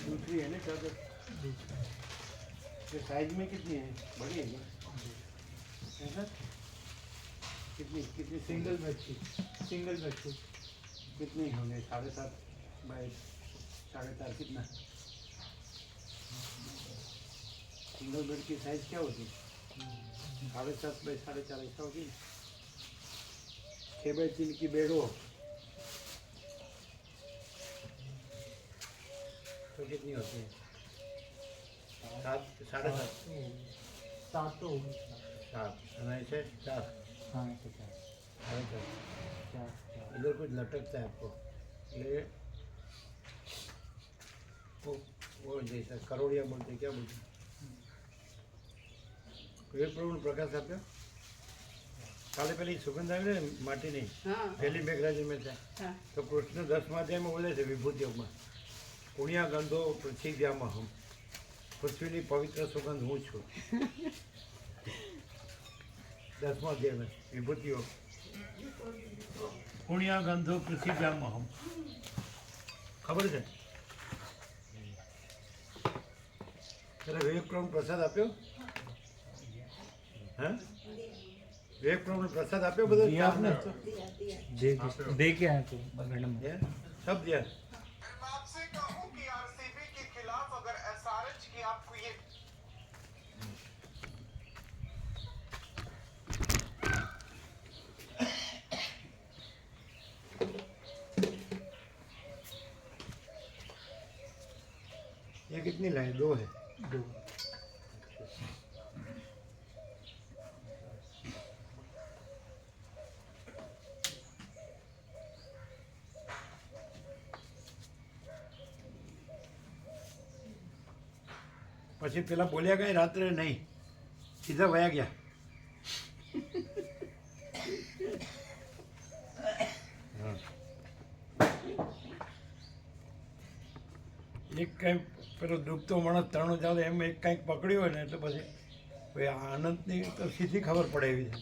दूसरी है ना चादर, ये साइज में कितनी है? बड़ी है ना ऐसा? कितनी कितनी सिंगल बेडशीट कितनी होंगे? 7.5 बाई 4.5 कितना? सिंगल बेड की साइज क्या होती है? 7.5 बाई 4.5 ऐसा होगी। 6 बाई 3 की बेड हो तो कितनी होती है? 7 7.5 सात तो होगी। 7 ऐसे 4 हाँ ऐसे 4 4 इधर कुछ लटकता है आपको ये वो जैसा करोड़िया बोलते क्या बोलते एक प्रभु प्रकाश आप्યો કાલે પેલી સુગંધ આવી ને માટીની પેલી મેઘરાજ में છે તો કૃષ્ણ 10મા અધ્યાયમાં બોલે છે વિભૂતિઓમાં પુણ્યા ગંધો પૃથ્વીયામાં હમ પૃથ્વીની પવિત્ર સુગંધ હું છું 10મા અધ્યાયમાં વિભૂતિઓ પુણ્યા ગંધો પૃથ્વીયામાં હમ ખબર છે ત્યારે વિવેક પ્રભુ પ્રસાદ આપ્યો हाँ विवेक प्रभु ने प्रसाद आप्यो बदल दिया आपने तो दे के आए तो मैडम सब दिया। मैं आपसे कहूं कि आरसीबी के खिलाफ अगर एसआरएच की आपको ये कितनी लाइन? 2 है। 2 પછી પેલા બોલ્યા કઈ રાત્રે નહીં સીધા વયા ગયા એક કંઈ પેલો ડૂબતો માણસ તરણું ચાલે એમ એક કંઈક પકડ્યું હોય ને એટલે પછી આનંદની તો સીધી ખબર પડે એવી છે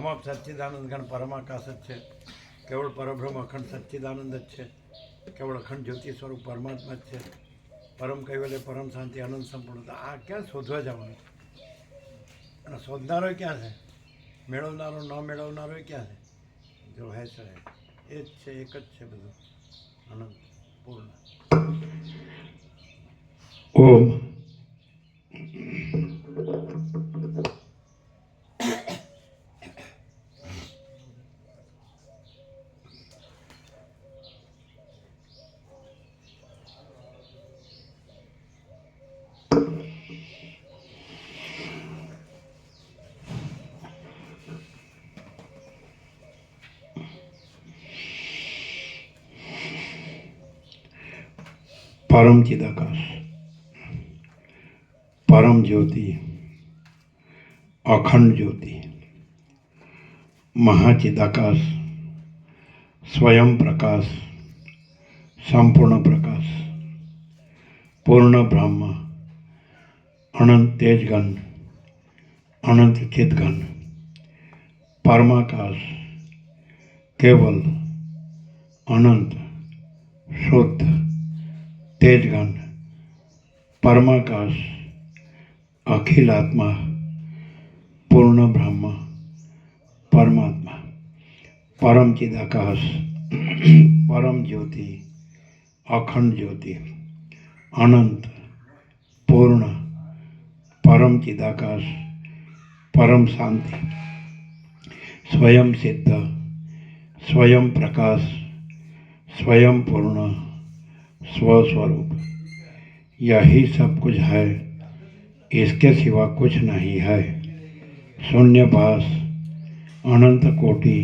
અમાપ સચ્ચિદાનંદ ગણ પરમાકાશ જ છે કેવળ પરબ્રહ્મ અખંડ સચ્ચિદાનંદ જ છે કેવળ અખંડ જ્યોતિ સ્વરૂપ પરમાત્મા જ છે परम कैवल्य परम शांति आनंद संपूर्णता आ क्या शोधवा जवानुं અને શોધનારો ક્યાં છે? મેળવનારો ન મેળવનારો ક્યાં છે? જો હે છે એ જ છે, એક જ છે બધું આનંદ પૂર્ણ. ઓમ परम चिदाकाश परम ज्योति अखंड ज्योति महाचिदाकाश स्वयं प्रकाश संपूर्ण प्रकाश पूर्ण ब्रह्म अनंत तेजगण अनंत चिदगण परमाकाश केवल अनंत शुद्ध तेजगण परमाकाश अखिल आत्मा पूर्ण ब्रह्म परमात्मा परम चिदाकाश परम ज्योति अखंड ज्योति अनंत पूर्ण परम चिदाकाश परम शांति स्वयं सिद्ध स्वयं प्रकाश स्वयं पूर्ण स्वस्वरूप यही सब कुछ है, इसके सिवा कुछ नहीं है। शून्यभास अनंत कोटि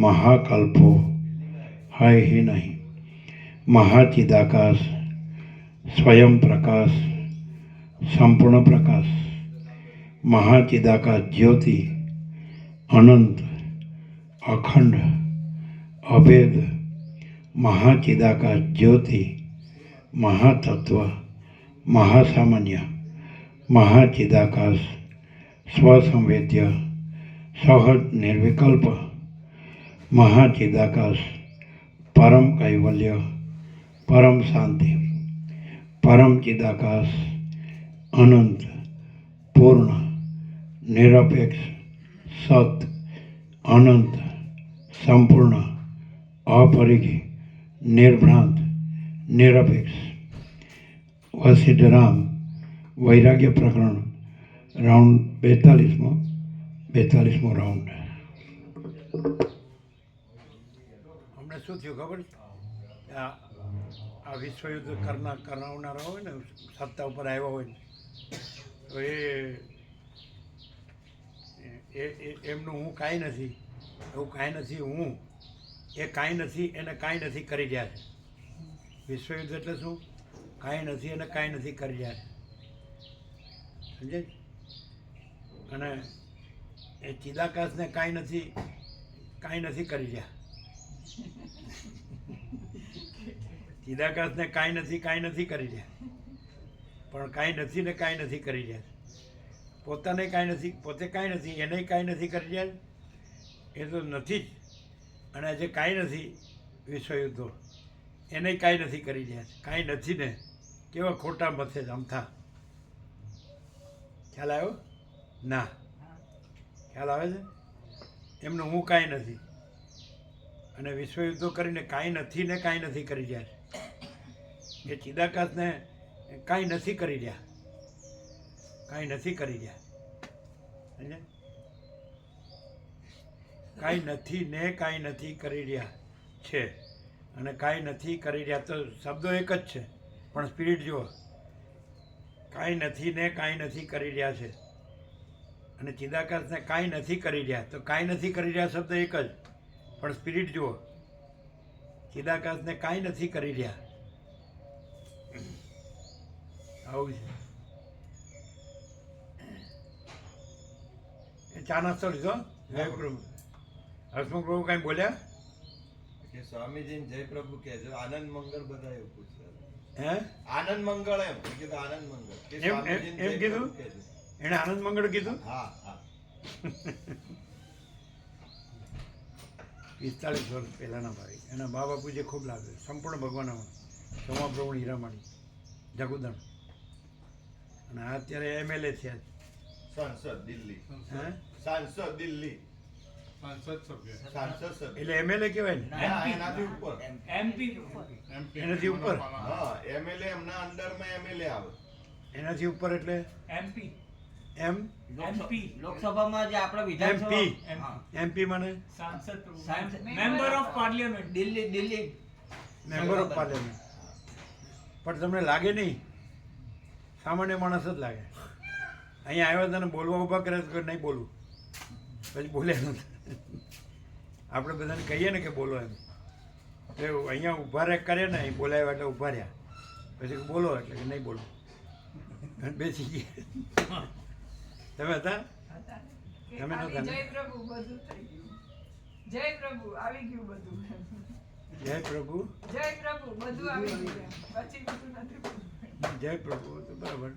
महाकल्पो है ही नहीं। महाचिदाकाश स्वयं प्रकाश संपूर्ण प्रकाश महाचिदाकाश ज्योति अनंत अखंड अभेद महाचिदाकाश ज्योति महातत्व महासामान्य महाचिदाकाश स्वसंवेद्य सहज निर्विकल्प महाचिदाकाश परम कैवल्य परम शांति પરમ ચિદાકાશ અનંત પૂર્ણ નિરપેક્ષ સત અનંત સંપૂર્ણ અપરિઘી નિર્ભ્રાંત નિરપેક્ષ વસિષ્ઠરામ વૈરાગ્ય પ્રકરણ રાઉન્ડ 42મો રાઉન્ડ. અમને શું થયું ખબર છે? આ વિશ્વયુદ્ધ કરાવનારા હોય ને, સત્તા ઉપર આવ્યા હોય ને, તો એમનું હું કાંઈ નથી, એવું કાંઈ નથી, હું એ કાંઈ નથી, એને કાંઈ નથી કરી રહ્યા છે. વિશ્વયુદ્ધ એટલે શું? કાંઈ નથી અને કાંઈ નથી કરી રહ્યા છે. સમજાય? અને એ ચિદાકાશને કાંઈ નથી કરી રહ્યા. ચિદાકાશને કાંઈ નથી કરી રહ્યા, પણ કાંઈ નથી ને કાંઈ નથી કરી રહ્યા. પોતાને કાંઈ નથી, પોતે કાંઈ નથી, એને કાંઈ નથી કરી રહ્યા. એ તો નથી જ. અને જે કાંઈ નથી વિશ્વયુદ્ધો, એને કાંઈ નથી કરી રહ્યા. કાંઈ નથી ને કેવા ખોટા મથે જ અમથા. ખ્યાલ આવ્યો? ના, ખ્યાલ આવે છે? એમનું હું કાંઈ નથી, અને વિશ્વયુદ્ધો કરીને કાંઈ નથી ને કાંઈ નથી કરી રહ્યા છે. એ ચિદાકાશને કાંઈ નથી કરી રહ્યા, કાંઈ નથી કરી રહ્યા. સમજે? કાંઈ નથી ને કાંઈ નથી કરી રહ્યા છે. અને કાંઈ નથી કરી રહ્યા તો શબ્દો એક જ છે, પણ સ્પિરિટ જુઓ. કાંઈ નથી ને કાંઈ નથી કરી રહ્યા છે, અને ચિદાકાશને કાંઈ નથી કરી રહ્યા. તો કાંઈ નથી કરી રહ્યા શબ્દ એક જ, પણ સ્પિરિટ જુઓ. ચિદાકાશને કાંઈ નથી કરી રહ્યા. આવું છે. એ ચા નાસ્તો લીધો? જય પ્રભુ. હસમુખ પ્રભુ કાંઈ બોલ્યા? કે સ્વામીજીને જય પ્રભુ કહેજો. આનંદ મંગળ બધા એવું પૂછે. હે? આનંદ મંગળ એમ કીધું. આનંદ મંગળ કે એમ સ્વામીજીને જય કીધું? પ્રભુ કહેજો. એણે આનંદ મંગળ કીધું? હા હા 45 વર્ષ પહેલાંના ભાઈ. એના મા બાપુજી ખૂબ લાગે. સંપૂર્ણ ભગવાનના સોમા પ્રભુ હીરામણી જગુદણ. અને આ અત્યારે MLA થયા છે. સંસદ દિલ્હી. હે? સાંસદ દિલ્હી. સાંસદ સભ્ય. એટલે MLA કહેવાય ને? હા, એનાથી ઉપર. એનાથી ઉપર? હા, MLA એમના અંડરમાં MLA આવે. એનાથી ઉપર એટલે MP લોકસભામાં જે આપણે વિધાનસભા MP મને સાંસદ member of parliament Delhi member of parliament. પણ તમને લાગે નહીં, સામાન્ય માણસ જ લાગે. અહીંયા આવ્યા તને બોલવા ઊભા કરે તો નહીં બોલવું, પછી બોલ્યા નથી. આપણે બધાને કહીએ ને કે બોલો એમ, તો અહીંયા ઊભા રહે કરે ને, અહીં બોલાવ્યા એટલે ઊભા રહ્યા, પછી બોલો એટલે કે નહીં બોલો, અને બેસી ગયા. તમે હતા? તમે નહોતા ને? જય પ્રભુ બધું થઈ ગયું. જય પ્રભુ આવી ગયું બધું. જય પ્રભુ, જય પ્રભુ બધું આવી ગયું. પછી બધું નથી બોલવું. જય પ્રભુ. તો બરાબર.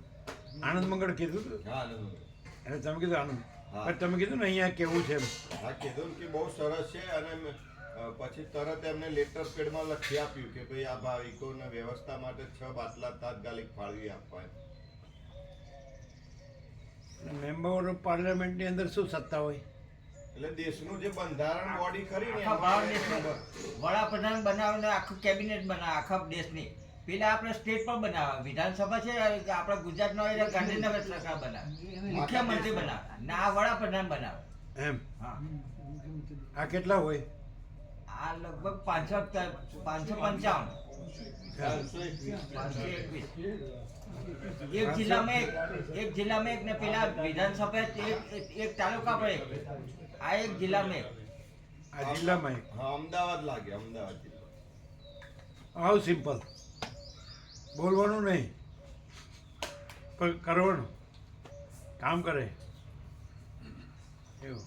આનંદ મંગળ કીધું હતું? હા, આનંદ મંગળ. અને તમે કીધું આનંદ, હા. પણ તમે કીધું ને અહીંયા કેવું છે એમ. હા, કીધું ને કે બહુ સરસ છે. અને પછી તરત એમને લેટર પેડમાં લખી આપ્યું કે ભાઈ આ ભાવિકોને વ્યવસ્થા માટે 6 બાટલા તાત્કાલિક ફાળવી આપવા એમ. મેમ્બર ઓફ પાર્લામેન્ટની અંદર શું સત્તા હોય? એટલે દેશનું જે બંધારણ બોડી ખરી ને આખા ભારત દેશનું વડાપ્રધાન બનાવીને આખું કેબિનેટ બનાવે આખા દેશની. પેલા આપણે સ્ટેટ પર બનાવે. વિધાનસભા છે આપણા ગુજરાતનો એટલે ગાંધીનગર સરકાર બનાવે, મુખ્યમંત્રી બનાવે, ના આ વડાપ્રધાન બનાવે. એમ? હા, આ કેટલા હોય? આ લગભગ 555 એક જિલ્લામાં એક ને પેલા વિધાનસભા એક તાલુકા પર એક. આ એક જિલ્લામાં એક. આ જિલ્લામાં એક. હા, અમદાવાદ લાગે. અમદાવાદ જિલ્લો. આવું સિમ્પલ. બોલવાનું નહીં, પણ કરવાનું. કામ કરે એવું.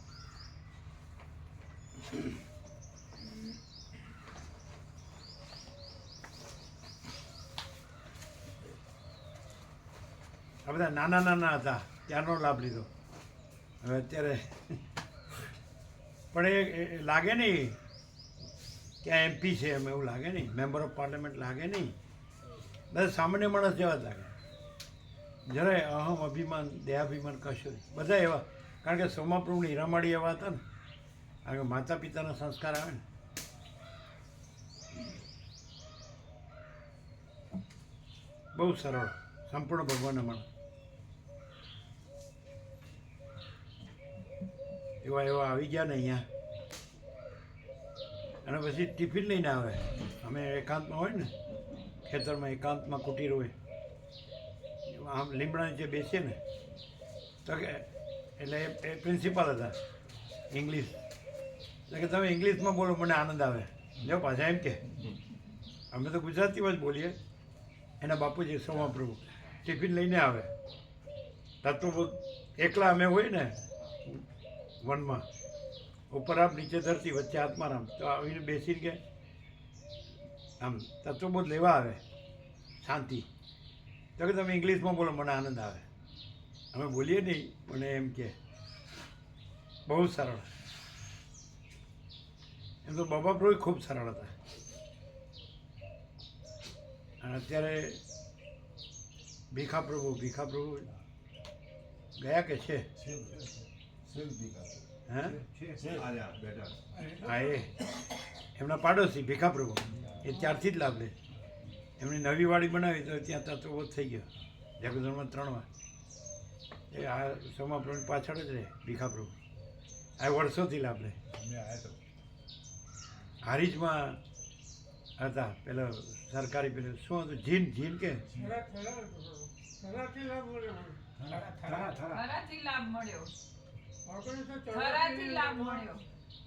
આ બધા નાના નાના હતા ત્યારનો લાભ લીધો. હવે અત્યારે પણ એ લાગે નહીં કે MP છે એમ, એવું લાગે નહીં. મેમ્બર ઓફ પાર્લામેન્ટ લાગે નહીં. બધા સામાન્ય માણસ જેવા જ લાગે, જરાય અહમ અભિમાન દેહાભિમાન કશું નહીં, બધા એવા. કારણ કે સોમાપ્રભુની હીરામાળી એવા હતા ને, કારણ કે માતા પિતાના સંસ્કાર આવે ને. બહુ સરળ, સંપૂર્ણ ભગવાનના માણસ. એવા એવા આવી ગયા ને અહીંયા, અને પછી ટિફિન લઈને આવે. અમે એકાંતમાં હોય ને, ખેતરમાં એકાંતમાં કુટીર હોય, આમ લીમડા નીચે બેસીએ ને, તો કે એટલે એ પ્રિન્સિપાલ હતા ઇંગ્લિશ, એટલે કે તમે ઇંગ્લિશમાં બોલો મને આનંદ આવે. જો પાછા એમ કે અમે તો ગુજરાતીમાં જ બોલીએ. એના બાપુજી સોમાપ્રભુ ટિફિન લઈને આવે. તત્વ એકલા અમે હોય ને વનમાં, ઉપર આપ નીચે ધરતી, વચ્ચે આત્મારામ, તો આવીને બેસીને કે આમ તત્વબોધ લેવા આવે, શાંતિ. તો કે તમે ઇંગ્લિશમાં બોલો મને આનંદ આવે. અમે બોલીએ નહીં, પણ એમ કે બહુ સરળ. એમ તો બાબા પ્રભુ ખૂબ સરળ હતા. અને અત્યારે ભીખા પ્રભુ ગયા કે છે? હા, એ એમના પાડોશી ભીખા પ્રભુ એ ત્યારથી જ લાભ લે. એમની નવી વાડી બનાવી તો ત્યાં તત્વબોધ થઈ ગયો જગદરમાં 3 વાર. એ આ સોમાપ્રભુની પાછળ જ રહે ભીખા પ્રભુ. આ વર્ષોથી લાભ લે. હારીજમાં હતા પેલા સરકારી પેલું શું હતું, જીન કે થરાથી લાભ મળ્યો.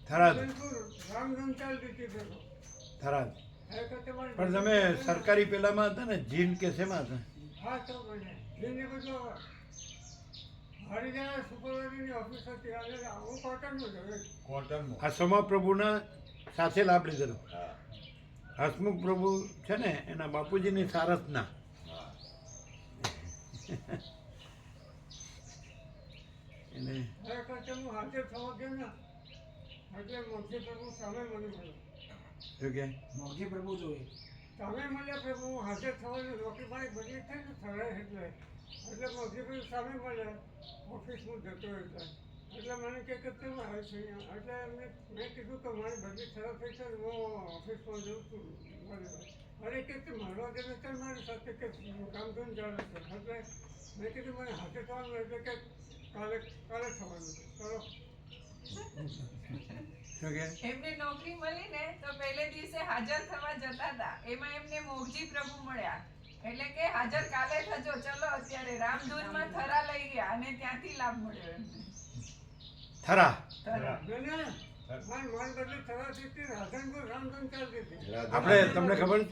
થરાદ. રામધૂન ચાલતી હતી પેલો. થરાદ. પણ તમે સરકારી પેલામાં હતા ને, જીન કે શેમાં હતા? હા, તો મને જેને બધું હરિજન સુપરવાઇઝરની ઓફિસ હતી. હું કોટનમાં. આ સોમાપ્રભુના સાથે લાભ લીધેલો. હસમુખ પ્રભુ છે ને, એના બાપુજીની સારસના. એને હું હાજર થવા ગયો ને, એટલે મોક્ષી પ્રભુ સામે મને મળ્યો. શું કે મોગી પ્રભુ જોઈએ. સામે મળ્યા પ્રભુ, હું હાજર થવાની રોટી પાણી બધી થઈ ને થરાય એટલે મોક્ષી પ્રભુ સામે મળ્યા. ઓફિસમાં જતો એટલે મને કે કેમ આવે છે અહીંયા? એટલે એમને મેં કીધું કે મારી બધી ખરાબ થઈ છે, હું ઓફિસમાં જઉં છું. અરે કે મારવા દે ને મારી સાથે કે રામધૂન ચાલે છે. એટલે મેં કીધું મને હાથે થવાનું, એટલે કે કાલે થવાનું. ચલો. શું કે એમને નોકરી મળી ને તો પહેલે દિવસે હાજર થવા જતા હતા, એમાં એમને મોગજી પ્રભુ મળ્યા. એટલે કે હાજર કાલે થજો, ચલો અત્યારે રામધૂનમાં થરા લઈ ગયા અને ત્યાંથી લાભ મળ્યો એમને. થરા. મારી બદલી થવાથી હતી, રાધનપુર રામધૂન ચાલતી હતી. આપણે તમને ખબર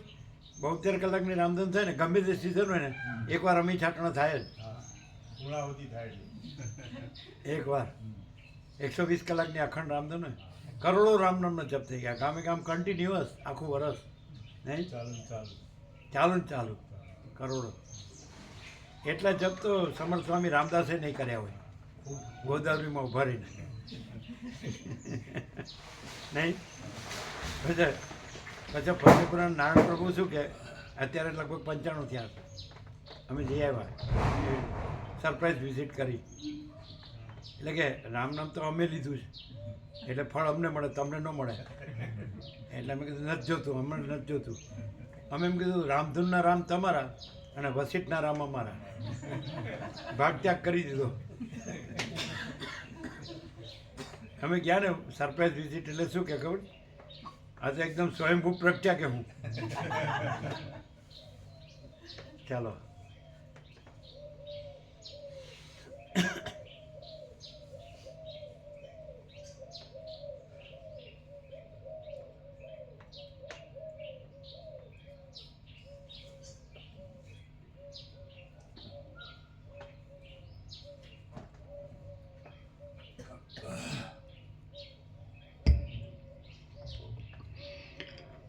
72 કલાકની રામધૂન થાય ને, ગમે તે સિઝન હોય ને, એકવાર અમી છાટણા થાય જ. એકવાર 120 કલાકની અખંડ રામધૂન હોય, કરોડો રામનામનો જપ થઈ ગયા. ગામે ગામ કન્ટિન્યુઅસ આખું વરસ નહીં, ચાલુ કરોડો. એટલા જપ તો સમર્થ સ્વામી રામદાસે નહીં કર્યા હોય ગોદાવરીમાં ઉભા રહીને. નહીં પછી ફતેપુરા નારાયણ પ્રભુ શું કે અત્યારે લગભગ 95 થયા છે. અમે જઈ આવ્યા, સરપ્રાઈઝ વિઝિટ કરી. એટલે કે રામનામ તો અમે લીધું છે, એટલે ફળ અમને મળે, તમને ન મળે. એટલે અમે કીધું નથી જોતું, અમને નથી જોતું. અમે એમ કીધું રામધૂનના રામ તમારા અને વસિષ્ઠના રામ અમારા. ભાગ ત્યાગ કરી દીધો. અમે ગયા ને સરપ્રાઈઝ વિઝિટ, એટલે શું કે ખબર, આ તો એકદમ સ્વયંભૂ પ્રગટ્યા કે હું. ચાલો.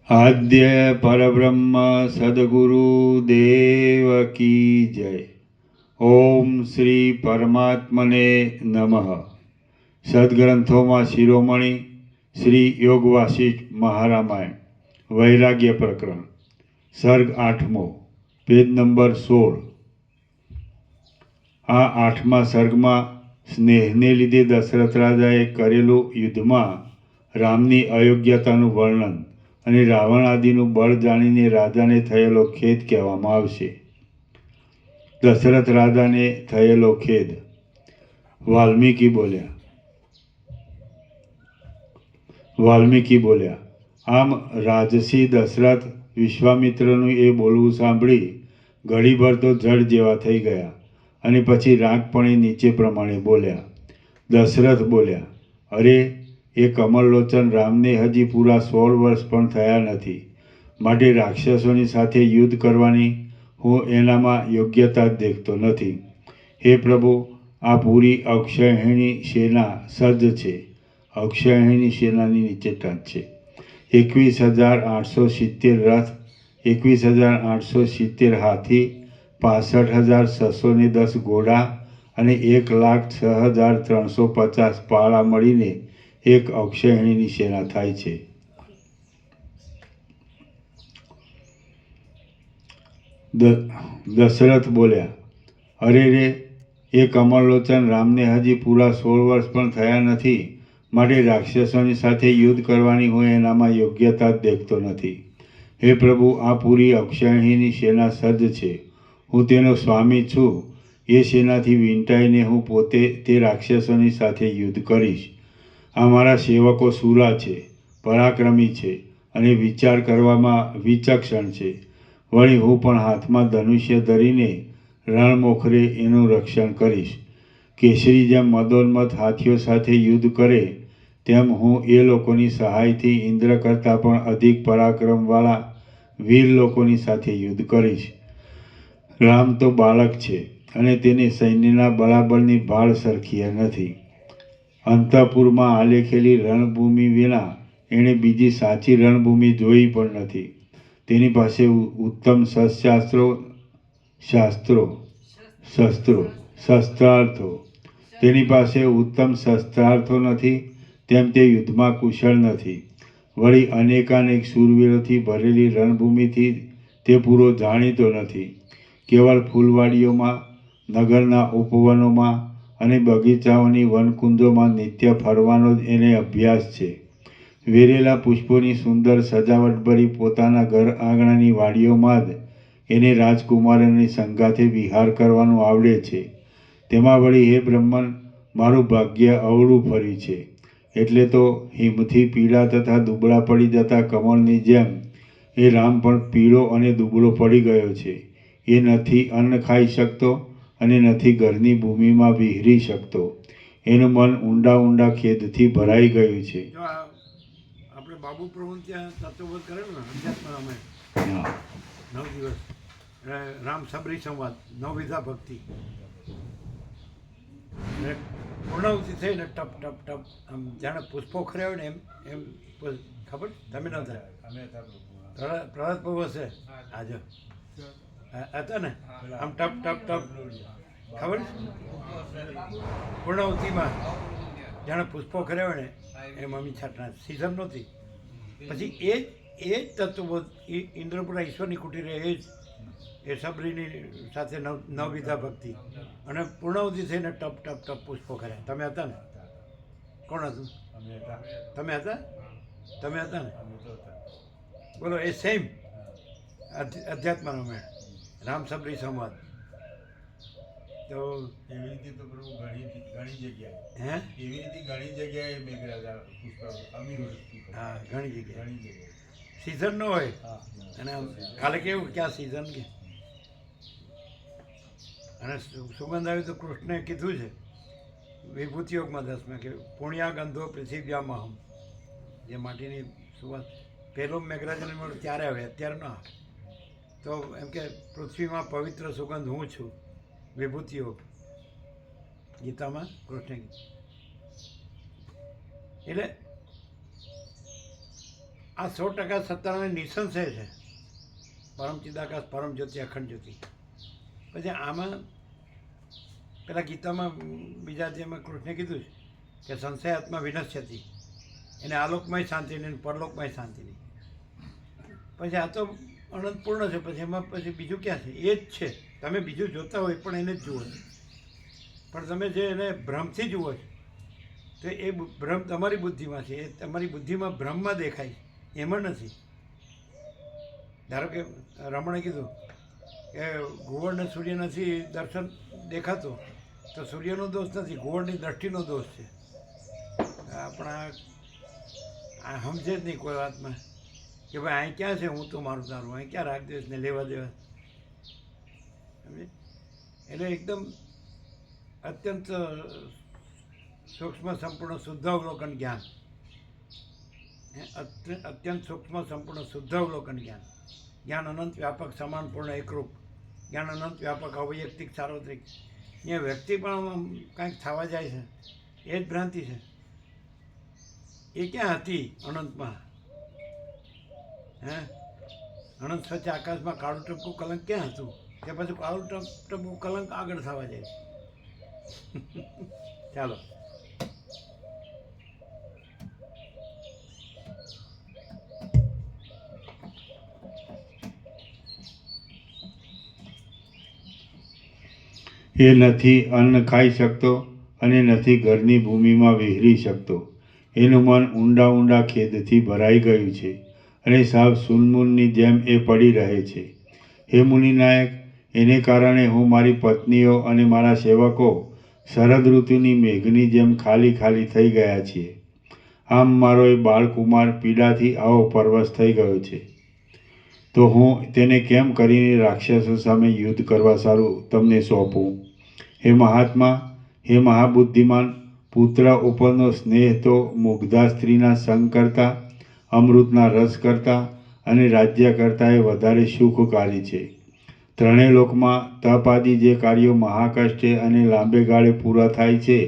આદ્ય પરબ્રહ્મ સદગુરુ દેવ કી જય. ઓમ શ્રી પરમાત્મને નમઃ. સદગ્રંથોમાં શિરોમણી શ્રી યોગ વાસિષ્ઠ મહારામાયણ વૈરાગ્ય પ્રકરણ સર્ગ 8મો પેજ નંબર 16. આ 8મા સર્ગમાં સ્નેહને લીધે દશરથ રાજાએ કરેલું યુદ્ધમાં રામની અયોગ્યતાનું વર્ણન અને રાવણ આદિનું બળ જાણીને રાજાને થયેલો ખેદ કહેવામાં આવશે. દશરથ રાજાને થયેલો ખેદ. વાલ્મીકી બોલ્યા, આમ રાજસી દશરથ વિશ્વામિત્રનું એ બોલવું સાંભળી ઘડીભર તો જળ જેવા થઈ ગયા અને પછી રાગપણે નીચે પ્રમાણે બોલ્યા. દશરથ બોલ્યા, અરે એ કમળલોચન રામને હજી પૂરા 16 વર્ષ પણ થયા નથી, માટે રાક્ષસોની સાથે યુદ્ધ કરવાની હું એનામાં યોગ્યતા જ દેખતો નથી. હે પ્રભુ, આ પૂરી અક્ષયહિણી સેના સજ્જ છે. અક્ષયહિણી સેનાની નીચે ટચ છે. 21,870 રથ, 21,870 હાથી, 65,610 ઘોડા અને 1,06,350 પાળા મળીને એક અક્ષયહિણીની સેના થાય છે. દશરથ બોલ્યા, અરે રે, એ કમળલોચન રામને હજી પૂરા 16 વર્ષ પણ થયા નથી, માટે રાક્ષસોની સાથે યુદ્ધ કરવાની હું એનામાં યોગ્યતા જ દેખતો નથી. હે પ્રભુ, આ પૂરી અક્ષયહિણી સેના સજ્જ છે. હું તેનો સ્વામી છું. એ સેનાથી વીંટાઈને હું પોતે તે રાક્ષસોની સાથે યુદ્ધ કરીશ. આ મારા સેવકો શૂરા છે, પરાક્રમી છે અને વિચાર કરવામાં વિચક્ષણ છે. વળી હું પણ હાથમાં ધનુષ્ય ધરીને રણમોખરે એનું રક્ષણ કરીશ. કેસરી જેમ મદોન્મત હાથીઓ સાથે યુદ્ધ કરે તેમ હું એ લોકોની સહાયથી ઇન્દ્ર કરતાં પણ અધિક પરાક્રમવાળા વીર લોકોની સાથે યુદ્ધ કરીશ. રામ તો બાળક છે અને તેને સૈન્યના બળાબળની ભાળ સરખી નથી. અંતઃપુરમાં આલેખેલી રણભૂમિ વિના એણે બીજી સાચી રણભૂમિ જોઈ પણ નથી. તેની પાસે ઉત્તમ શસ્ત્રાર્થો તેની પાસે ઉત્તમ શસ્ત્રાર્થો નથી, તેમ તે યુદ્ધમાં કુશળ નથી. વળી અનેકાનેક શૂરવીરોથી ભરેલી રણભૂમિથી તે પૂરો જાણીતો નથી. કેવળ ફૂલવાડીઓમાં, નગરના ઉપવનોમાં અને બગીચાઓની વનકુંજોમાં નિત્ય ફરવાનો જ એને અભ્યાસ છે. વેરેલા પુષ્પોની સુંદર સજાવટભરી પોતાના ઘર આંગણાની વાડીઓમાં જ એને રાજકુમારોની સંગાથે વિહાર કરવાનું આવડે છે. તેમાં વળી હે બ્રહ્મન, મારું ભાગ્ય અવળું ફર્યું છે. એટલે તો હિમથી પીળા તથા દુબળા પડી જતા કમળની જેમ એ રામ પણ પીળો અને દુબળો પડી ગયો છે. એ નથી અન્ન ખાઈ શકતો અને નથી ઘરની ભૂમિમાં વિહરી શકતો. એનું મન ઊંડા ઊંડા ખેદથી ભરાઈ ગયું છે. જો આપણે બાબુ પ્રભુ ત્યાં તત્વબોધ કરેલું ને અધ્યાત્મ રામાયણ હા, 9 દિવસ રામ સબરી સંવાદ, 9 વિધા ભક્તિ, અને પૂર્ણાવતી થઈને ટપ ટપ ટપ આમ જાણે પુષ્પો ખર્યા હોય ને એમ એમ ખબર તમે ન થાય. પ્રહલાદ પ્રભુ હશે આજે હતા ને આમ ટપ ટપ ટપ ખબર પૂર્ણાવતીમાં જાણે પુષ્પો ખર્યા હોય ને એમ અમી છાટના સિઝન નહોતી. પછી એ જ તત્વબોધ ઇન્દ્રપુરા ઈશ્વરની કુટીરે એ સબરીની સાથે નવવિધા ભક્તિ અને પૂર્ણાવતી થઈને ટપ ટપ ટપ પુષ્પો કર્યા. તમે હતા ને? કોણ હતું? તમે હતા? તમે હતા ને? બોલો, એ સેમ અધ્યાત્મ રામાયણ, રામ સબરી સંવાદ. તો એવી રીતે તો પ્રભુ ઘણી જગ્યાએ હે એવી રીતે ઘણી જગ્યાએ મેઘરાજા પુષ્પ અમીર હા, ઘણી જગ્યાએ સિઝન ન હોય. અને કાલે કેવું કે આ સિઝન કે અને સુગંધ આવી તો કૃષ્ણએ કીધું છે વિભૂતિયોગમાં 10માં કે પુણ્યા ગંધો પૃથિવ્યામાં હમ, જે માટીની સુવાસ પહેલો મેઘરાજાને મળ્યો ત્યારે આવે, અત્યારે ના. તો એમ કે પૃથ્વીમાં પવિત્ર સુગંધ હું છું, વિભૂતિયોગ ગીતામાં કૃષ્ણે કીધું. એટલે આ 100% સત્તાની નિસંશય છે. પરમ ચિદાકાશ, પરમ જ્યોતિ, અખંડ જ્યોતિ. પછી આમાં પેલા ગીતામાં બીજા જેમાં કૃષ્ણે કીધું છે કે સંશય આત્મા વિનશ્યતી, એને આલોકમાં શાંતિ નહીં, પરલોકમાં શાંતિ નહીં. પછી આ તો અનંતપૂર્ણ છે, પછી એમાં પછી બીજું ક્યાં છે? એ જ છે. તમે બીજું જોતા હોય પણ એને જ જુઓ છો. પણ તમે જે એને ભ્રમથી જુઓ છો તો એ ભ્રમ તમારી બુદ્ધિમાં છે, એ તમારી બુદ્ધિમાં ભ્રમમાં દેખાય, એમાં નથી. ધારો કે રમણે કીધું કે ઘુવડને સૂર્ય નથી દર્શન દેખાતું, તો સૂર્યનો દોષ નથી, ઘુવડની દ્રષ્ટિનો દોષ છે. આપણા આ સમજે જ નહીં કોઈ વાતમાં કે ભાઈ અહીં ક્યાં છે હું તો મારું તારું, અહીં ક્યાં રાગ દેશ ને લેવા દેવા. સમજે? એટલે એકદમ અત્યંત સૂક્ષ્મ સંપૂર્ણ શુદ્ધાવલોકન જ્ઞાન, અત્યંત સૂક્ષ્મ સંપૂર્ણ શુદ્ધાવલોકન જ્ઞાન. જ્ઞાન અનંત વ્યાપક સમાન પૂર્ણ એકરૂપ, જ્ઞાન અનંત વ્યાપક અવૈયક્તિક સાર્વત્રિક. અહીંયા વ્યક્તિ પણ કાંઈક થવા જાય છે, એ જ ભ્રાંતિ છે. એ ક્યાં હતી અનંતમાં? હે, અનંત સ્વચ્છ આકાશમાં કાળું ટપકું કલંક ક્યાં હતું? કે પછી કાળું ટપકું કલંક આગળ થવા જાય છે. ચાલો. એ નથી અન્ન ખાઈ શકતો અને નથી ઘરની ભૂમિમાં વિહરી શકતો. એનું મન ઊંડા ઊંડા ખેદથી ભરાઈ ગયું છે અને સાવ સુનમુનની જેમ એ પડી રહે છે. હે મુનિનાયક, એને કારણે હું મારી પત્નીઓ અને મારા સેવકો શરદ ઋતુની મેઘની જેમ ખાલી ખાલી થઈ ગયા છીએ. આમ મારો એ બાળકુમાર પીડાથી આવો પરવશ થઈ ગયો છે. તો હું તેને કેમ કરીને રાક્ષસો સામે યુદ્ધ કરવા સારું તમને સોંપું? હે મહાત્મા, હે મહાબુદ્ધિમાન, પુત્ર ઉપરનો સ્નેહ તો મુગ્ધા સ્ત્રીના સંગ કરતાં, અમૃતના રસ કરતાં અને રાજ્ય કરતાં એ વધારે સુખકારી છે. ત્રણેય લોકમાં તપ આદિ જે કાર્યો મહાકષ્ટે અને લાંબે ગાળે પૂરા થાય છે,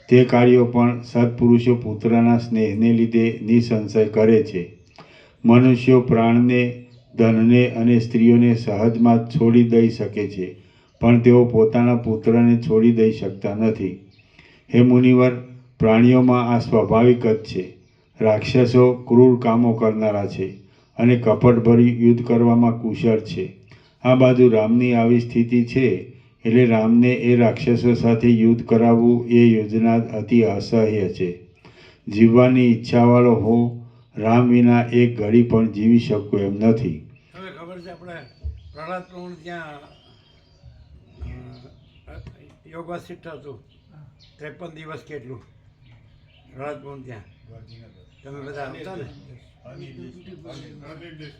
તે કાર્યો પણ સત્પુરુષો પુત્રના સ્નેહને લીધે નિસંશય કરે છે. મનુષ્યો પ્રાણને, ધનને અને સ્ત્રીઓને સહજમાં જ છોડી દઈ શકે છે, પણ તેઓ પોતાના પુત્રને છોડી દઈ શકતા નથી. હે મુનિવર, પ્રાણીઓમાં આ સ્વાભાવિક જ છે. રાક્ષસો ક્રૂર કામો કરનારા છે અને કપટભરી યુદ્ધ કરવામાં કુશળ છે. આ બાજુ રામની આવી સ્થિતિ છે, એટલે રામને એ રાક્ષસો સાથે યુદ્ધ કરાવવું એ યોજના અતિ અસહ્ય છે. જીવવાની ઈચ્છાવાળો હું રામ વિના એક ઘડી પણ જીવી શકું એમ નથી. હવે ખબર છે આપણે પ્રહલાદ પ્રભુ ત્યાં યોગ વાસિષ્ઠ હતું 53 દિવસ કેટલું પ્રહલાદ પ્રભુ ત્યાં તમે બધા આવતા ને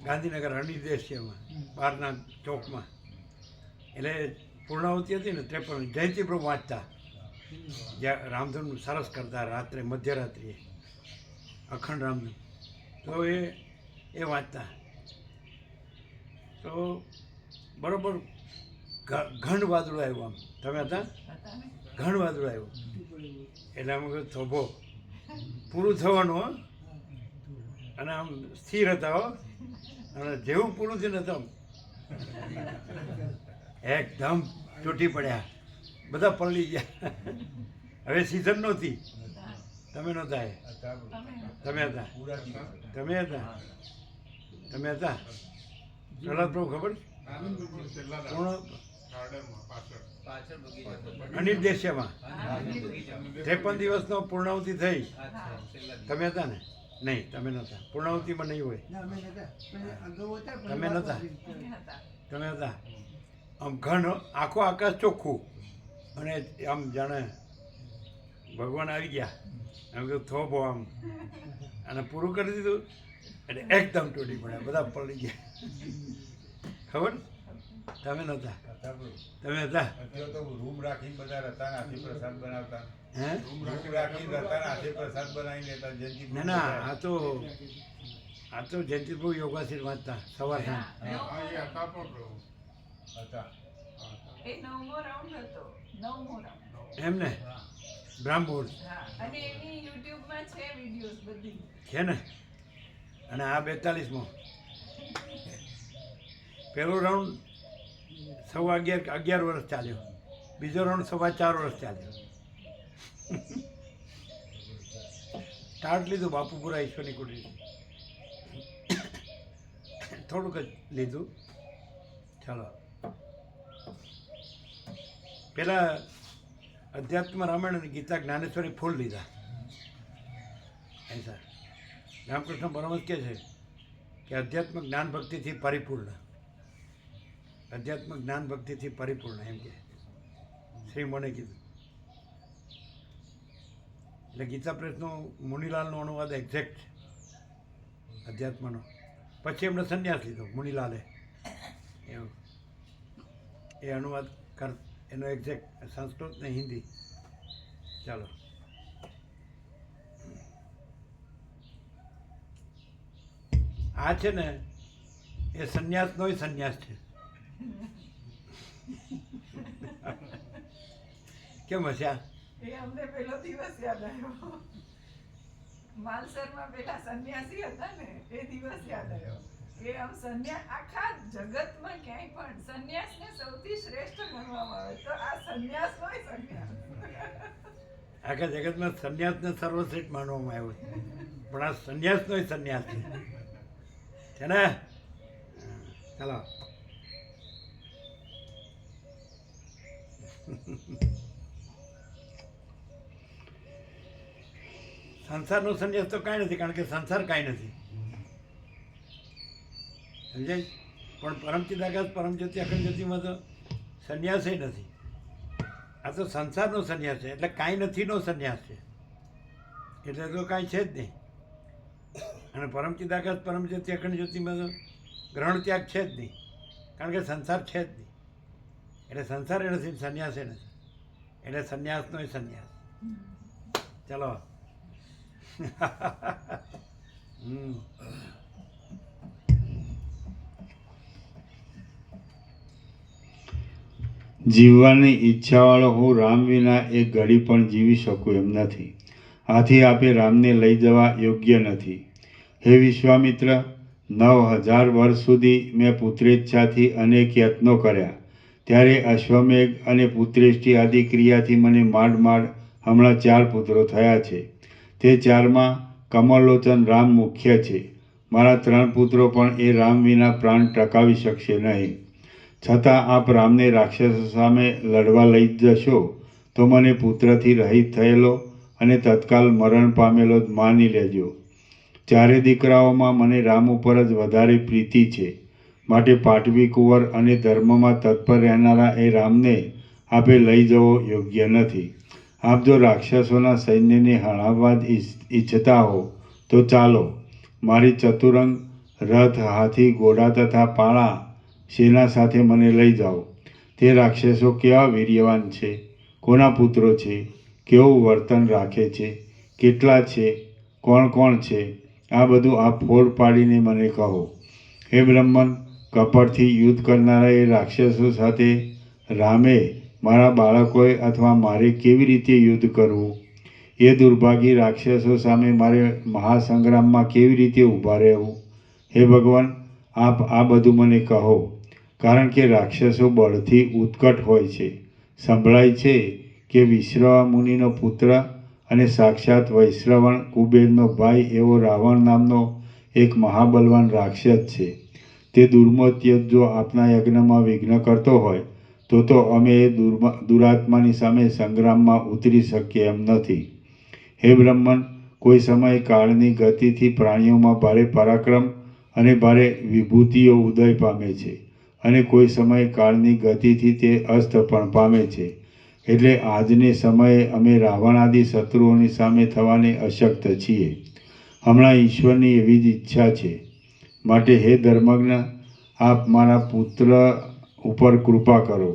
ગાંધીનગર અનિર્દેશ છે એમાં બહારના ચોકમાં. એટલે પૂર્ણાવતી હતી ને 53 જયંતિ પ્રભુ વાંચતા, જ્યાં રામધૂન સરસ કરતા રાત્રે મધ્યરાત્રિએ અખંડ રામધૂન. તો એ વાંચતા તો બરાબર ઘણ વાદળું આવ્યું. આમ તમે હતા? ઘણ વાદળું આવ્યું એટલે આમ થોભો પૂરું થવાનું હો, અને આમ સ્થિર હતા હો, અને જેવું પૂરું થયું ને તો એકદમ તૂટી પડ્યા, બધા પલળી ગયા. હવે સિઝન નહોતી, તમે નહોતા, તમે હતા, તમે હતા, તમે હતા. પ્રહલાદ પ્રભુ ખબર અનિર્દેશ્યમાં 53 દિવસનો પૂર્ણાવતી થઈ. તમે હતા ને? નહીં, તમે નહોતા. પૂર્ણાવતીમાં નહીં હોય. તમે નહોતા, તમે હતા. આમ ઘન આખો આકાશ ચોખ્ખું અને આમ જાણે ભગવાન આવી ગયા, આમ કીધું થોભો આમ, અને પૂરું કરી દીધું એટલે એકદમ તૂટી પડ્યા, બધા પડી ગયા. ખબર? તમે નહોતા, તમે હતા. રૂમ રાખીને બધા રતા હાથી પ્રસાદ બનાવતા. હે? રૂમ રાખીને રતા હાથી પ્રસાદ બનાવી લેતા. જયંતિ ના ના, આ તો જયંતિ પ્રભુ યોગાસન વાંચતા સવાર સાંજ. હતા. એ 9મો રાઉન્ડ હતો, 9મો રાઉન્ડ. એમ ને? બ્રાહ્મણ હા, અને એની યુટ્યુબમાં છે વિડીયોઝ બધી. છે ને? અને આ 42મો પહેલો રાઉન્ડ 11.5 વર્ષ ચાલ્યો, બીજો રાઉન્ડ 4.5 વર્ષ ચાલ્યો. સ્ટાર્ટ લીધું બાપુપુરા ઈશ્વરની કુટીર, થોડુંક જ લીધું. ચાલો પહેલાં અધ્યાત્મ રામાયણ અને ગીતા જ્ઞાનેશ્વરી ફૂલ લીધા. સર રામકૃષ્ણ પરમહંસ કહે છે કે અધ્યાત્મ જ્ઞાન ભક્તિથી પરિપૂર્ણ, અધ્યાત્મ જ્ઞાન ભક્તિથી પરિપૂર્ણ એમ કે શ્રી મને કીધું. એટલે ગીતા પ્રેસનો મુનિલાલનો અનુવાદ એક્ઝેક્ટ અધ્યાત્મનો. પછી એમણે સંન્યાસ લીધો મુનિલાલે, એવું એ અનુવાદ કર એનો એક્ઝેક્ટ સંસ્કૃત ને હિન્દી. ચાલો આ છે ને એ સંન્યાસનોય સંન્યાસ છે. કેમ હશે? એ અમને પેલો દિવસ યાદ આવ્યો. માલસરમાં પેલા સંન્યાસી હતા ને એ દિવસ યાદ આવ્યો કે આમ આખા જગતમાં ક્યાંય પણ સંન્યાસને સૌથી શ્રેષ્ઠ ગણવામાં આવે તો આ સંન્યાસનોય સંન્યાસ. આખા જગતમાં સંન્યાસને સર્વશ્રેષ્ઠ માનવામાં આવ્યો છે, પણ આ સંન્યાસનોય સંન્યાસ છે ને. ચાલો સંસારનો સંન્યાસ તો કાંઈ નથી, કારણ કે સંસાર કાંઈ નથી, સમજાય? પણ પરમચિદાકાશ પરમજ્યોતિ અખંડ જ્યોતિમાં તો સંન્યાસે નથી. આ તો સંસારનો સંન્યાસ છે, એટલે કાંઈ નથીનો સંન્યાસ છે, એટલે તો કાંઈ છે જ નહીં. અને પરમચિદાકાશ પરમજ્યોતિ અખંડ જ્યોતિમાં તો ગ્રહણ ત્યાગ છે જ નહીં, કારણ કે સંસાર છે જ નહીં. એટલે સંસાર એ નથી, સંન્યાસ એ નથી, એટલે સંન્યાસનો સંન્યાસ. ચલો જીવવાની ઈચ્છાવાળો હું રામ વિના એક ઘડી પણ જીવી શકું એમ નથી. આથી આપે રામને લઈ જવા યોગ્ય નથી. હે વિશ્વામિત્ર, 9000 વર્ષ સુધી મેં પુત્રેચ્છાથી અનેક યત્નો કર્યા, ત્યારે અશ્વમેઘ અને પુત્રેષ્ટિ આદિ ક્રિયાથી મને માંડ હમણાં 4 પુત્રો થયા છે. તે 4માં કમળલોચન રામ મુખ્ય છે. મારા 3 પુત્રો પણ એ રામ વિના પ્રાણ ટકાવી શકશે નહીં. છતાં આપ રામને રાક્ષસો સામે લડવા લઈ જશો તો મને પુત્રથી રહિત થયેલો અને તત્કાલ મરણ પામેલો જ માની લેજો. 4 દીકરાઓમાં મને રામ ઉપર જ વધારે પ્રીતિ છે, માટે પાટવી કુંવર અને ધર્મમાં તત્પર રહેનારા એ રામને આપે લઈ જવો યોગ્ય નથી. આપ જો રાક્ષસોના સૈન્યને હણાવવા જ ઈચ્છતા હો તો ચાલો, મારી ચતુરંગ રથ, હાથી, ઘોડા તથા પાળા સેના સાથે મને લઈ જાઓ. તે રાક્ષસો કેવા વીર્યવાન છે, કોના પુત્રો છે, કેવું વર્તન રાખે છે, કેટલા છે, કોણ કોણ છે, આ બધું આપ ફોડ પાડીને મને કહો. હે બ્રહ્મન, કપટથી યુદ્ધ કરનારા એ રાક્ષસો સાથે રામે, મારા બાળકોએ અથવા મારે કેવી રીતે યુદ્ધ કરવું? એ દુર્ભાગી રાક્ષસો સામે મારે મહાસંગ્રામમાં કેવી રીતે ઊભા રહેવું? હે ભગવાન, આપ આ બધું મને કહો, કારણ કે રાક્ષસો બળથી ઉત્કટ હોય છે. સંભળાય છે કે વિશ્રવા મુનિનો પુત્ર અને સાક્ષાત વૈશ્રવણ કુબેરનો ભાઈ એવો રાવણ નામનો એક મહાબલવાન રાક્ષસ છે. તે દુર્મત્ય જો આપના યજ્ઞમાં વિઘ્ન કરતો હોય તો અમે એ દુરાત્માની સામે સંગ્રામમાં ઉતરી શકીએ એમ નથી. હે બ્રહ્મન, કોઈ સમયે કાળની ગતિથી પ્રાણીઓમાં ભારે પરાક્રમ અને ભારે વિભૂતિઓ ઉદય પામે છે, અને કોઈ સમયે કાળની ગતિથી તે અસ્ત પણ પામે છે. એટલે આજને સમયે અમે રાવણ આદિ શત્રુઓની સામે થવાને અશક્ત છીએ. હમણાં ઈશ્વરની એવી જ ઈચ્છા છે. માટે હે ધર્મજ્ઞ, આપ મારા પુત્ર ઉપર કૃપા કરો.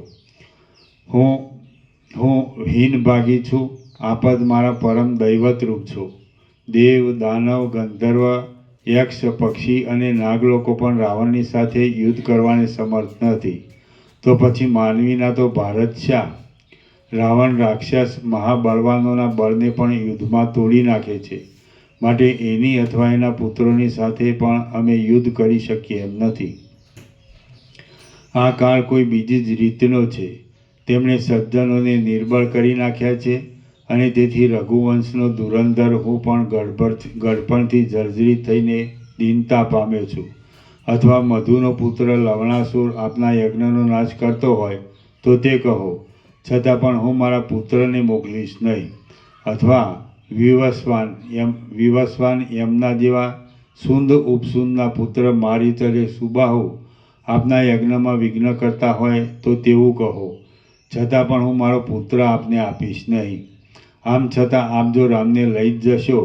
હું હીનભાગી છું, આપ જ મારા પરમ દૈવત રૂપ છો. દેવ, દાનવ, ગંધર્વ, યક્ષ, પક્ષી અને નાગલોકો પણ રાવણની સાથે યુદ્ધ કરવાને સમર્થ નથી, તો પછી માનવીના તો ભારત શા? રાવણ રાક્ષસ મહાબળવાનોના બળને પણ યુદ્ધમાં તોડી નાખે છે, માટે એની અથવા એના પુત્રોની સાથે પણ અમે યુદ્ધ કરી શકીએ એમ નથી. આ કાળ કોઈ બીજી જ રીતનો છે. તેમણે સજ્જનોને નિર્બળ કરી નાખ્યા છે, અને તેથી રઘુવંશનો ધુરંધર હું પણ ગડપણથી જર્જરિત થઈને દીનતા પામ્યો છું. અથવા મધુનો પુત્ર લવણાસુર આપના યજ્ઞનો નાશ કરતો હોય તો તે કહો, છતાં પણ હું મારા પુત્રને મોકલીશ નહીં. અથવા વિવસ્વાન એમના જેવા સુંદ ઉપસુંદના પુત્ર મારીચરે સુબાહુ આપના યજ્ઞમાં વિઘ્ન કરતા હોય તો તેવું કહો, છતાં પણ હું મારો પુત્ર આપને આપીશ નહીં. આમ છતાં આપ જો રામને લઈ જ જશો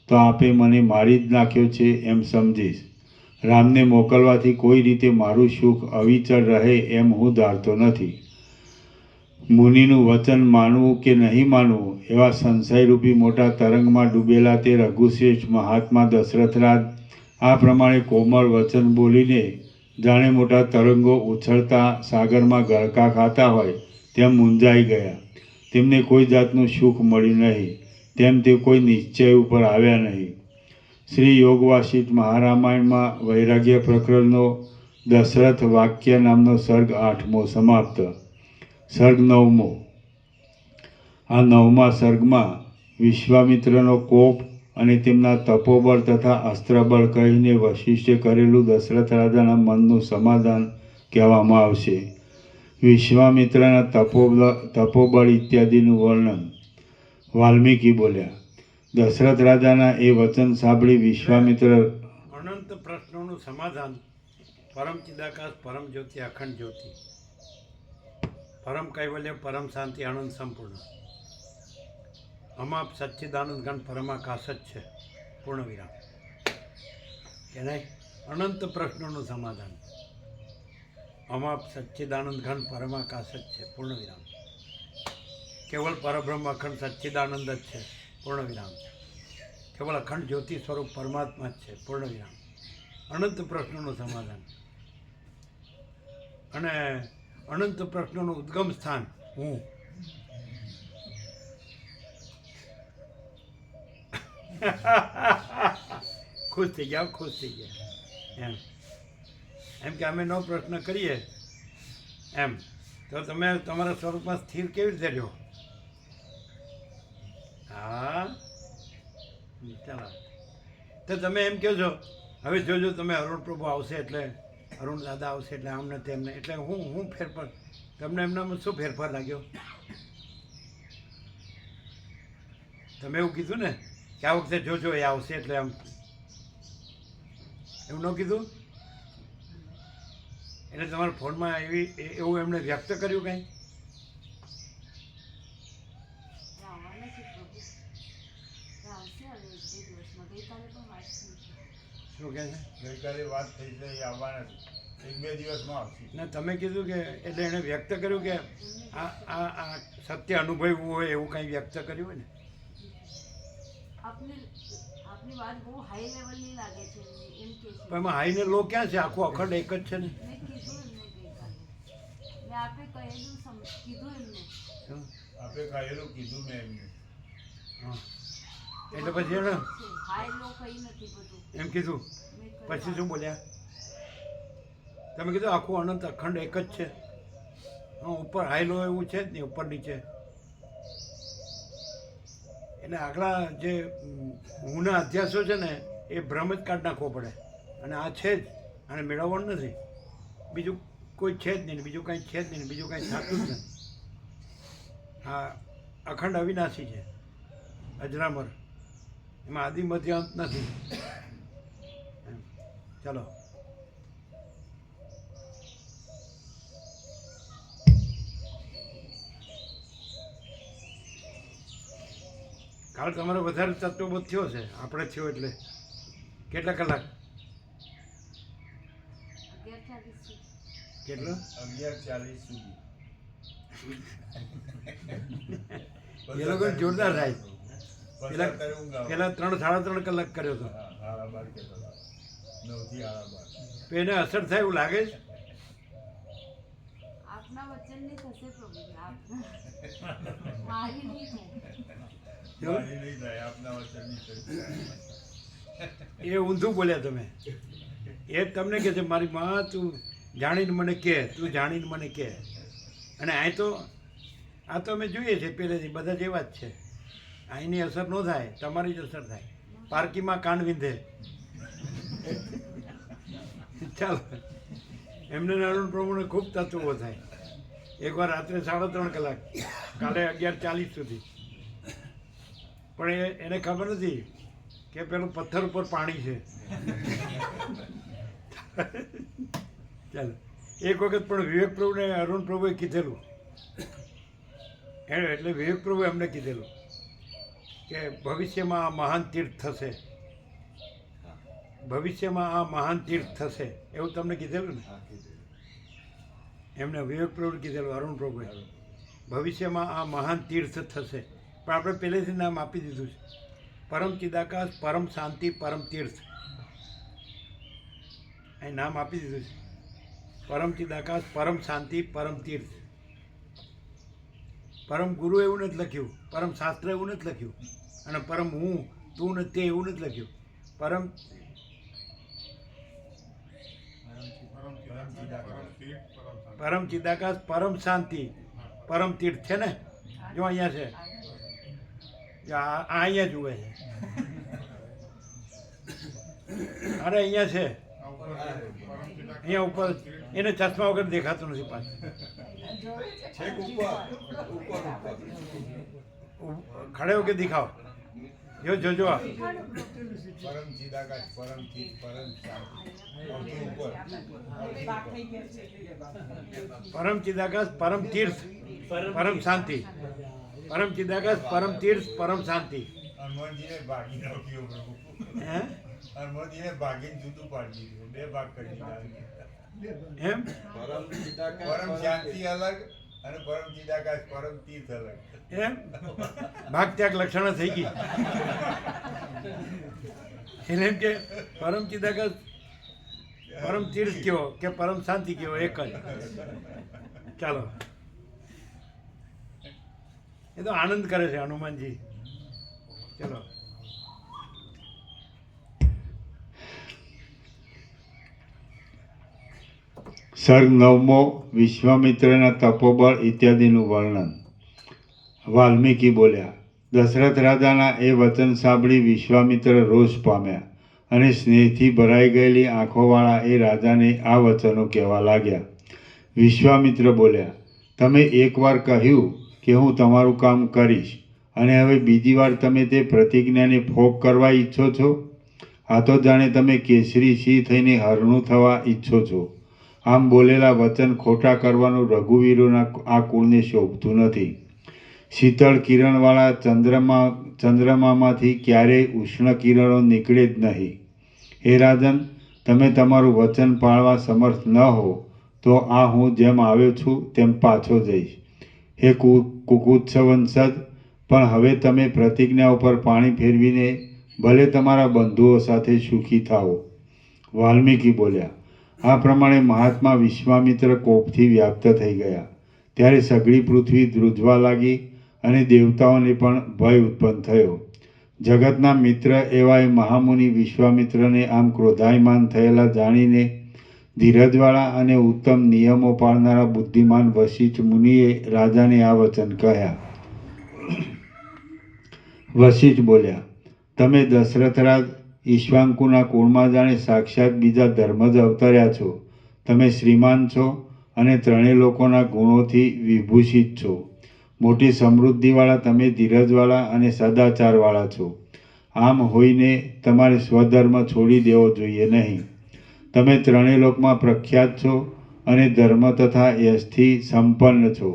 તો આપે મને મારી જ નાખ્યો છે એમ સમજીશ. રામને મોકલવાથી કોઈ રીતે મારું સુખ અવિચળ રહે એમ હું ધારતો નથી. મુનિનું વચન માનવું કે નહીં માનવું એવા સંશયરૂપી મોટા તરંગમાં ડૂબેલા તે રઘુશ્રેષ્ઠ મહાત્મા દશરથરાજ આ પ્રમાણે કોમળ વચન બોલીને જાણે મોટા તરંગો ઉછળતા સાગરમાં ગળકા ખાતા હોય તેમ મૂંઝાઈ ગયા. તેમને કોઈ જાતનું સુખ મળ્યું નહીં, તેમ તે કોઈ નિશ્ચય ઉપર આવ્યા નહીં. શ્રી યોગવાસિષ્ઠ મહારામાયણમાં વૈરાગ્ય પ્રકરણનો દશરથ વાક્ય નામનો સર્ગ 8મો સમાપ્ત. સર્ગ 9મો. આ 9મા સર્ગમાં વિશ્વામિત્રનો કોપ અને તેમના તપોબળ તથા અસ્ત્રબળ કહીને વશિષ્ઠે કરેલું દશરથ રાજાના મનનું સમાધાન કહેવામાં આવશે. વિશ્વામિત્રના તપોબળ ઇત્યાદિનું વર્ણન. વાલ્મીકી બોલ્યા, દશરથ રાજાના એ વચન સાંભળી વિશ્વામિત્ર અનંત પ્રશ્નોનું સમાધાન. પરમ ચિદાકાશ, પરમ જ્યોતિ, અખંડ જ્યોતિ, પરમ કૈવલ્ય, પરમ શાંતિ, આનંદ સંપૂર્ણ, અમાપ સચ્ચિદાનંદ ઘન પરમાકાશ જ છે. પૂર્ણ વિરામ. કે નહીં? અનંત પ્રશ્નોનું સમાધાન. અમાપ સચ્ચિદાનંદ ઘન પરમાકાશ જ છે. પૂર્ણ વિરામ. કેવળ પરબ્રહ્મ અખંડ સચ્ચિદાનંદ જ છે. પૂર્ણ વિરામ. કેવળ અખંડ જ્યોતિ સ્વરૂપ પરમાત્મા જ છે. પૂર્ણ વિરામ. અનંત પ્રશ્નોનું સમાધાન અને અનંત પ્રશ્નોનું ઉદ્ગમ સ્થાન હું. ખુશ થઈ ગયા, ખુશ થઈ ગયા. એમ કે અમે નો પ્રશ્ન કરીએ એમ તો તમે તમારા સ્વરૂપમાં સ્થિર કેવી રીતે રહ્યો? હા, ચાલો. તો તમે એમ કહો છો હવે જોજો તમે અરુણ પ્રભુ આવશે એટલે અરુણ દાદા આવશે એટલે આમને તેમને એટલે હું ફેરફાર તમને એમનામાં શું ફેરફાર લાગ્યો? તમે એવું કીધું ને કે આ વખતે જોજો એ આવશે એટલે આમ, એવું ન કીધું? એટલે તમારા ફોનમાં એવું એમણે વ્યક્ત કર્યું કંઈ? શું કહે છે? ગઈકાલે વાત થઈ છે એ આવવાના છે, 1-2 દિવસમાં આવશે. ને તમે કીધું કે એટલે એણે વ્યક્ત કર્યું કે આ સત્ય અનુભવ્યું હોય એવું કંઈ વ્યક્ત કર્યું હોય ને? આપની વાત બહુ હાઈ લેવલની લાગે છે એમ કે છે. પણ એમાં હાઈ ને લો ક્યાં છે? આખું અખંડ એક જ છે ને. મેં કીધું એમને ગઈકાલે, મેં આપે કહેલું કીધું એમને. આપણે કહેલું કીધું મેં એમને. હા, એટલે પછી એને હાઈ લો કઈ નથી બધું એમ કીધું. પછી શું બોલ્યા તમે? કીધું આખું અનંત અખંડ એક જ છે. હા, ઉપર હાઈ લો એવું છે જ નહીં, ઉપર નીચે. એટલે આગલા જે હુંના અધ્યાસો છે ને એ ભ્રમ જ કાઢ નાખવો પડે. અને આ છે જ, આને મેળવવાનું નથી. બીજું કોઈ છે જ નહીં, બીજું કાંઈ છે જ નહીં, બીજું કાંઈ થતું જ નથી. હા, અખંડ અવિનાશી છે, અજરામર. એમાં આદિ મધ્ય અંત નથી. ચાલો. કાલ તમારે વધારે તત્વબોધ થયો છે, આપણે થયો એટલે કેટલા કલાક? 11:40 કેટલો? 11:40 સુધી. એ લોકો જોરદાર થાય. પછી અત્યારે ઊંઘ આવે. પેલા 3-3.5 કલાક કર્યો હતો. હા, 12:30 કહેતો હતો. 9 થી 12:30. તો એને અસર થાય એવું લાગે છે? આપના વચનની થશે પ્રભુ, આપના મારી નહીં થાય. મારી નહીં થાય, આપના વચનની થાય. એ ઊંધું બોલ્યા તમે. એ તમને કહે છે મારી માં તું જાણીને મને કહે, તું જાણીને મને કહે. અને આ તો અમે જોઈએ છીએ પહેલેથી બધા જેવા જ છે. અહીંની અસર ન થાય, તમારી જ અસર થાય. પારકીમાં કાન વિંધે ચાલો એમને ને અરુણ પ્રભુને ખૂબ તત્વો થાય. એકવાર રાત્રે 3:30 કલાક, કાલે 11:40 સુધી. પણ એને ખબર નથી કે પેલું પથ્થર ઉપર પાણી છે. ચાલો એક વખત પણ વિવેક પ્રભુને અરુણ પ્રભુએ કીધેલું, એટલે વિવેક પ્રભુએ એમને કીધેલું કે ભવિષ્યમાં આ મહાન તીર્થ થશે, ભવિષ્યમાં આ મહાન તીર્થ થશે, એવું તમને કીધેલું ને? એમને વિવેક પ્રભુએ કીધેલું, અરુણ પ્રભુએ, ભવિષ્યમાં આ મહાન તીર્થ થશે. પણ આપણે પહેલેથી નામ આપી દીધું છે, પરમ ચિદાકાશ, પરમ શાંતિ, પરમ તીર્થ. અહીં નામ આપી દીધું છે, પરમ ચિદાકાશ, પરમ શાંતિ, પરમ તીર્થ. પરમ ગુરુ એવું નથી લખ્યું, પરમ શાસ્ત્ર એવું નથી લખ્યું, અને પરમ હું, તું ને તે એવું નથી લખ્યું. પરમ ચિદાકાશ, પરમ શાંતિ, પરમ તીર્થ છે ને? જો અહીંયા છે, આ અહીંયા જુએ છે, અરે અહીંયા છે, અહીંયા ઉપર. એને ચશ્મા વગર દેખાતું નથી પાછું. ખડે હોકે દિખાઓ, જો જોજો આ પરમ ચિદાકાશ, પરમ ચિત, પરમ શાંતિ, સૌથી ઉપર. પરમ ચિદાકાશ, પરમ તીર્થ, પરમ શાંતિ. પરમ ચિદાકાશ, પરમ તીર્થ, પરમ શાંતિ. હનુમાનજીને ભાગી નાખ્યો પ્રભુ. હે? હનુમાનજીને ભાગીને જુદું પાડી દીધું, 2 ભાગ કરી દીધા. એમ પરમ શાંતિ અલગ અને પરમ ચિદાકાશ, પરમ તીર્થ અલગ. એમ ભાગ ત્યાગ લક્ષણો થઈ ગઈ. એટલે એમ કે પરમ ચિદાકાશ, પરમ તીર્થ કયો કે પરમ શાંતિ કયો, એક જ. ચાલો, એ તો આનંદ કરે છે હનુમાનજી. ચલો સર્ગ 9મો વિશ્વામિત્રના તપોબળ ઇત્યાદિનું વર્ણન. વાલ્મીકી બોલ્યા, દશરથ રાજાના એ વચન સાંભળી વિશ્વામિત્ર રોષ પામ્યા અને સ્નેહથી ભરાઈ ગયેલી આંખોવાળા એ રાજાને આ વચનો કહેવા લાગ્યા. વિશ્વામિત્ર બોલ્યા, તમે એકવાર કહ્યું કે હું તમારું કામ કરીશ, અને હવે બીજી વાર તમે તે પ્રતિજ્ઞાને ફોક કરવા ઈચ્છો છો? આ તો જાણે તમે કેસરી સિંહ થઈને હરણું થવા ઈચ્છો છો. આમ બોલેલા વચન ખોટા કરવાનું રઘુવીરોના આ કુળને શોભતું નથી. શીતળ કિરણવાળા ચંદ્રમામાંથી ક્યારેય ઉષ્ણ કિરણો નીકળે જ નહીં. હે રાજન, તમે તમારું વચન પાળવા સમર્થ ન હો તો આ હું જેમ આવ્યો છું તેમ પાછો જઈશ. હે કુકુત્સ વંશજ, પણ હવે તમે પ્રતિજ્ઞા ઉપર પાણી ફેરવીને ભલે તમારા બંધુઓ સાથે સુખી થાઓ. વાલ્મીકી બોલ્યા, આ પ્રમાણે મહાત્મા વિશ્વામિત્ર કોપથી વ્યાપ્ત થઈ ગયા. ત્યારે સઘળી પૃથ્વી ધ્રુજવા લાગી અને દેવતાઓને પણ ભય ઉત્પન્ન થયો. જગતના મિત્ર એવા એ મહામુનિ વિશ્વામિત્રને આમ ક્રોધાયમાન થયેલા જાણીને ધીરજવાળા અને ઉત્તમ નિયમો પાળનારા બુદ્ધિમાન વશિષ્ઠ મુનિએ રાજાને આ વચન કહ્યા. વશિષ્ઠ બોલ્યા, તમે દશરથરાજ ઈશ્વાંકુના કુળમાં જાણે સાક્ષાત બીજા ધર્મજ અવતર્યા છો. તમે શ્રીમાન છો અને ત્રણેય લોકોના ગુણોથી વિભૂષિત છો. મોટી સમૃદ્ધિવાળા તમે ધીરજવાળા અને સદાચારવાળા છો. આમ હોઈને તમારે સ્વધર્મ છોડી દેવો જોઈએ નહીં. તમે ત્રણેય લોકમાં પ્રખ્યાત છો અને ધર્મ તથા યશથી સંપન્ન છો.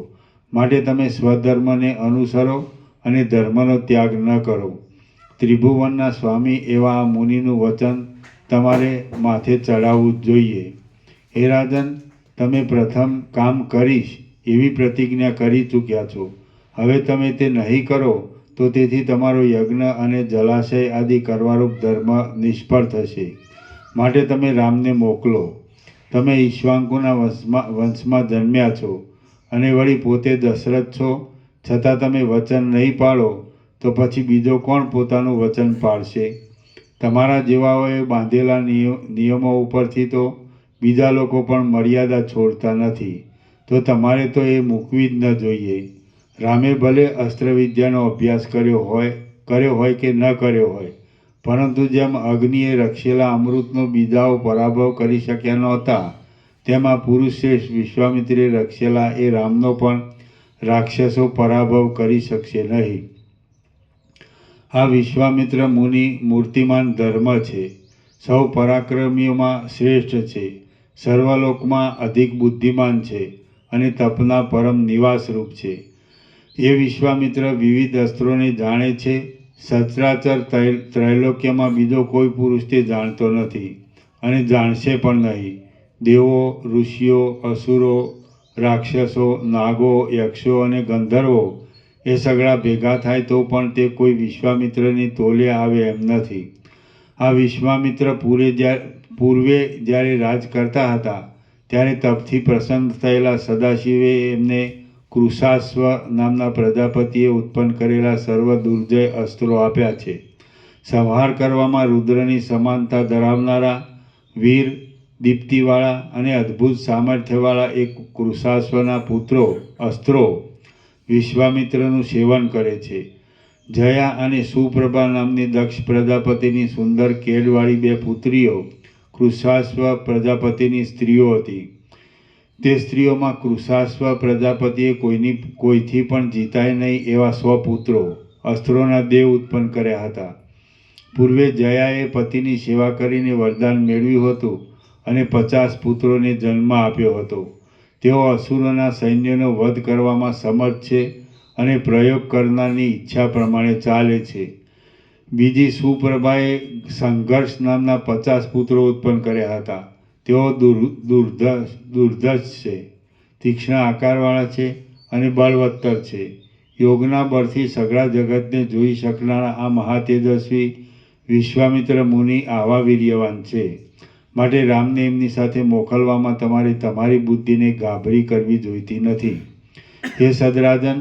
માટે તમે સ્વધર્મને અનુસરો અને ધર્મનો ત્યાગ ન કરો. ત્રિભુવનના સ્વામી એવા આ મુનિનું વચન તમારે માથે ચડાવવું જ જોઈએ. હે રાજન, તમે પ્રથમ કામ કરીશ એવી પ્રતિજ્ઞા કરી ચૂક્યા છો. હવે તમે તે નહીં કરો તો તેથી તમારો યજ્ઞ અને જલાશય આદિ કરવારૂપ ધર્મ નિષ્ફળ થશે. માટે તમે રામને મોકલો. તમે ઈશ્વાંકુના વંશમાં જન્મ્યા છો અને વળી પોતે દશરથ છો, છતાં તમે વચન નહીં પાળો તો પછી બીજો કોણ પોતાનું વચન પાળશે? તમારા જેવાઓએ બાંધેલા નિયમો ઉપરથી તો બીજા લોકો પણ મર્યાદા છોડતા નથી. તો તમારે તો એ મૂકવી જ ન જોઈએ. રામે ભલે અસ્ત્રવિદ્યાનો અભ્યાસ કર્યો હોય કે ન કર્યો હોય, પરંતુ જેમ અગ્નિએ રક્ષેલા અમૃતનો બીજાઓ પરાભવ કરી શક્યા નહોતા, તેમાં પુરુષ શ્રેષ્ઠ વિશ્વામિત્રે રક્ષેલા એ રામનો પણ રાક્ષસો પરાભવ કરી શકશે નહીં. આ વિશ્વામિત્ર મુનિ મૂર્તિમાન ધર્મ છે, સૌ પરાક્રમીઓમાં શ્રેષ્ઠ છે, સર્વલોકમાં અધિક બુદ્ધિમાન છે અને તપના પરમ નિવાસરૂપ છે. એ વિશ્વામિત્ર વિવિધ અસ્ત્રોને જાણે છે. સચરાચર ત્રૈલોક્યમાં બીજો કોઈ પુરુષ તે જાણતો નથી અને જાણશે પણ નહીં. દેવો, ઋષિઓ, અસુરો, રાક્ષસો, નાગો, યક્ષો અને ગંધર્વો એ સગળા ભેગા થાય તો પણ તે કોઈ વિશ્વામિત્રની તોલે આવે એમ નથી. આ વિશ્વામિત્ર પૂર્વે જ્યારે રાજ કરતા હતા ત્યારે તપથી પ્રસન્ન થયેલા સદાશિવે એમને કૃશાશ્વ નામના પ્રજાપતિએ ઉત્પન્ન કરેલા સર્વ દુર્જય અસ્ત્રો આપ્યા છે. સંહાર કરવામાં રુદ્રની સમાનતા ધરાવનારા વીર, દીપ્તિવાળા અને અદ્ભુત સામર્થ્યવાળા એક કૃશાશ્વના અસ્ત્રો વિશ્વામિત્રનું સેવન કરે છે. જયા અને સુપ્રભા નામની દક્ષ પ્રજાપતિની સુંદર કેડવાળી 2 પુત્રીઓ કૃશાશ્વ પ્રજાપતિની સ્ત્રીઓ હતી. તે સ્ત્રીઓમાં કૃશાશ્વ પ્રજાપતિએ કોઈથી પણ જીતાય નહીં એવા 100 પુત્રો અસ્ત્રોના દેવ ઉત્પન્ન કર્યા હતા. પૂર્વે જયાએ પતિની સેવા કરીને વરદાન મેળવ્યું હતું અને 50 પુત્રોને જન્મ આપ્યો હતો. તેઓ અસુરોના સૈન્યનો વધ કરવામાં સમર્થ છે અને પ્રયોગ કરનારની ઈચ્છા પ્રમાણે ચાલે છે. બીજી સુપ્રભાએ સંઘર્ષ નામના 50 પુત્રો ઉત્પન્ન કર્યા હતા. તેઓ દુર્ધર્ષ છે, તીક્ષ્ણ આકારવાળા છે અને બળવત્તર છે. યોગના બળથી સઘળા જગતને જોઈ શકનારા આ મહાતેજસ્વી વિશ્વામિત્ર મુનિ આવા વીર્યવાન છે. માટે રામને એમની સાથે મોકલવામાં તમારે તમારી બુદ્ધિને ગાભરી કરવી જોઈતી નથી. હે સદરાજન,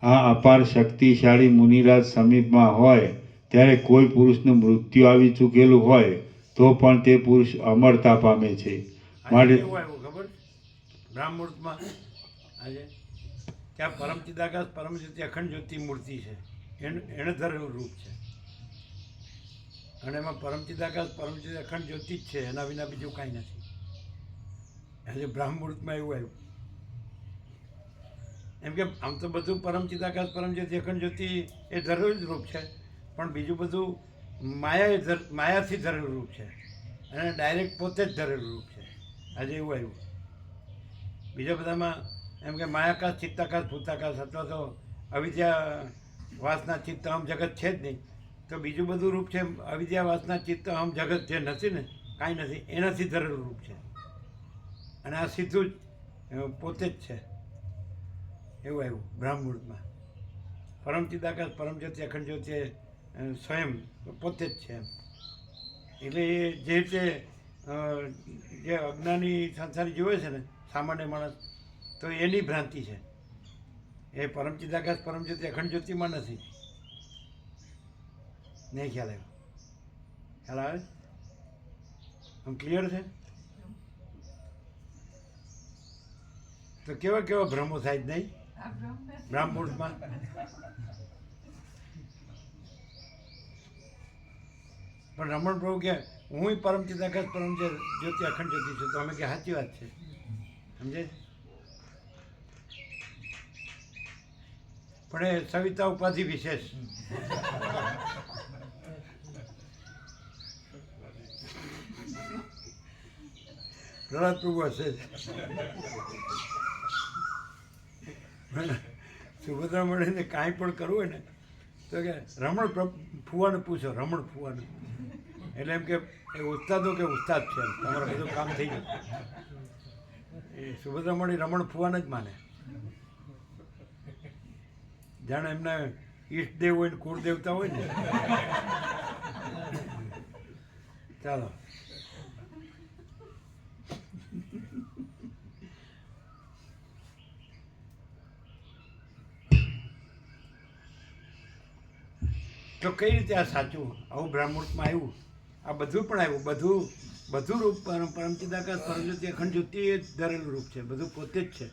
આ અપાર શક્તિશાળી મુનિરાજ સમીપમાં હોય ત્યારે કોઈ પુરુષનું મૃત્યુ આવી ચૂકેલું હોય તો પણ તે પુરુષ અમરતા પામે છે. માટે એવું આવ્યું ખબર બ્રાહ્મણમાં આજે ત્યાં પરમ ચિદાકાશ પરમ જ્યોતિ અખંડ જ્યોતિ મૂર્તિ છે, એને ધરેલું રૂપ છે. અને એમાં પરમ ચિદાકાશ પરમ જ્યોતિ અખંડ જ્યોતિ જ છે, એના વિના બીજું કાંઈ નથી. આજે બ્રાહ્મણમાં એવું આવ્યું. એમ કે આમ તો બધું પરમ ચિદાકાશ પરમ જ્યોતિ અખંડ જ્યોતિ એ ધરેલું જ રૂપ છે, પણ બીજું બધું માયાથી ધરેલું રૂપ છે અને ડાયરેક્ટ પોતે જ ધરેલું રૂપ છે. આજે એવું આવ્યું. બીજા બધામાં એમ કે માયાકાશ, ચિત્તાકાશ, ભૂતાકાશ અથવા તો અવિદ્યા વાસના ચિત્ત અહમ જગત છે જ નહીં, તો બીજું બધું રૂપ છે અવિદ્યા વાસના ચિત્ત અહમ જગત જે નથી ને, કાંઈ નથી, એનાથી ધરેલું રૂપ છે. અને આ સીધું જ પોતે જ છે. એવું આવ્યું બ્રાહ્મણમાં. પરમ ચિદાકાશ પરમ જ્યોતિ અખંડ જ્યોતિ સ્વયં પોતે જ છે એમ. એટલે એ જે રીતે જે અજ્ઞાની સંસારી જોવે છે ને સામાન્ય માણસ, તો એની ભ્રાંતિ છે. એ પરમ ચિદાકાશ પરમ જ્યોતિ અખંડ જ્યોતિમાં નથી. નહીં ખ્યાલ આવ્યો? ખ્યાલ આવે? આમ ક્લિયર છે? તો કેવા કેવા ભ્રમો થાય જ નહીં બ્રાહ્મણમાં. પણ રમણ પ્રભુ કે હું પરમ ચિદાકાશ પરમ જ્યોતિ અખંડ જ્યોતિ છું, તો અમે કે સાચી વાત છે, સમજે? પણ એ સવિતા ઉપાધિ વિશેષ. પ્રહલાદ પ્રભુ હશે જ. સુભદ્રા મળીને કાંઈ પણ કરવું હોય ને તો કે રમણ ફુવાને પૂછો, રમણ ફુવાને. એટલે એમ કે એ ઉસ્તાદો કે ઉસ્તાદ છે, તમારું બધું કામ થઈ ગયું. એ સુભદ્રા મળી રમણ ફુવાને જ માને. જાણે એમના ઈષ્ટદેવ હોય ને કુળ દેવતા હોય ને. ચાલો તો કઈ રીતે આ સાચું આવું બ્રાહ્મણમાં આવ્યું? આ બધું પણ આવ્યું, બધું રૂપ પરમ ચિદાકાશ પરમ જ્યોતિ અખંડ જ્યોતિ એ જ ધરેલું રૂપ છે, બધું પોતે જ છે.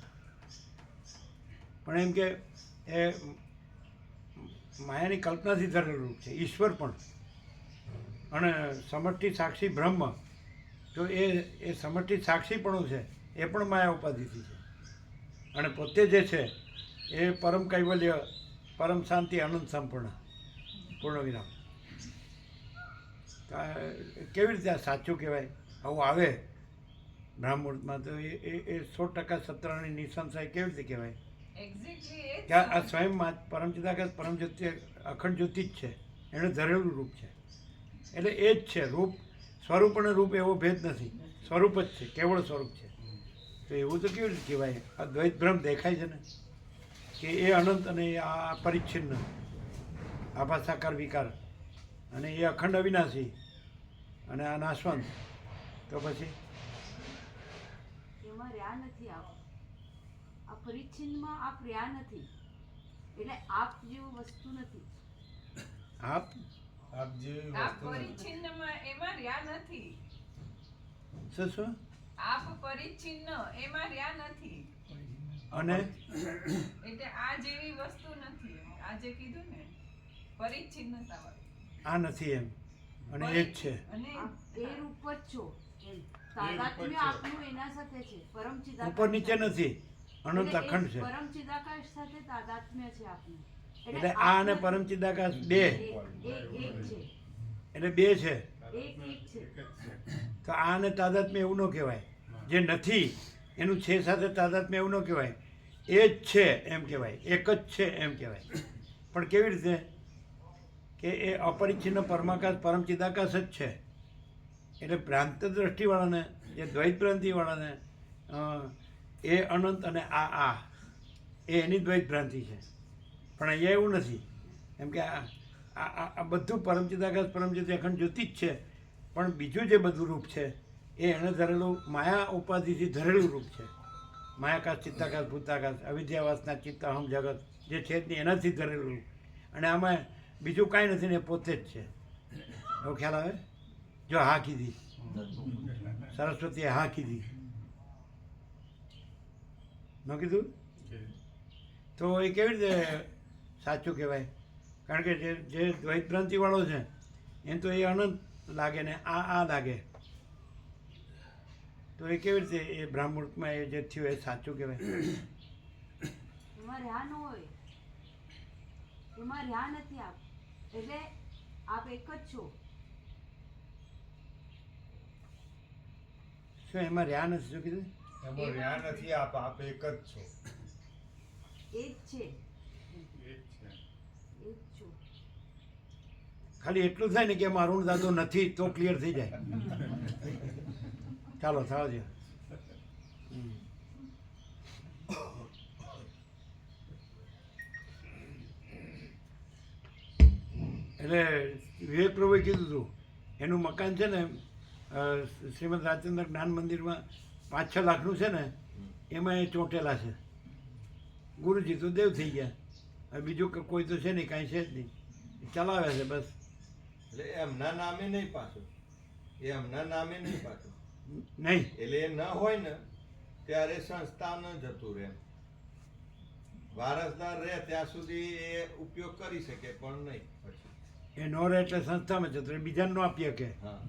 પણ એમ કે એ માયાની કલ્પનાથી ધરેલું રૂપ છે. ઈશ્વર પણ અને સમષ્ટિ સાક્ષી બ્રહ્મ, તો એ સમષ્ટિ સાક્ષીપણું છે એ પણ માયા ઉપાધિથી છે. અને પોતે જે છે એ પરમ કૈવલ્ય, પરમ શાંતિ, અનંત સંપૂર્ણ, પૂર્ણ વિરામ. તો આ કેવી રીતે આ સાચું કહેવાય? આવું આવે બ્રાહ્મણમાં તો એ 100% સત્યની નિસંશય કેવી રીતે કહેવાય? એક્ઝેક્ટલી એ કે આ સ્વયં પરમચિદાકાશ પરમ જ્યોતિ અખંડ જ્યોતિ જ છે, એનું ધરેલું રૂપ છે. એટલે એ જ છે રૂપ, સ્વરૂપ અને રૂપ એવો ભેદ નથી, સ્વરૂપ જ છે, કેવળ સ્વરૂપ છે. તો એવું તો કેવી રીતે કહેવાય? આ દ્વૈત ભ્રમ દેખાય છે ને કે એ અનંત અને આ પરિચ્છિન્ન, આભા સાકાર વિકાર, અને એ અખંડ અવિનાશી અને આ નાશવંત. તો પછી એમાં રહ્યા નથી આપ. આ પરિચ્છિન્નમાં આપ રહ્યા નથી, એટલે આપ જેવું વસ્તુ નથી. આપ આપ જેવી આપ વસ્તુ નથી. પરિચ્છિન્નમાં એમાં રહ્યા નથી. શું આપ પરિચ્છિન્ન એમાં રહ્યા નથી. અને એટલે આ જેવી વસ્તુ નથી. આ જે કીધું ને પરિચ્છિન્નતા વાળું. આ નથી એમ, અને એ જ છે. અને આપ એ રૂપ જ છો એમ. તાદાત્મ્ય આપનું એના સાથે છે, પરમ ચિદાકાશ ઉપર નીચે સાથે. નથી, અનંત એટલે એ અખંડ છે. પરમ ચિદાકાશ સાથે તાદાત્મ્ય છે આપનું. એટલે આ અને આપનું પરમ ચિદાકાશ બે, એક છે, એટલે બે છે. એક છે. તો આ અને તાદાત્મ્ય એવું ન કહેવાય. જે નથી એનું છે સાથે તાદાત્મ્ય એવું ન કહેવાય. એ જ છે એમ કહેવાય, એક જ છે એમ કહેવાય. પણ કેવી રીતે? કે એ અપરિચ્છિન્ન પરમાકાશ પરમ ચિદાકાશ જ છે. એટલે ભ્રાંત દ્રષ્ટિવાળાને, જે દ્વૈત ભ્રાંતિવાળાને એ અનંત અને આ એ એની દ્વૈત ભ્રાંતિ છે. પણ અહીંયા એવું નથી. એમ કે આ બધું પરમ ચિદાકાશ પરમ જ્યોતિ અખંડ જ્યોતિ જ છે. પણ બીજું જે બધું રૂપ છે એ એણે ધરેલું માયા ઉપાધિથી ધરેલું રૂપ છે. માયાકાશ, ચિત્તાકાશ, ભૂતાકાશ, અવિદ્યાવાસના ચિત્ત અહમ જગત જે છે જ નહીં એનાથી ધરેલું રૂપ. અને આમાં બીજું કાંઈ નથી ને એ પોતે જ છે. એવો ખ્યાલ આવે? જો હા કીધી સરસ્વતીએ, હા કીધી, ન કીધું તો એ કેવી રીતે સાચું કહેવાય? કારણ કે જે દ્વૈત ભ્રાંતિવાળો છે એમ તો એ અનંત લાગે ને આ લાગે. તો એ કેવી રીતે એ બ્રાહ્મણમાં એ જે થયું એ સાચું કહેવાય? એમાં રહ્યા ન હોય, એમાં રહ્યા નથી આપ. એટલે આપ એક જ છો. શું એમાં રહ્યા નથી? શું કીધું? એમાં રહ્યા નથી આપ, આપ એક જ છો. એ જ છે, એ જ છે. એ જ છો. ખાલી એટલું થાય ને કે મારું દાદો નથી તો ક્લિયર થઈ જાય. ચાલો થાવ છે. એટલે વિવેક પ્રભુએ કીધું હતું એનું મકાન છે ને શ્રીમદ રાજચંદ્ર જ્ઞાન મંદિરમાં 5-6 લાખનું છે ને, એમાં એ ચોંટેલા છે. ગુરુજી તો દેવ થઈ ગયા, હવે બીજું કોઈ તો છે નહીં, કાંઈ છે જ નહીં, ચલાવે છે બસ. એટલે એમના નામે નહીં પાછું, એમના નામે નહીં પાછું. નહીં એટલે એ ન હોય ને ત્યારે સંસ્થા ન જતું રહે. વારસદાર રહે ત્યાં સુધી એ ઉપયોગ કરી શકે, પણ નહીં પછી. એ નો રહે એટલે સંસ્થામાં જતો, બીજાને ન આપી શકે. હા,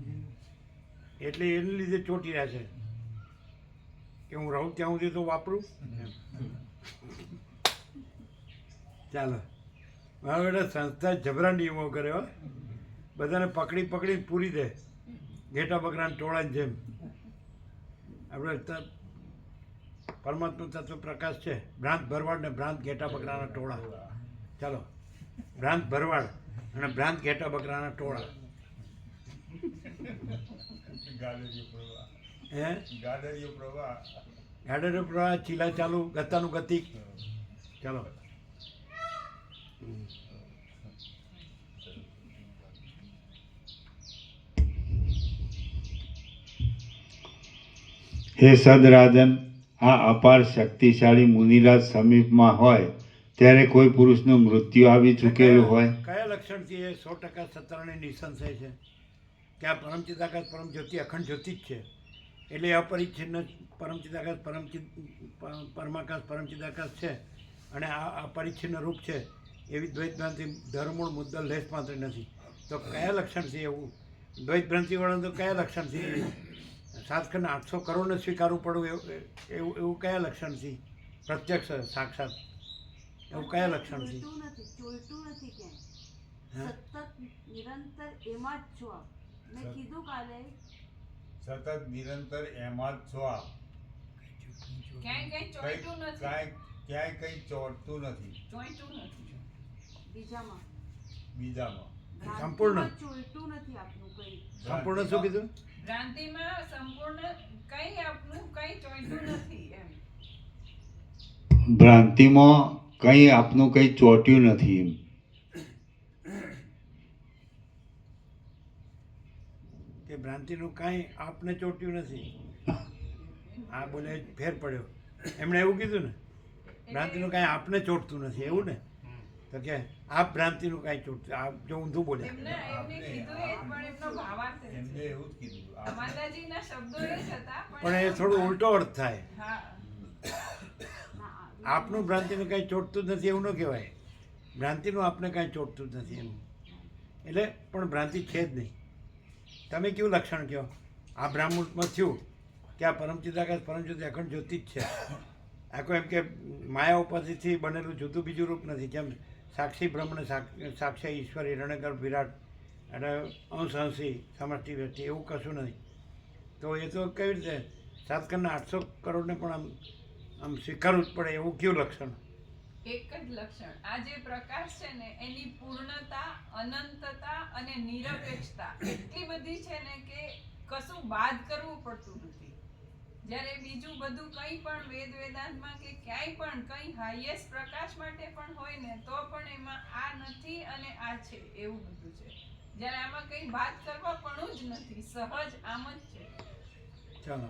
એટલે એને લીધે ચોંટી રહ્યા છે કે હું રહું ત્યાં સુધી તો વાપરું. ચાલો મારા બેટા સંસ્થા જબરા નિયમો કરે હો, બધાને પકડી પકડીને પૂરી દે, ઘેટા બકરાના ટોળાની જેમ. આપણે પરમાત્મા તત્વ પ્રકાશ છે, ભ્રાંત ભરવાડ ને ભ્રાંત ઘેટા બકરાના ટોળા. ચાલો, ભ્રાંત ભરવાડ અને ભ્રાંત ઘેટા બકરાના ટોળા. ગાડરિયો પ્રવાહ, હે ગાડરિયો પ્રવાહ. ગાડર પ્રવાહ, ચીલા ચાલુ, ગતાનું ગતિક. ચાલો હે સદરાજન, આ અપાર શક્તિશાળી મુનિરાજ સમીપમાં હોય ત્યારે કોઈ પુરુષનું મૃત્યુ આવી ચૂકેલું હોય? કયા લક્ષણથી એ 100% સત્તાની નિસંશય છે કે આ પરમચિદાકાશ પરમ જ્યોતિ અખંડ જ્યોતિ જ છે? એટલે અપરિચ્છિન્ન પરમચિદાકાશ પરમાકાશ પરમચિદાકાશ છે, અને આ અપરિચ્છિન્ન રૂપ છે. એવી દ્વૈત ભ્રાંતિ ધર્મૂળ મુદ્દલ લેશ માત્ર નથી. તો કયા લક્ષણથી એવું દ્વૈત ભ્રાંતિવાળા તો કયા લક્ષણથી 7 ખંડ 800 કરોડને સ્વીકારવું પડવું એવું કયા લક્ષણથી? પ્રત્યક્ષ સાક્ષાત એવું કયા લક્ષણથી? ચોલટું નથી ક્યાંય, સતત નિરંતર એમાં જ છો આપ. મેં કીધું કાલે સતત નિરંતર એમાં જ છો આપ. ક્યાંય કઈ ચોંટ્યું નથી. ક્યાંય કંઈ ચોંટતું નથી ચોંટ્યું નથી. બીજામાં બીજામાં. સંપૂર્ણ. ચોલટું નથી આપનું કઈ. સંપૂર્ણ શું કીધું? ભ્રાંતિમાં સંપૂર્ણ કઈ આપનું કઈ ચોંટ્યું નથી એમ. ભ્રાંતિમાં કંઈ આપનું કંઈ ચોંટ્યું નથી એમ. કે ભ્રાંતિનું કાંઈ આપને ચોટ્યું નથી. આ બોલે ફેર પડ્યો. એમણે એવું કીધું ને, ભ્રાંતિનું કાંઈ આપને ચોટતું નથી એવું ને? તો કે આપ ભ્રાંતિનું કાંઈ ચોટતું, આપ જો ઊંધું બોલ્યા. એમને કીધું એ જ, પણ એમનો ભાવાર્થ એ છે. એમને એવું જ કીધું. માતાજીના શબ્દો એ જ હતા, પણ એ થોડું ઉલટો અર્થ થાય. હા, આપનું ભ્રાંતિનું કાંઈ ચોટતું જ નથી એવું ન કહેવાય. ભ્રાંતિનું આપને કાંઈ ચોટતું જ નથી એમ. એટલે પણ ભ્રાંતિ છે જ નહીં. તમે કેવું લક્ષણ કહો? આ બ્રાહ્મણમાં થયું કે આ પરમચિદાકાશ પરમજ્યોતિ અખંડ જ્યોતિ જ છે. આ કોઈ એમ કે માયા ઉપાધિથી બનેલું જુદું બીજું રૂપ નથી. જેમ સાક્ષી બ્રહ્મને સાક્ષી ઈશ્વર હિરણ્યગર્ભ વિરાટ અને અંશ અંશી સમષ્ટિ વ્યક્તિ એવું કશું નથી. તો એ તો કેવી રીતે 7 ખંડ 800 કરોડને પણ આમ સ્વીકારવું જ પડે એવું કયું લક્ષણ? એક જ લક્ષણ. આ જે પ્રકાશ છે ને એની પૂર્ણતા, અનંતતા અને નિરપેક્ષતા એટલી બધી છે ને કે કશું બાદ કરવું પડતું નથી. જ્યારે બીજું બધું કંઈ પણ વેદાંતમાં કે ક્યાંય પણ કંઈ હાઈએસ્ટ પ્રકાશ માટે પણ હોય ને તો પણ એમાં આ નથી અને આ છે એવું બધું છે. જ્યારે આમાં કંઈ બાદ કરવા પણ જ નથી, સહજ આમ જ છે. ચાલો.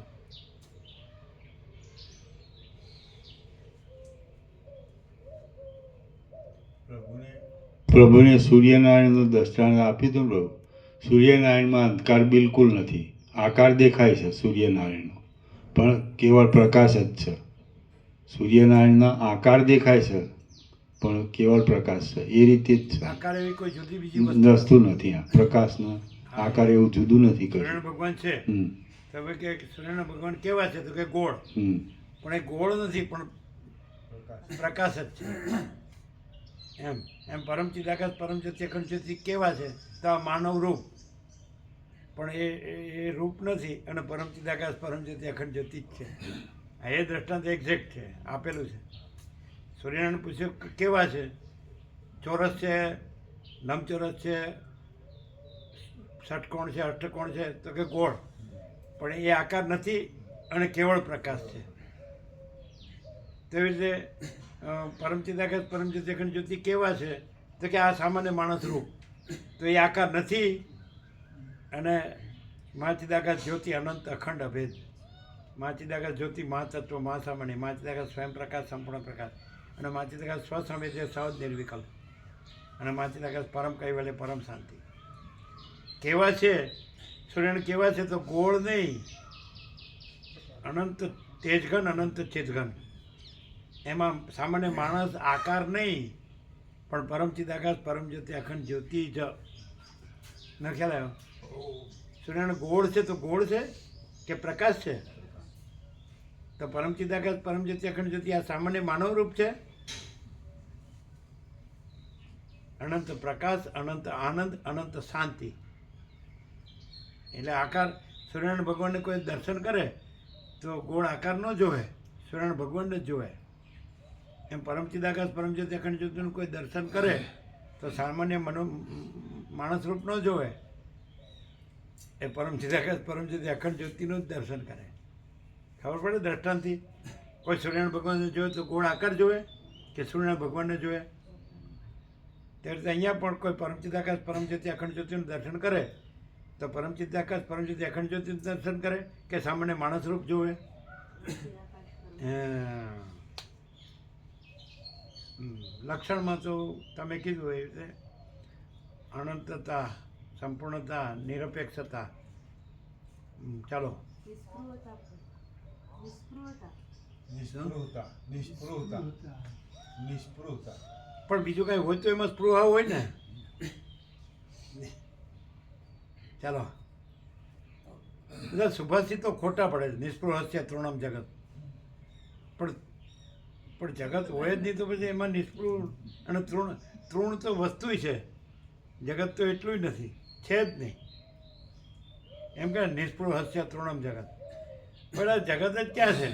પ્રભુને સૂર્યનારાયણનું દ્રષ્ટાંત આપ્યું હતું પ્રભુ. સૂર્યનારાયણમાં અંધકાર બિલકુલ નથી. આકાર દેખાય છે સૂર્યનારાયણનો, પણ કેવળ પ્રકાશ જ છે. સૂર્યનારાયણના આકાર દેખાય છે પણ કેવળ પ્રકાશ છે. એ રીતે જ છે. આકાર એવી કોઈ જુદી બીજી વસ્તુ નથી. આ પ્રકાશનો આકાર એવું જુદું નથી સૂર્યનારાયણ કર્યું. ભગવાન છે. તો હવે કે સૂર્યનારાયણ ભગવાન કેવા છે? તો કે ગોળ. પણ એ ગોળ નથી, પણ પ્રકાશ જ છે. એમ પરમચિદાકાશ પરમજ્યોતિ અખંડ જ્યોતિ કેવા છે? તો આ માનવ રૂપ, પણ એ રૂપ નથી અને પરમચિદાકાશ પરમજ્યોતિ અખંડ જ્યોતિ જ છે. એ દ્રષ્ટાંત એક્ઝેક્ટ છે, આપેલું છે. સૂર્યનારાયણ પૂછ્યું કેવા છે? ચોરસ છે, લંબચોરસ છે, ષટકોણ છે, અષ્ટકોણ છે? તો કે ગોળ. પણ એ આકાર નથી અને કેવળ પ્રકાશ છે. તેવી રીતે પરમચિદાકાશ પરમજ્યોતિ અખંડ જ્યોતિ કેવા છે? તો કે આ સામાન્ય માણસ રૂપ. તો એ આકાર નથી અને મહાચિદાકાશ જ્યોતિ અનંત અખંડ અભેદ. મહાચિદાકાશ જ્યોતિ મહાતત્વ મહાસામાન્ય, મહાચિદાકાશ સ્વયં પ્રકાશ સંપૂર્ણ પ્રકાશ, અને મહાચિદાકાશ સ્વસંવેદ્ય સહજ નિર્વિકલ્પ, અને મહાચિદાકાશ પરમ કૈવલ્ય પરમ શાંતિ. કેવા છે સૂર્યનારાયણ? કેવા છે? તો ગોળ નહીં, અનંત તેજઘન અનંત ચિતઘન. એમાં સામાન્ય માણસ આકાર નહીં, પણ પરમચિદાકાશ પરમજ્યોતિ અખંડ જ્યોતિ જ. ન ખ્યાલ આવ્યો? સૂર્યનારાયણ ગોળ છે તો ગોળ છે કે પ્રકાશ છે? તો પરમચિદાકાશ પરમજ્યોતિ અખંડ જ્યોતિ આ સામાન્ય માનવ રૂપ છે. અનંત પ્રકાશ, અનંત આનંદ, અનંત શાંતિ. એટલે આકાર સૂર્યનારાયણ ભગવાનને કોઈ દર્શન કરે તો ગોળ આકાર ન જોવે, સૂર્યનારાયણ ભગવાનને જ જોવે. એમ પરમચિદાકાશ પરમજ્યોતિ અખંડ જ્યોતિનું કોઈ દર્શન કરે તો સામાન્ય માણસ રૂપ ન જોવે, એ પરમચિદાકાશ પરમજ્યોતિ અખંડ જ્યોતિનું જ દર્શન કરે. ખબર પડે દ્રષ્ટાંતથી? કોઈ સૂર્યનારાયણ ભગવાનને જોવે તો ગોળ આકાર જોવે કે સૂર્યનારાયણ ભગવાનને જોવે? તે રીતે અહીંયા પણ કોઈ પરમચિદાકાશ પરમજ્યોતિ અખંડ જ્યોતિનું દર્શન કરે તો પરમચિદાકાશ પરમજ્યોતિ અખંડ જ્યોતિનું દર્શન કરે કે સામાન્ય માણસ રૂપ જોવે? લક્ષણમાં તો તમે કીધું એ રીતે અનંતતા, સંપૂર્ણતા, નિરપેક્ષતા. ચાલો. નિષ્પૃહતા. પણ બીજું કાંઈ હોય તો એમાં સ્પૃહા હોય ને. ચાલો, બધા સુભાષિતો ખોટા પડે છે. નિષ્પૃહસ્ય તૃણમ જગત, પણ જગત હોય જ નહીં તો પછી એમાં નિષ્પૃહ અને તૃણ તો વસ્તુ છે, જગત તો એટલું જ નથી, છે જ નહીં. એમ કે નિષ્પૃહસ્ય તૃણમ જગત, પણ આ જગત જ ક્યાં છે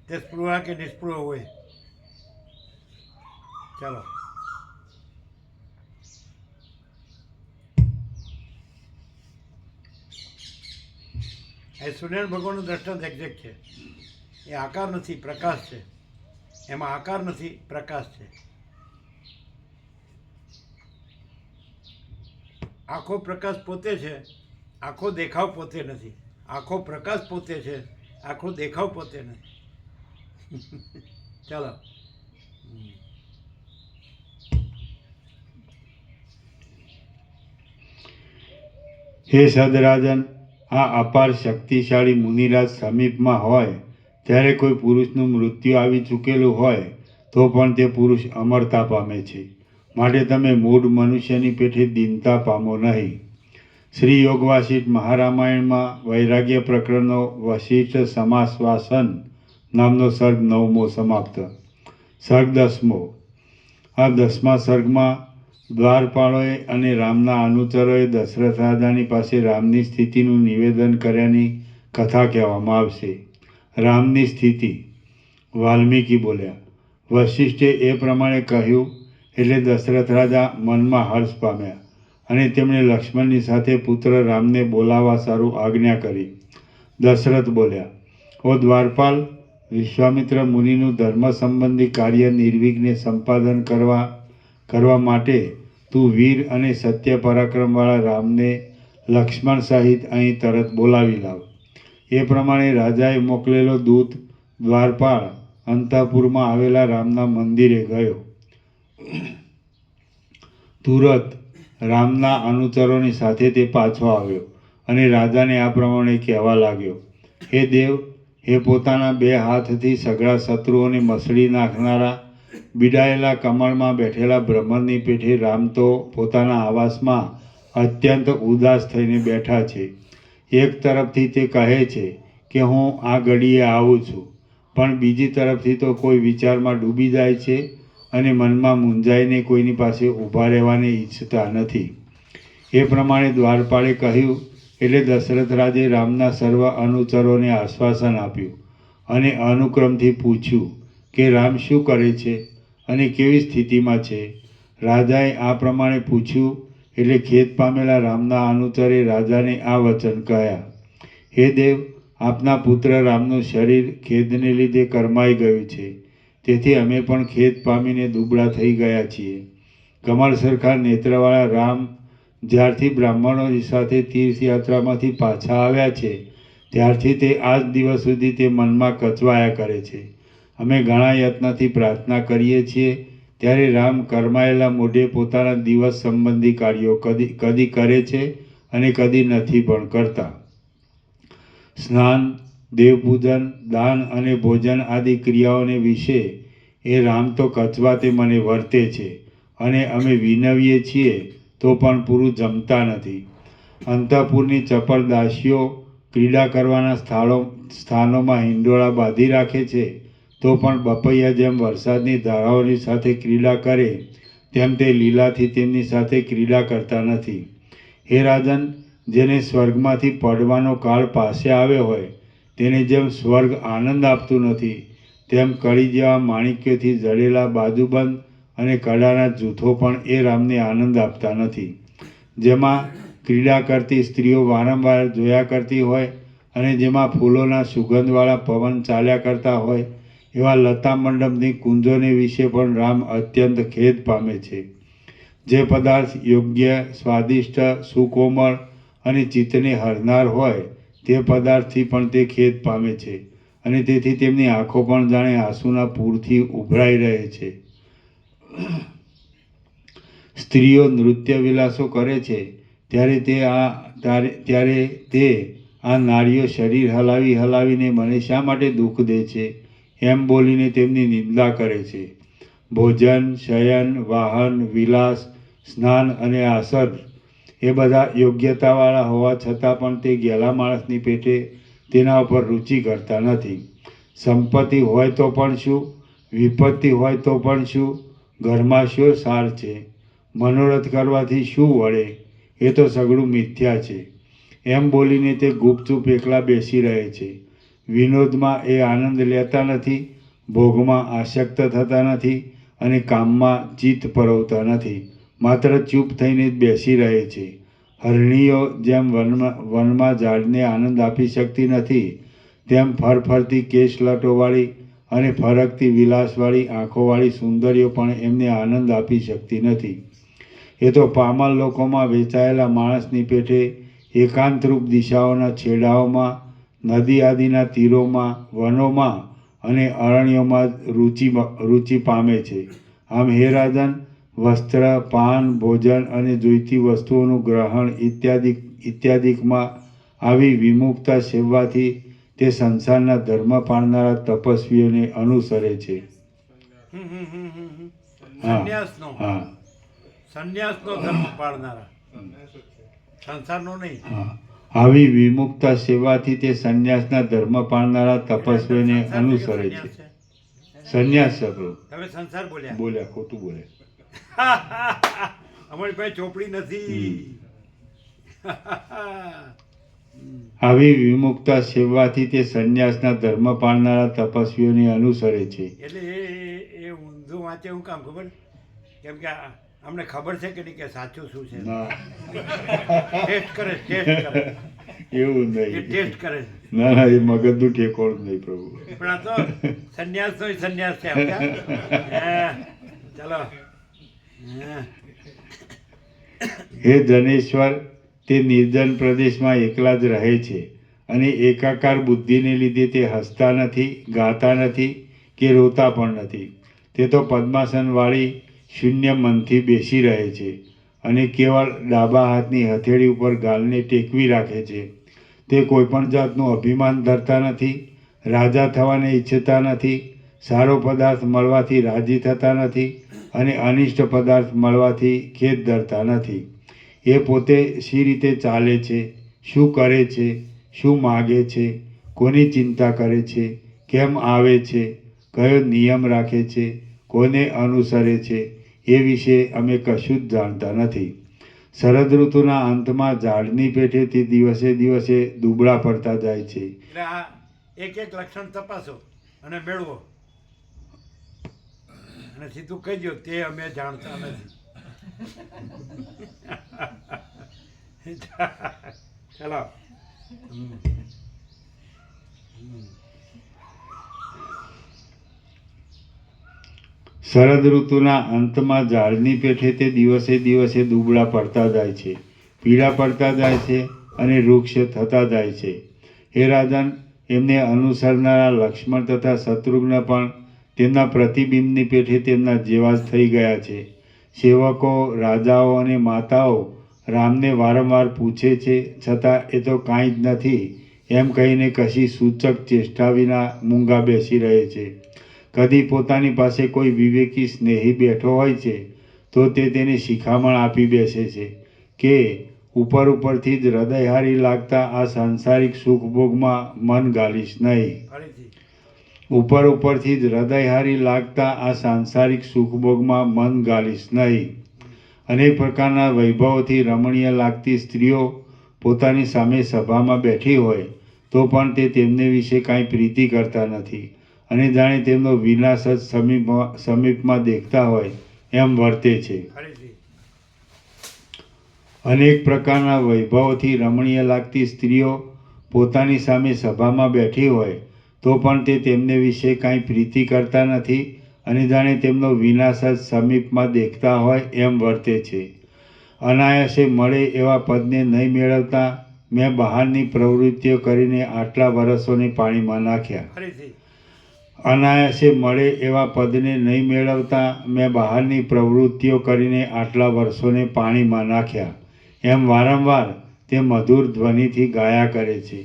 તે સ્પૃહા કે નિષ્પૃહ હોય. ચાલો, એ સૂર્યનારાયણ ભગવાનનું દ્રષ્ટાંત એક્ઝેક્ટ છે. એ આકાર નથી, પ્રકાશ છે. એમાં આકાર નથી, પ્રકાશ છે. આખો પ્રકાશ પોતે છે, આખો દેખાવ પોતે નથી. આખો પ્રકાશ પોતે છે, આખો દેખાવ પોતે નથી. ચાલો, હે સદરાજન, આ અપાર શક્તિશાળી મુનિરાજ સમીપમાં હોય ત્યારે કોઈ પુરુષનું મૃત્યુ આવી ચૂકેલું હોય તો પણ તે પુરુષ અમરતા પામે છે. માટે તમે મૂળ મનુષ્યની પેઠે દીનતા પામો નહીં. શ્રી યોગ વાસિષ્ઠ મહારામાયણમાં વૈરાગ્ય પ્રકરણનો વશિષ્ઠ સમાશ્વાસન નામનો સર્ગ 9મો સમાપ્ત. સર્ગ 10મો. આ 10મા સર્ગમાં દ્વારપાળોએ અને રામના અનુચરોએ દશરથ રાજાની પાસે રામની સ્થિતિનું નિવેદન કર્યાની કથા કહેવામાં આવશે. રામની સ્થિતિ. વાલ્મીકી બોલ્યા. વશિષ્ઠે એ પ્રમાણે કહ્યું એટલે દશરથ રાજા મનમાં હર્ષ પામ્યા અને તેમણે લક્ષ્મણની સાથે પુત્ર રામને બોલાવવા સારું આજ્ઞા કરી. દશરથ બોલ્યા, ઓ દ્વારપાલ, વિશ્વામિત્ર મુનિનું ધર્મ સંબંધી કાર્ય નિર્વિઘ્ને સંપાદન કરવા માટે તું વીર અને સત્ય પરાક્રમવાળા રામને લક્ષ્મણ સહિત અહીં તરત બોલાવી લાવ. એ પ્રમાણે રાજાએ મોકલેલો દૂત દ્વારપાળ અંતઃપુરમાં આવેલા રામના મંદિરે ગયો. તુરત રામના અનુચરોની સાથે તે પાછો આવ્યો અને રાજાને આ પ્રમાણે કહેવા લાગ્યો, હે દેવ, હે પોતાના 2 હાથથી સઘળા શત્રુઓને મસળી નાખનારા, બિડાયેલા કમળમાં બેઠેલા ભ્રમરની પેઠે રામ તો પોતાના આવાસમાં અત્યંત ઉદાસ થઈને બેઠા છે. એક તરફથી તે કહે છે કે હું આ ઘડીએ આવું છું, પણ બીજી તરફથી તો કોઈ વિચારમાં ડૂબી જાય છે અને મનમાં મૂંઝાઈને કોઈની પાસે ઊભા રહેવાની ઈચ્છતા નથી. એ પ્રમાણે દ્વારપાળે કહ્યું એટલે દશરથ રાજે રામના સર્વ અનુચરોને આશ્વાસન આપ્યું અને અનુક્રમથી પૂછ્યું કે રામ શું કરે છે અને કેવી સ્થિતિમાં છે. રાજાએ આ પ્રમાણે પૂછ્યું એટલે ખેદ પામેલા રામના અનુચરે રાજાને આ વચન કહ્યા, હે દેવ, આપના પુત્ર રામનું શરીર ખેદને લીધે કરમાઈ ગયું છે, તેથી અમે પણ ખેદ પામીને દુબળા થઈ ગયા છીએ. કમળ સરખા નેત્રવાળા રામ જ્યારથી બ્રાહ્મણોની સાથે તીર્થયાત્રામાંથી પાછા આવ્યા છે ત્યારથી તે આજ દિવસ સુધી તે મનમાં કચવાયા કરે છે. અમે ઘણા યત્નથી પ્રાર્થના કરીએ છીએ ત્યારે રામ કરમાયેલા મોઢે પોતાના દિવસ સંબંધી કાર્યો કદી કરે છે અને કદી નથી પણ કરતા. સ્નાન, દેવપૂજન, દાન અને ભોજન આદિ ક્રિયાઓને વિશે એ રામ તો કચવાતે મને વર્તે છે અને અમે વિનવીએ છીએ તો પણ પૂરું જમતા નથી. અંતઃપુરની ચપળ દાસીઓ ક્રીડા કરવાના સ્થાનોમાં હિંડોળા બાંધી રાખે છે તો પણ બપૈયા જેમ વરસાદની ધારાઓની સાથે ક્રીડા કરે તેમ તે લીલાથી તેમની સાથે ક્રીડા કરતા નથી. હે રાજન, જેને સ્વર્ગમાંથી પડવાનો કાળ પાસે આવ્યો હોય તેને જેમ સ્વર્ગ આનંદ આપતું નથી તેમ કળી જેવા માણિક્યોથી જડેલા બાજુબંધ અને કડાના જૂથો પણ એ રામને આનંદ આપતા નથી. જેમાં ક્રીડા કરતી સ્ત્રીઓ વારંવાર જોયા કરતી હોય અને જેમાં ફૂલોના સુગંધવાળા પવન ચાલ્યા કરતા હોય એવા લતા મંડપની કુંજોને વિશે પણ રામ અત્યંત ખેદ પામે છે. જે પદાર્થ યોગ્ય, સ્વાદિષ્ટ, સુકોમળ અને ચિત્તને હરનાર હોય તે પદાર્થથી પણ તે ખેદ પામે છે અને તેથી તેમની આંખો પણ જાણે આંસુના પૂરથી ઉભરાઈ રહે છે. સ્ત્રીઓ નૃત્ય વિલાસો કરે છે ત્યારે તે આ નારીઓ શરીર હલાવીને મને શા માટે દુઃખ દે છે એમ બોલીને તેમની નિંદા કરે છે. ભોજન, શયન, વાહન, વિલાસ, સ્નાન અને આસર એ બધા યોગ્યતાવાળા હોવા છતાં પણ તે ગેલા માણસની પેટે તેના ઉપર રુચિ કરતા નથી. સંપત્તિ હોય તો પણ શું, વિપત્તિ હોય તો પણ શું, ઘરમાં શું સાર છે, મનોરથ કરવાથી શું વળે, એ તો સઘળું મિથ્યા છે. એમ બોલીને તે ગુપચૂપ એકલા બેસી રહે છે. વિનોદમાં એ આનંદ લેતા નથી, ભોગમાં આસક્ત થતા નથી અને કામમાં ચિત્ત પરોવતા નથી. માત્ર ચૂપ થઈને જ બેસી રહે છે. હરણીઓ જેમ વનમાં ઝાડને આનંદ આપી શકતી નથી, તેમ ફરફરતી કેશલટોવાળી અને ફરકતી વિલાસવાળી આંખોવાળી સુંદરીઓ પણ એમને આનંદ આપી શકતી નથી. એ તો પામર લોકોમાં વેચાયેલા માણસની પેટે એકાંતરૂપ દિશાઓના છેડાઓમાં, નદી આદિના તીરોમાં, વનોમાં અને અરણ્યોમાં રુચિ પામે છે. આમ હે રાજન, વસ્ત્ર, પાન, ભોજન અને જોઈતી વસ્તુઓનું ગ્રહણ ઇત્યાદિકમાં આવી વિમુખતા સેવવાથી તે સંસારના ધર્મ પાળનારા તપસ્વીઓને અનુસરે છે. સંન્યાસનો હા સંન્યાસનો ધર્મ પાળનારા, સંસારનો નહીં. હા, આવી વિમુખતા સેવાથી તે સંન્યાસના ધર્મ પાળનારા તપસ્વીઓને અનુસરે છે. સંન્યાસ સકળો તમે સંસાર બોલ્યા. બોલ્યા, ખોટું બોલે. અમારી પાસે ચોપડી નથી. આવી વિમુખતા સેવવાથી તે સંન્યાસના ધર્મ પાળનારા તપસ્વીઓને અનુસરે છે. એટલે એ ઊંધું વાંચે હું કામ ખબર? કેમ કે અમને ખબર છે કે નહીં કે સાચું શું છે. ટેસ્ટ કરે એવું એ નહીં. ટેસ્ટ કરે છે. ના ના, એ મગજનું ઠેકોણું નહીં પ્રભુ. પણ આ તો સંન્યાસનો સંન્યાસ છે. ચાલો. હે જનેશ્વર, તે નિર્જન પ્રદેશમાં એકલા જ રહે છે અને એકાકાર બુદ્ધિને લીધે તે હસતા નથી, ગાતા નથી કે રોતા પણ નથી. તે તો પદ્માસનવાળી શૂન્ય મનથી બેસી રહે છે અને કેવળ ડાબા હાથની હથેળી ઉપર ગાલને ટેકવી રાખે છે. તે કોઈપણ જાતનું અભિમાન ધરતા નથી, રાજા થવાને ઈચ્છતા નથી, સારો પદાર્થ મળવાથી રાજી થતા નથી અને અનિષ્ટ પદાર્થ મળવાથી ખેદ ધરતા નથી. એ પોતે શી રીતે ચાલે છે, શું કરે છે, શું માગે છે, કોની ચિંતા કરે છે, કેમ આવે છે, કયો નિયમ રાખે છે, કોને અનુસરે છે, એ વિશે અમે કશું જ જાણતા નથી. શરદ ઋતુના અંતમાં ઝાડની પેઠેથી દિવસે દિવસે દુબળા પડતા જાય છે. એટલે આ એક લક્ષણ તપાસો અને મેળવો અને સીધું કહેજો તે અમે જાણતા નથી. ચાલો. શરદ ઋતુના અંતમાં ઝાડની પેઠે તે દિવસે દિવસે દુબળા પડતા જાય છે, પીળા પડતા જાય છે અને વૃક્ષ થતા જાય છે. હે રાજન, એમને અનુસરનારા લક્ષ્મણ તથા શત્રુઘ્ન પણ તેમના પ્રતિબિંબની પેઠે તેમના જેવા જ થઈ ગયા છે. સેવકો, રાજાઓ અને માતાઓ રામને વારંવાર પૂછે છે, છતાં એ તો કાંઈ જ નથી એમ કહીને કશી સૂચક ચેષ્ટા વિના મૂંગા બેસી રહે છે. કદી પોતાની પાસે કોઈ વિવેકી સ્નેહી બેઠો હોય છે તો તે તેને શિખામણ આપી બેસે છે કે ઉપરથી જ હૃદયહારી લાગતા આ સાંસારિક સુખભોગમાં મન ગાલીશ નહીં. ઉપરથી જ હૃદયહારી લાગતા આ સાંસારિક સુખભોગમાં મન ગાલીશ નહીં. અનેક પ્રકારના વૈભવોથી રમણીય લાગતી સ્ત્રીઓ પોતાની સામે સભામાં બેઠી હોય તો પણ તે તેમને વિશે કાંઈ પ્રીતિ કરતા નથી અને જાણે તેમનો વિનાશ જ સમીપમાં દેખતા હોય એમ વર્તે છે. અનેક પ્રકારના વૈભવોથી રમણીય લાગતી સ્ત્રીઓ પોતાની સામે સભામાં બેઠી હોય તો પણ તે તેમને વિશે કાંઈ પ્રીતિ કરતા નથી અને જાણે તેમનો વિનાશ જ સમીપમાં દેખતા હોય એમ વર્તે છે. અનાયાસે મળે એવા પદને નહીં મેળવતા મેં બહારની પ્રવૃત્તિઓ કરીને આટલા વર્ષોને પાણીમાં નાખ્યા. અનાયાસે મળે એવા પદને નહીં મેળવતા મેં બહારની પ્રવૃત્તિઓ કરીને આટલા વર્ષોને પાણીમાં નાખ્યા એમ વારંવાર તે મધુર ધ્વનિથી ગાયા કરે છે.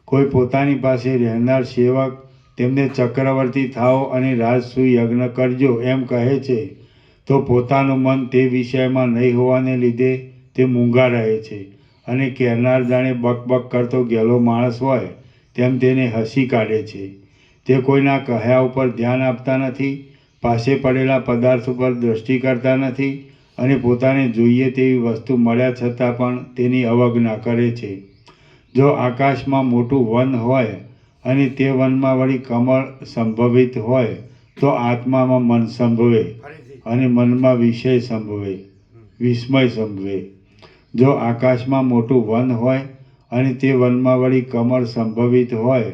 કોઈ પોતાની પાસે રહેનાર સેવક તેમને ચક્રવર્તી થાઓ અને રાજસુ યજ્ઞ કરજો એમ કહે છે તો પોતાનું મન તે વિષયમાં નહીં હોવાને લીધે તે મૂંગા રહે છે, અને કહેનાર જાણે બકબક કરતો ગેલો માણસ હોય તેમ તેને હસી કાઢે છે. તે કોઈના કહ્યા ઉપર ધ્યાન આપતા નથી, પાસે પડેલા પદાર્થ ઉપર દૃષ્ટિ કરતા નથી, અને પોતાને જોઈએ તેવી વસ્તુ મળ્યા છતાં પણ તેની અવગણના કરે છે. જો આકાશમાં મોટું વન હોય અને તે વનમાં વળી કમળ સંભવિત હોય તો આત્મામાં મન સંભવે ફરીથી અને મનમાં વિસ્મય સંભવે. જો આકાશમાં મોટું વન હોય અને તે વનમાં વળી કમળ સંભવિત હોય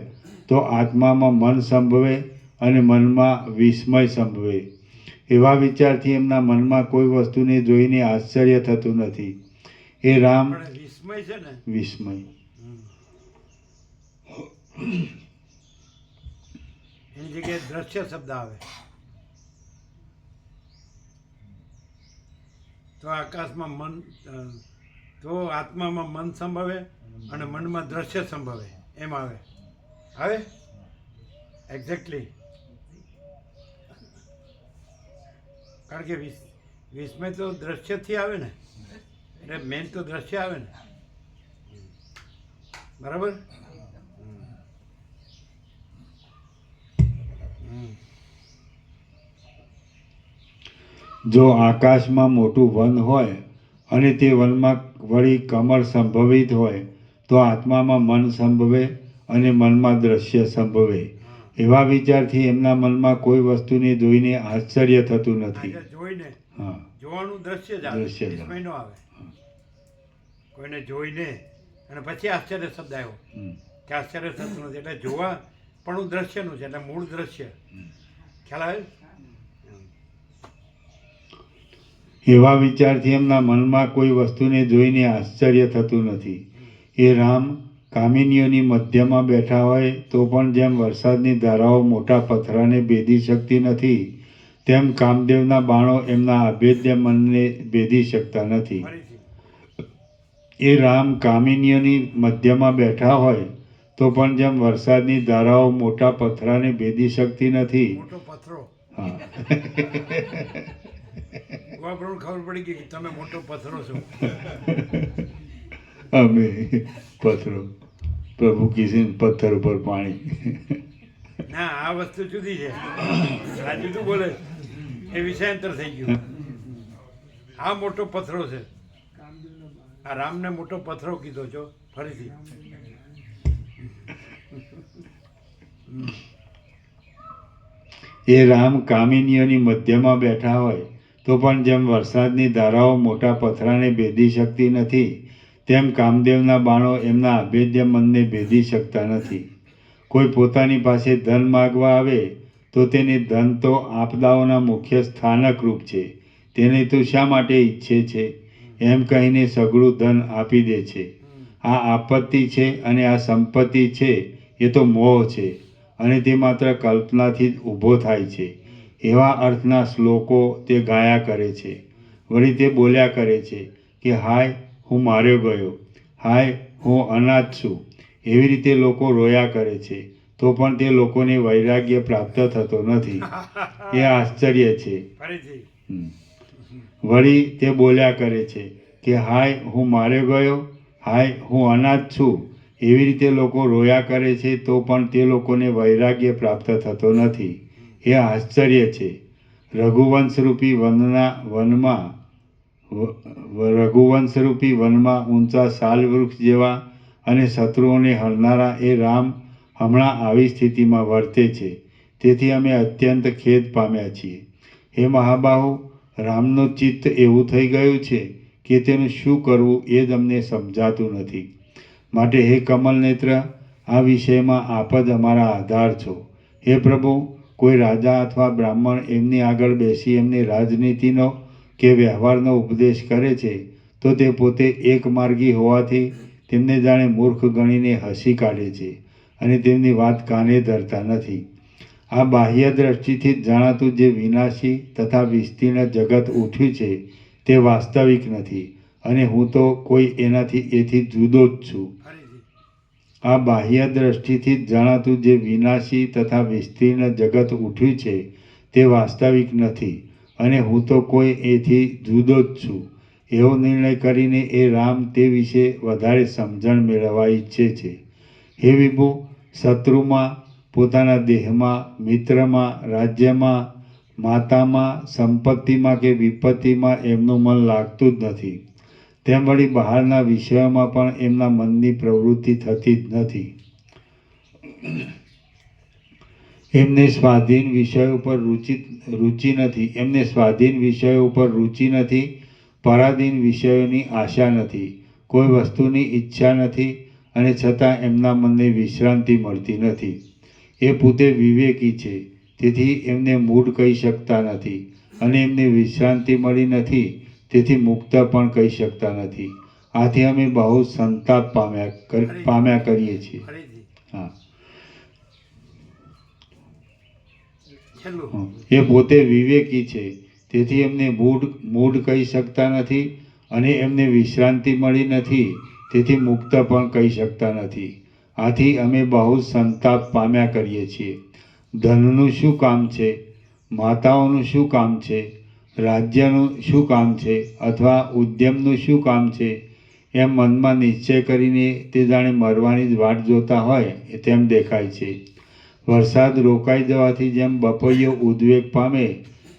તો આત્મામાં મન સંભવે અને મનમાં વિસ્મય સંભવે. એવા વિચારથી એમના મનમાં કોઈ વસ્તુને જોઈને આશ્ચર્ય થતું નથી. એ રામ પણ વિસ્મય છે ને, વિસ્મય એની જગ્યાએ દ્રશ્ય શબ્દ આવે. તો આકાશમાં મન તો આત્મામાં મન સંભવે અને મનમાં દ્રશ્ય સંભવે, એમ આવે. આવે એક્ઝેક્ટલી. કારણ કે વિસ્મય તો દ્રશ્યથી આવે ને, એટલે મેન તો દ્રશ્ય આવે ને, બરાબર. જો આકાશમાં મોટું વન હોય અને તે વનમાં વળી કમળ સંભવિત હોય તો આત્મામાં મન સંભવે અને મનમાં દ્રશ્ય સંભવે. એવા વિચારથી એમના મનમાં કોઈ વસ્તુને જોઈને આશ્ચર્ય થતું નથી. આજે જોઈને હા, જોવાનું દ્રશ્ય જ આવે, દ્રશ્ય જ આવે. વિસ્મય નો આવે. કોઈને જોઈને અને પછી આશ્ચર્ય શબ્દ આવ્યો હમ. કે આશ્ચર્ય થતું નથી, એટલે જોવા પણ દ્રશ્યનું છે, એટલે મૂળ દ્રશ્ય. ખ્યાલ આવે. એવા વિચારથી એમના મનમાં કોઈ વસ્તુને જોઈને આશ્ચર્ય થતું નથી. એ રામ કામિનીઓની મધ્યમાં બેઠા હોય તો પણ જેમ વરસાદની ધારાઓ મોટા પથરાને ભેદી શકતી નથી, તેમ કામદેવના બાણો એમના અભેદ્ય મનને ભેદી શકતા નથી. ફરીથી એ રામ કામિનીઓની મધ્યમાં બેઠા હોય તો પણ જેમ વરસાદની ધારાઓ મોટા પથરાને ભેદી શકતી નથી. મોટો પથરો. હા. આપણને ખબર પડી ગઈ કે તમે મોટો પથરો છો. અમે પથ્થરો, પ્રભુ કિશન પથ્થર ઉપર પાણી. ના, આ વસ્તુ જુદી છે. આ જુદું બોલે છે. એ વિષયાંતર થઈ ગયું. આ મોટો પથરો છે. આ રામને મોટો પથરો કીધો છો ફરીથી. એ રામ કામિનીઓની મધ્યમાં બેઠા હોય તો પણ જેમ વરસાદની ધારાઓ મોટા પથરાને ભેદી શકતી નથી, તેમ કામદેવના બાણો એમના અભેદ્ય મનને ભેદી શકતા નથી. કોઈ પોતાની પાસે ધન માગવા આવે તો તેને ધન તો આપદાઓના મુખ્ય સ્થાનક રૂપ છે, તેને તું શા માટે ઈચ્છે છે એમ કહીને સઘળું ધન આપી દે છે. આ આપત્તિ છે અને આ સંપત્તિ છે એ તો મોહ છે, અને તે માત્ર કલ્પનાથી જ ઊભો થાય છે. એવા અર્થના શ્લોકો તે ગાયા કરે છે. વળી તે બોલ્યા કરે છે કે હાય હું માર્યો ગયો, હાય હું અનાથ છું. એવી રીતે લોકો રોયા કરે છે તો પણ તે લોકોને વૈરાગ્ય પ્રાપ્ત થતો નથી. એ આશ્ચર્ય છે. ફરીથી વળી તે બોલ્યા કરે છે કે હાય હું માર્યો ગયો, હાય હું અનાથ છું. એવી રીતે લોકો રોયા કરે છે તો પણ તે લોકોને વૈરાગ્ય પ્રાપ્ત થતો નથી. એ આશ્ચર્ય છે. રઘુવંશરૂપી વનમાં ઊંચા સાલ વૃક્ષ જેવા અને શત્રુઓને હરનારા એ રામ હમણાં આવી સ્થિતિમાં વર્તે છે. તેથી અમે અત્યંત ખેદ પામ્યા છીએ. હે મહાબાહુ, રામનું ચિત્ત એવું થઈ ગયું છે કે તેનું શું કરવું એ જ અમને સમજાતું નથી. માટે હે કમલનેત્ર, આ વિષયમાં આપ જ અમારા આધાર છો. હે પ્રભુ, કોઈ રાજા અથવા બ્રાહ્મણ એમની આગળ બેસી એમને રાજનીતિનો કે વ્યવહારનો ઉપદેશ કરે છે તો તે પોતે એકમાર્ગી હોવાથી તેમને જાણે મૂર્ખ ગણીને હસી કાઢે છે અને તેમની વાત કાને ધરતા નથી. આ બાહ્ય દ્રષ્ટિથી જ જાણાતું જે વિનાશી તથા વિસ્તીર્ણ જગત ઉઠ્યું છે તે વાસ્તવિક નથી, અને હું તો કોઈ એથી જુદો જ છું. આ બાહ્ય દ્રષ્ટિથી જ જણાતું જે વિનાશી તથા વિસ્તીર્ણ જગત ઉઠ્યું છે તે વાસ્તવિક નથી, અને હું તો કોઈ એથી જુદો જ છું. એવો નિર્ણય કરીને એ રામ તે વિશે વધારે સમજણ મેળવવા ઈચ્છે છે. હે વિભુ, શત્રુમાં, પોતાના દેહમાં, મિત્રમાં, રાજ્યમાં, માતામાં, સંપત્તિમાં કે વિપત્તિમાં એમનું મન લાગતું જ નથી. તેમ વળી બહારના વિષયોમાં પણ એમના મનની પ્રવૃત્તિ થતી જ નથી. એમને સ્વાધીન વિષયો ઉપર રુચિ નથી. એમને સ્વાધીન વિષયો ઉપર રુચિ નથી. પરાધીન વિષયોની આશા નથી. કોઈ વસ્તુની ઈચ્છા નથી અને છતાં એમના મનને વિશ્રાંતિ મળતી નથી. એ પોતે વિવેકી છે, તેથી એમને મૂઢ કહી શકતા નથી, અને એમને વિશ્રાંતિ મળી નથી, તેથી મુક્ત પણ કહી શકતા નથી. આથી અમે બહુ સંતાપ પામ્યા કરીએ છીએ. ફરીથી હા, છેલ્લું એ પોતે વિવેકી છે, તેથી એમને મૂઢ કહી શકતા નથી, અને એમને વિશ્રાંતિ મળી નથી, તેથી મુક્ત પણ કહી શકતા નથી. આથી અમે બહુ સંતાપ પામ્યા કરીએ છીએ. ધનનું શું કામ છે? માતાઓનું શું કામ છે? રાજ્યનું શું કામ છે? અથવા ઉદ્યમનું શું કામ છે? એમ મનમાં નિશ્ચય કરીને તે જાણે મરવાની જ વાટ જોતા હોય તેમ દેખાય છે. વરસાદ રોકાઈ જવાથી જેમ બપોરિયો ઉદ્વેગ પામે,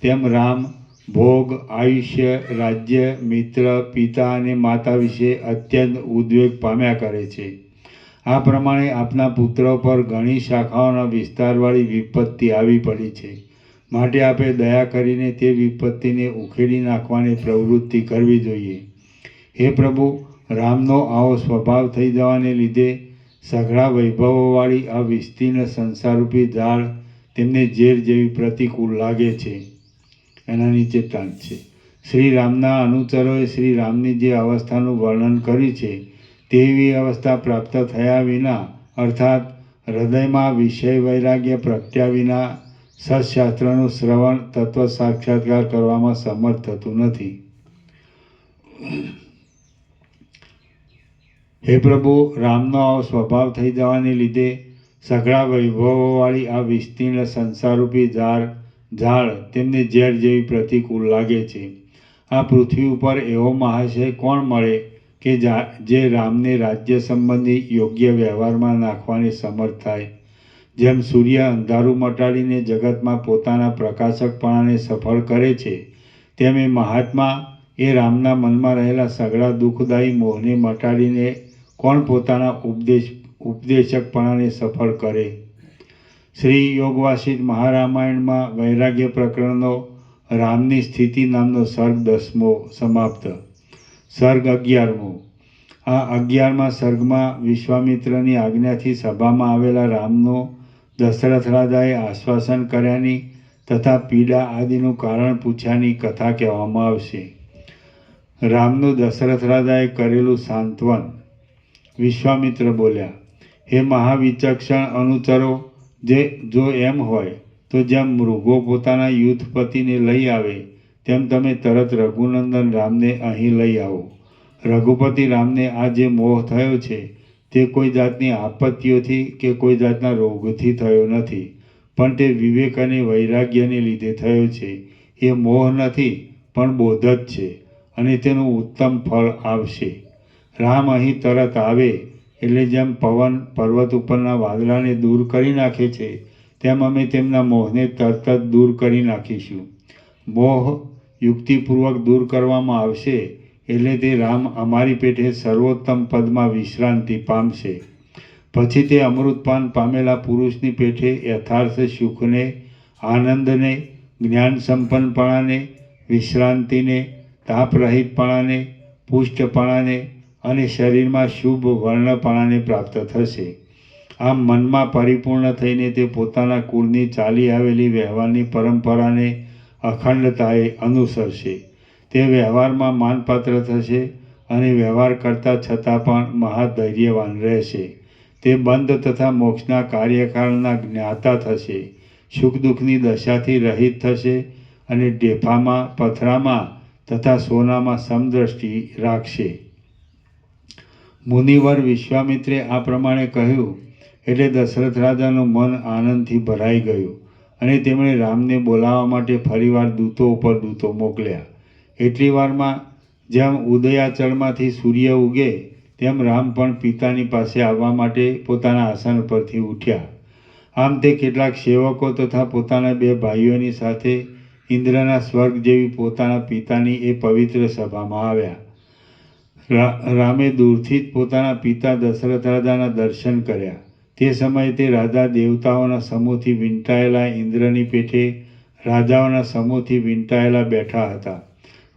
તેમ રામ ભોગ, આયુષ્ય, રાજ્ય, મિત્ર, પિતા અને માતા વિશે અત્યંત ઉદ્વેગ પામ્યા કરે છે. આ પ્રમાણે આપના પુત્રો પર ઘણી શાખાઓના વિસ્તારવાળી વિપત્તિ આવી પડી છે. માટે આપે દયા કરીને તે વિપત્તિને ઉખેડી નાખવાની પ્રવૃત્તિ કરવી જોઈએ. હે પ્રભુ, રામનો આવો સ્વભાવ થઈ જવાને લીધે સઘળા વૈભવોવાળી આ વિસ્તીર્ણ સંસારરૂપી ઝાડ તેમને ઝેર જેવી પ્રતિકૂળ લાગે છે. એના નીચે ટાંક છે. શ્રી રામના અનુચરોએ શ્રી રામની જે અવસ્થાનું વર્ણન કર્યું છે તેવી અવસ્થા પ્રાપ્ત થયા વિના, અર્થાત હૃદયમાં વિષય વૈરાગ્ય પ્રગટ્યા વિના સત્શાસ્ત્રનું શ્રવણ, તત્વ સાક્ષાત્કાર કરવામાં સમર્થ થતું નથી. હે પ્રભુ, રામનો આવો સ્વભાવ થઈ જવાને લીધે સઘળા વૈભવોવાળી આ વિસ્તીર્ણ સંસારરૂપી ઝાડ તેમને ઝેર જેવી પ્રતિકૂળ લાગે છે. આ પૃથ્વી ઉપર એવો મહાશય કોણ મળે કે જે રામને રાજ્ય સંબંધી યોગ્ય વ્યવહારમાં નાખવાની સમર્થ થાય? જેમ સૂર્ય અંધારું મટાડીને જગતમાં પોતાના પ્રકાશકપણાને સફળ કરે છે, તેમ એ મહાત્મા એ રામના મનમાં રહેલા સઘળા દુઃખદાયી મોહને મટાડીને કોણ પોતાના ઉપદેશકપણાને સફળ કરે? શ્રી યોગવાસિષ્ઠ મહારામાયણમાં વૈરાગ્ય પ્રકરણનો રામની સ્થિતિ નામનો સર્ગ 10મો સમાપ્ત. સર્ગ 11મો. આ 11મા સર્ગમાં વિશ્વામિત્રની આજ્ઞાથી સભામાં આવેલા રામનો દશરથ રાજાએ આશ્વાસન કર્યાની તથા પીડા આદિનું કારણ પૂછ્યાની કથા કહેવામાં આવશે. રામનું દશરથ રાજાએ કરેલું સાંત્વન. વિશ્વામિત્ર બોલ્યા, હે મહાવિચક્ષણ અનુચરો, જો એમ હોય તો જેમ મૃગો પોતાના યુથપતિને લઈ આવે, તેમ તમે તરત રઘુનંદન રામને અહીં લઈ આવો. રઘુપતિ રામને આ જે મોહ થયો છે તે કોઈ જાતની આપત્તિઓથી કે કોઈ જાતના રોગથી થયો નથી, પણ તે વિવેક અને વૈરાગ્યને લીધે થયો છે. એ મોહ નથી, પણ બોધ જ છે, અને તેનું ઉત્તમ ફળ આવશે. રામ અહીં તરત આવે એટલે જેમ પવન પર્વત ઉપરના વાદળાને દૂર કરી નાખે છે, તેમ અમે તેમના મોહને તરત જ દૂર કરી નાખીશું. મોહ યુક્તિપૂર્વક દૂર કરવામાં આવશે એટલે તે રામ અમારી પેઠે સર્વોત્તમ પદમાં વિશ્રાંતિ પામશે. પછી તે અમૃતપાન પામેલા પુરુષની પેઠે યથાર્થ સુખને, આનંદને, જ્ઞાન સંપન્નપણાને, વિશ્રાંતિને, તાપરહિતપણાને, પુષ્ટપણાને અને શરીરમાં શુભ વર્ણપણાને પ્રાપ્ત થશે. આમ મનમાં પરિપૂર્ણ થઈને તે પોતાના કુળની ચાલી આવેલી વ્યવહારની પરંપરાને અખંડતાએ અનુસરશે. તે વ્યવહારમાં માનપાત્ર થશે અને વ્યવહાર કરતા છતાં પણ મહાધૈર્યવાન રહેશે. તે બંધ તથા મોક્ષના કાર્યકાળના જ્ઞાતા થશે. સુખ દુઃખની દશાથી રહિત થશે અને ઢેફામાં, પથરામાં તથા સોનામાં સમદ્રષ્ટિ રાખશે. મુનિવર વિશ્વામિત્રે આ પ્રમાણે કહ્યું એટલે દશરથ રાજાનું મન આનંદથી ભરાઈ ગયું, અને તેમણે રામને બોલાવવા માટે ફરીવાર દૂતો ઉપર દૂતો મોકલ્યા. એટલી વારમાં જેમ ઉદયાચળમાંથી સૂર્ય ઉગે તેમ રામ પણ પિતાની પાસે આવવા માટે પોતાના આસન પરથી ઉઠ્યા. આમ તે કેટલાક સેવકો તથા પોતાના 2 ભાઈઓની સાથે ઇન્દ્રના સ્વર્ગ જેવી પોતાના પિતાની એ પવિત્ર સભામાં આવ્યા. રામે દૂરથી જ પોતાના પિતા દશરથ રાજાના દર્શન કર્યા. તે સમયે તે રાજા દેવતાઓના સમૂહથી વીંટાયેલા ઇન્દ્રની પેઠે રાજાઓના સમૂહથી વીંટાયેલા બેઠા હતા.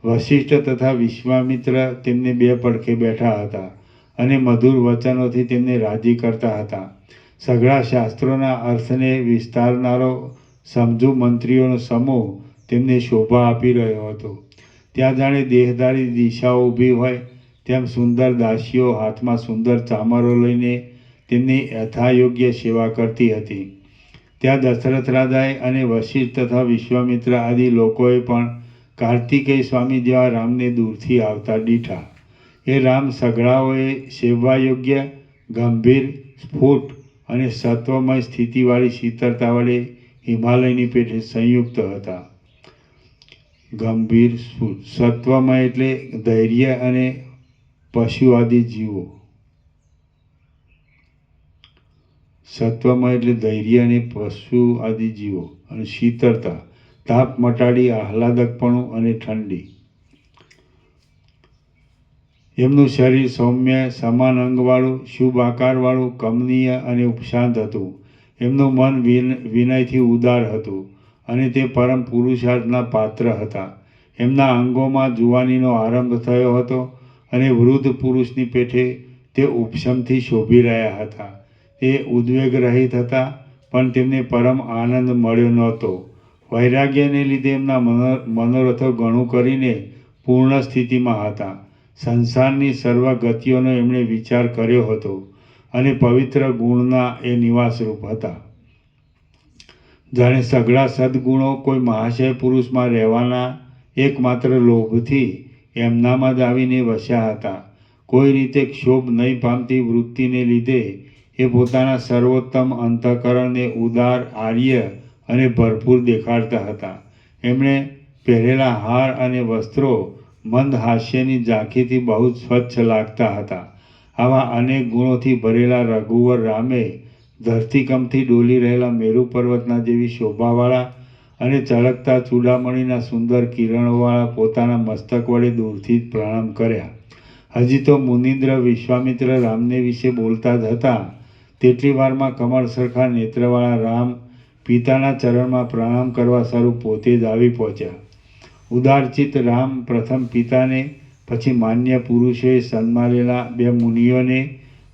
વશિષ્ઠ તથા વિશ્વામિત્ર તેમને 2 પડખે બેઠા હતા અને મધુર વચનોથી તેમને રાજી કરતા હતા. સઘળા શાસ્ત્રોના અર્થને વિસ્તારનારો સમજુ મંત્રીઓનો સમૂહ તેમને શોભા આપી રહ્યો હતો. ત્યાં જાણે દેહધારી દિશાઓ ઊભી હોય તેમ સુંદર દાસીઓ હાથમાં સુંદર ચામરો લઈને તેમની યથાયોગ્ય સેવા કરતી હતી. ત્યાં દશરથ રાજાએ અને વશિષ્ઠ તથા વિશ્વામિત્ર આદિ લોકોએ પણ કાર્તિકેય સ્વામી જેવા રામને દૂરથી આવતા દીઠા. એ રામ સઘળાઓએ સેવવા યોગ્ય, ગંભીર, સ્ફુટ અને સત્વમય સ્થિતિવાળી શીતળતા વડે હિમાલયની પેઠે સંયુક્ત હતા. ગંભીર, સત્વમય એટલે ધૈર્ય અને પશુ આદિ જીવો. સત્વમય એટલે ધૈર્ય અને પશુ આદિ જીવો. અને શીતળતા, તાપ મટાડી આહલાદકપણું અને ઠંડી. એમનું શરીર સૌમ્ય, સમાન અંગવાળું, શુભ આકારવાળું, કમનીય અને ઉપશાંત હતું. એમનું મન વિનયથી ઉદાર હતું અને તે પરમ પુરુષાર્થના પાત્ર હતા. એમના અંગોમાં જુવાનીનો આરંભ થયો હતો અને વૃદ્ધ પુરુષની પેઠે તે ઉપશમથી શોભી રહ્યા હતા. તે ઉદ્વેગ રહિત હતા, પણ તેમને પરમ આનંદ મળ્યો નહોતો. વૈરાગ્યને લીધે એમના મનોરથો ઘણું કરીને પૂર્ણ સ્થિતિમાં હતા. સંસારની સર્વ ગતિઓનો એમણે વિચાર કર્યો હતો અને પવિત્ર ગુણના એ નિવાસરૂપ હતા. જાણે સઘળા સદ્ગુણો કોઈ મહાશય પુરુષમાં રહેવાના એકમાત્ર લોભથી એમનામાં જ આવીને વસ્યા હતા. કોઈ રીતે ક્ષોભ નહીં પામતી વૃત્તિને લીધે એ પોતાના સર્વોત્તમ અંતઃકરણને ઉદાર, આર્ય અને ભરપૂર દેખાડતા હતા. એમણે પહેરેલા હાર અને વસ્ત્રો મંદ હાસ્યની ઝાંખીથી બહુ સ્વચ્છ લાગતા હતા. આવા અનેક ગુણોથી ભરેલા રઘુવર રામે ધરતીકંપથી ડોલી રહેલા મેરુ પર્વતના જેવી શોભાવાળા અને ચળકતા ચૂડામણીના સુંદર કિરણોવાળા પોતાના મસ્તક વડે દૂરથી જ પ્રણામ કર્યા. હજી તો મુનિન્દ્ર વિશ્વામિત્ર રામને વિશે બોલતા જ હતા તેટલી વારમાં કમળ સરખા નેત્રવાળા રામ પિતાના ચરણમાં પ્રણામ કરવા સ્વરૂપ પોતે જ આવી પહોંચ્યા. ઉદારચિત્ત રામ પ્રથમ પિતાને, પછી માન્ય પુરુષોએ સન્માનેલા 2 મુનિઓને,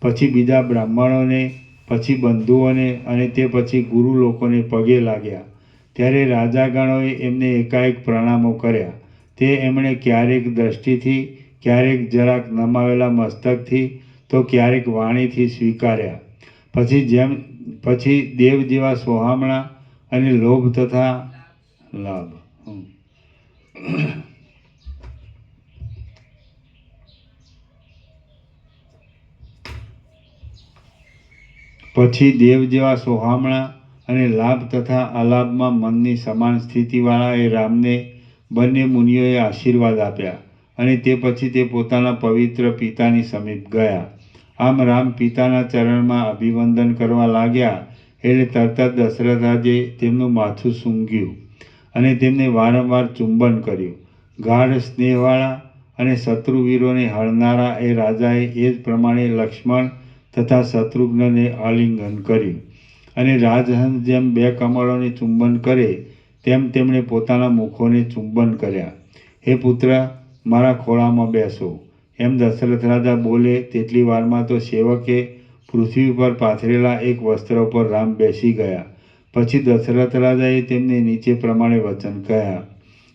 પછી બીજા બ્રાહ્મણોને, પછી બંધુઓને અને તે પછી ગુરુ લોકોને પગે લાગ્યા. ત્યારે રાજાગણોએ એમને એકાએક પ્રણામો કર્યા. તે એમણે ક્યારેક દ્રષ્ટિથી, ક્યારેક જરાક નમાવેલા મસ્તકથી, તો ક્યારેક વાણીથી સ્વીકાર્યા. પછી દેવ જેવા સોહામણા અને લોભ તથા લાભ પછી દેવ જેવા સોહામણા અને લાભ તથા અલાભમાં મનની સમાન સ્થિતિવાળા એ રામને બંને મુનિઓએ આશીર્વાદ આપ્યા અને તે પછી તે પોતાના પવિત્ર પિતાની સમીપ ગયા. આમ રામ પિતાના ચરણમાં અભિવંદન કરવા લાગ્યા એટલે તરત જ દશરથ રાજે તેમનું માથું સૂંઘ્યું અને તેમને વારંવાર ચુંબન કર્યું. ગાઢ સ્નેહવાળા અને શત્રુવીરોને હળનારા એ રાજાએ એ જ પ્રમાણે લક્ષ્મણ તથા શત્રુઘ્નને આલિંગન કર્યું અને રાજહંસ જેમ 2 કમળોને ચુંબન કરે તેમ તેમણે પોતાના મુખોને ચુંબન કર્યા. હે પુત્ર, મારા ખોળામાં બેસો, એમ દશરથ રાજા બોલે તેટલી વારમાં તો સેવકે પૃથ્વી પર પાથરેલા એક વસ્ત્ર ઉપર રામ બેસી ગયા. પછી દશરથ રાજાએ તેમને નીચે પ્રમાણે વચન કહ્યા.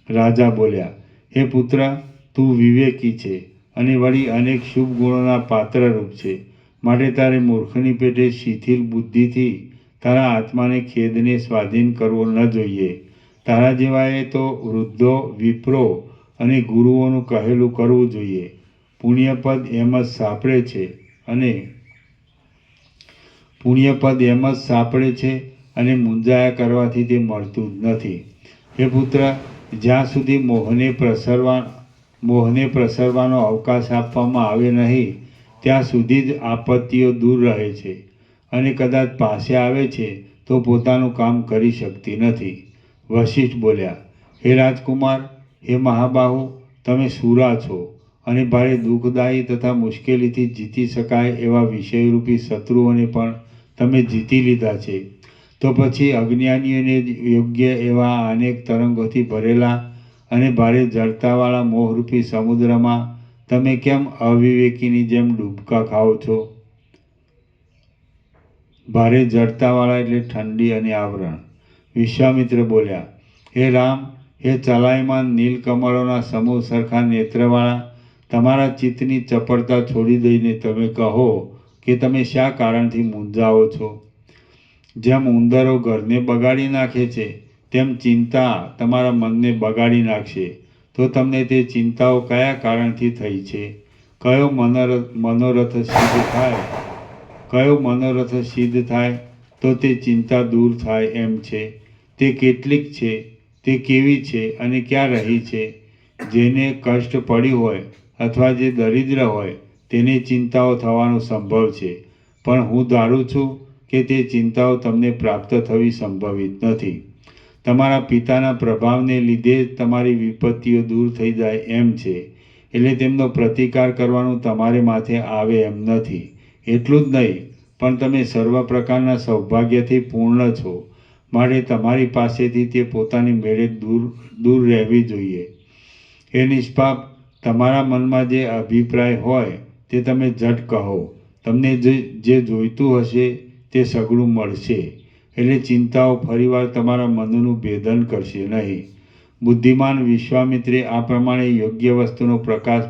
રાજા બોલ્યા, હે પુત્ર, તું વિવેકી છે અને વળી અનેક શુભ ગુણોના પાત્રરૂપ છે. માટે તારે મૂર્ખની પેટે શિથિલ બુદ્ધિથી તારા આત્માને ખેદને સ્વાધીન કરવો ન જોઈએ. તારા જેવાએ તો વૃદ્ધો, વિપ્રો અને ગુરુઓનું કહેલું કરવું જોઈએ. પુણ્યપદ એમ જ સાંપડે છે અને મૂંઝાયા કરવાથી તે મળતું જ નથી. હે પુત્ર, જ્યાં સુધી મોહને મોહને પ્રસરવાનો અવકાશ આપવામાં આવે નહીં ત્યાં સુધી જ આપત્તિઓ દૂર રહે છે અને કદાચ પાસે આવે છે તો પોતાનું કામ કરી શકતી નથી. વશિષ્ઠ બોલ્યા, હે રાજકુમાર, હે મહાબાહુ, તમે સુરા છો અને ભારે દુઃખદાયી તથા મુશ્કેલીથી જીતી શકાય એવા વિષયરૂપી શત્રુઓને પણ તમે જીતી લીધા છે. તો પછી અજ્ઞાનીઓને યોગ્ય એવા અનેક તરંગોથી ભરેલા અને ભારે જડતાવાળા મોહરૂપી સમુદ્રમાં તમે કેમ અવિવેકીની જેમ ડૂબકા ખાઓ છો? ભારે જડતાવાળા એટલે ઠંડી અને આવરણ. વિશ્વામિત્ર બોલ્યા, હે રામ, હે ચલાયમાન નીલકમળોના સમૂહ સરખા નેત્રવાળા, તમારા ચિત્તની ચપળતા છોડી દઈને તમે કહો કે તમે શા કારણથી મૂંઝાઓ છો? જેમ ઉંદરો ઘરને બગાડી નાખે છે તેમ ચિંતા તમારા મનને બગાડી નાખશે. તો તમને તે ચિંતાઓ કયા કારણથી થઈ છે? કયો મનોરથ સિદ્ધ થાય તો તે ચિંતા દૂર થાય એમ છે? તે કેટલીક છે, તે કેવી છે અને ક્યાં રહી છે? જેને કષ્ટ પડ્યું હોય અથવા જે દરિદ્ર હોય તેને ચિંતાઓ થવાનો સંભવ છે, પણ હું ધારું છું કે તે ચિંતાઓ તમને પ્રાપ્ત થવી સંભવિત નથી. તમારા પિતાના પ્રભાવને લીધે જ તમારી વિપત્તિઓ દૂર થઈ જાય એમ છે, એટલે તેમનો પ્રતિકાર કરવાનું તમારે માથે આવે એમ નથી. એટલું જ નહીં, પણ તમે સર્વ પ્રકારના સૌભાગ્યથી પૂર્ણ છો, માટે તમારી પાસેથી તે પોતાની મેળે દૂર રહેવી જોઈએ. એ નિષ્પાપ, તમારા મનમાં જે અભિપ્રાય હોય તે તમે ઝટ કહો. તમને જે જોઈતું હશે તે સઘળું મળશે, એટલે ચિંતાઓ ફરીવાર તમારા મનનું ભેદન કરશે નહીં. બુદ્ધિમાન વિશ્વામિત્રે આ પ્રમાણે યોગ્ય વસ્તુનો પ્રકાશ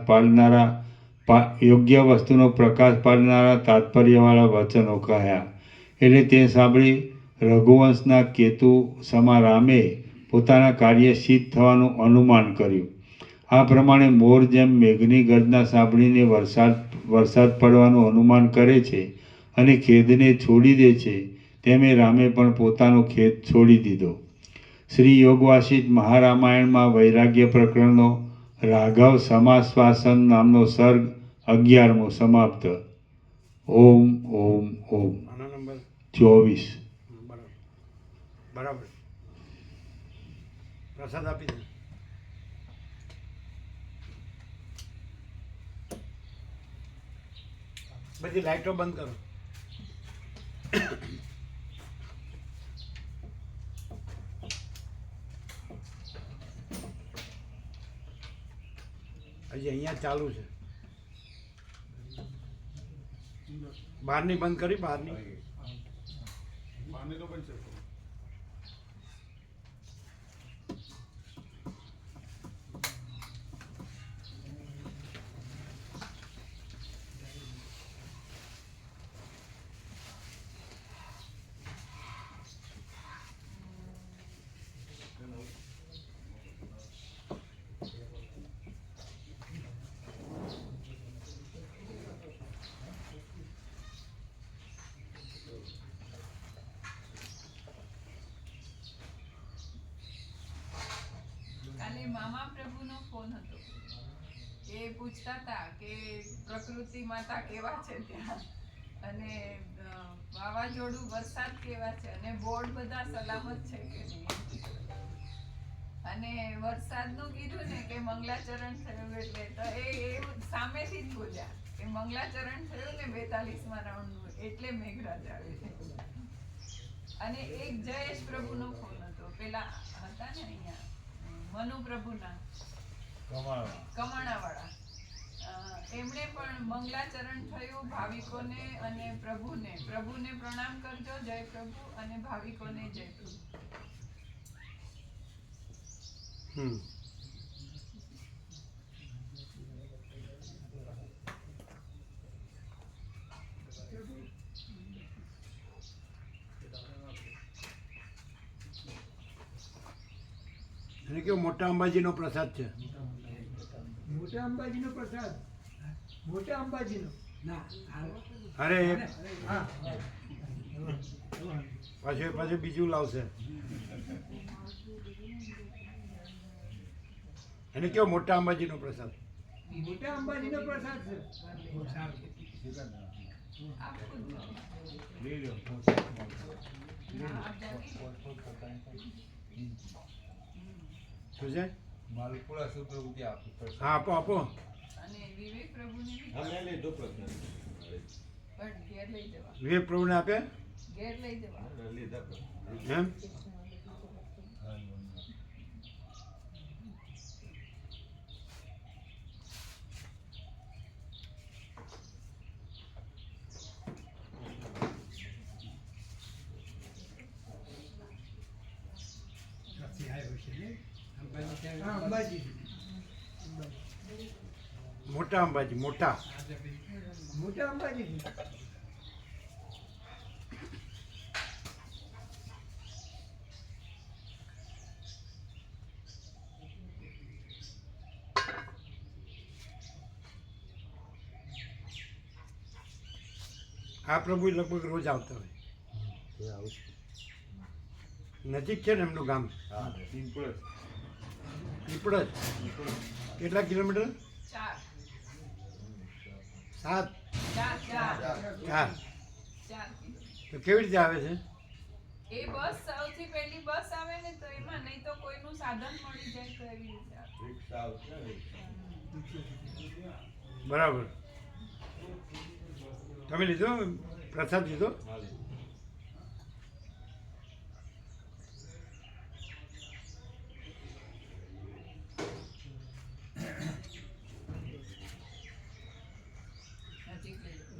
પાડનારા તાત્પર્યવાળા વચનો કહ્યા. એટલે તે સાંભળી રઘુવંશના કેતુ સમા રામે પોતાના કાર્ય સિદ્ધ થવાનું અનુમાન કર્યું. આ પ્રમાણે મોર જેમ મેઘની ગર્જના સાંભળીને વરસાદ પડવાનું અનુમાન કરે છે અને ખેદને છોડી દે છે, તેમે રામે પણ પોતાનો ખેદ છોડી દીધો. શ્રી યોગવાસિષ્ઠ મહારામાયણમાં વૈરાગ્ય પ્રકરણનો રાઘવ સમાશ્વાસન નામનો સર્ગ 11મો સમાપ્ત. ઓમ ઓમ ઓમ. આનો નંબર 24. બરાબર. પ્રસાદ આપી દે. બધી લાઈટો બંધ કરો. હજી અહીંયા ચાલુ છે. બહારની બંધ કરી, બહારની તો બનશે. કાલે મામા પ્રભુનો ફોન હતો. એ પૂછતા હતા કે પ્રકૃતિ માતા કેવા છે ત્યાં, અને વાવાઝોડું, વરસાદ કેવા છે, અને બોર્ડ બધા સલામત છે કે નહીં. અને વરસાદનું કીધું ને કે મંગલાચરણ થયું, એટલે તો એ સામેથી જ બોલ્યા કે મંગલાચરણ થયું ને 42મા રાઉન્ડનું, એટલે મેઘરાજ આવે છે. અને એક જયેશ પ્રભુનો ફોન હતો, પેલા હતા ને અહીંયા મનુ પ્રભુના કમાણાવાળા, એમણે પણ મંગલાચરણ થયું ભાવિકોને અને પ્રભુને પ્રણામ કરજો, જય પ્રભુ, અને ભાવિકોને જય પ્રભુ. એને કેવું મોટા અંબાજીનો પ્રસાદ છે. મોટા અંબાજીનો પ્રસાદ, મોટા અંબાજીનો ના. અરે પાછું બીજું લાવશે. એને કેવો મોટા અંબાજીનો પ્રસાદ. મોટા અંબાજીનો પ્રસાદ છે. આખું જ. હા, આપ જાઓ. શું છે? માલપુરા સુપ્રભુ કે આપો હા, આપો આપો. અને વિવેક પ્રભુને બી હા મેં લીધો પ્રસાદ પણ ઘેર લઈ જવા. વિવેક પ્રભુને આપ્યા ઘેર લઈ જવા. લીધા પ્રસાદ. એમ? હા, અંબાજી. મોટા અંબાજી, મોટા. મોટા અંબાજી. આ પ્રભુ લગભગ રોજ આવતા હોય. નજીક છે ને એમનું ગામ હા પીપળજ. કેટલા કિલોમીટર? 4 7 4 4 કિલો. તો કેવી રીતે આવે છે? એ બસ સૌથી પહેલી બસ આવે ને તો એમાં, નહીં તો કોઈનું સાધન મળી જાય તો એવી રીતે આવે. રિક્ષા આવશે ને રિક્ષા. બરાબર. તમે લીધો પ્રસાદ લીધો? હા લીધો. નજીક લઈ જવા.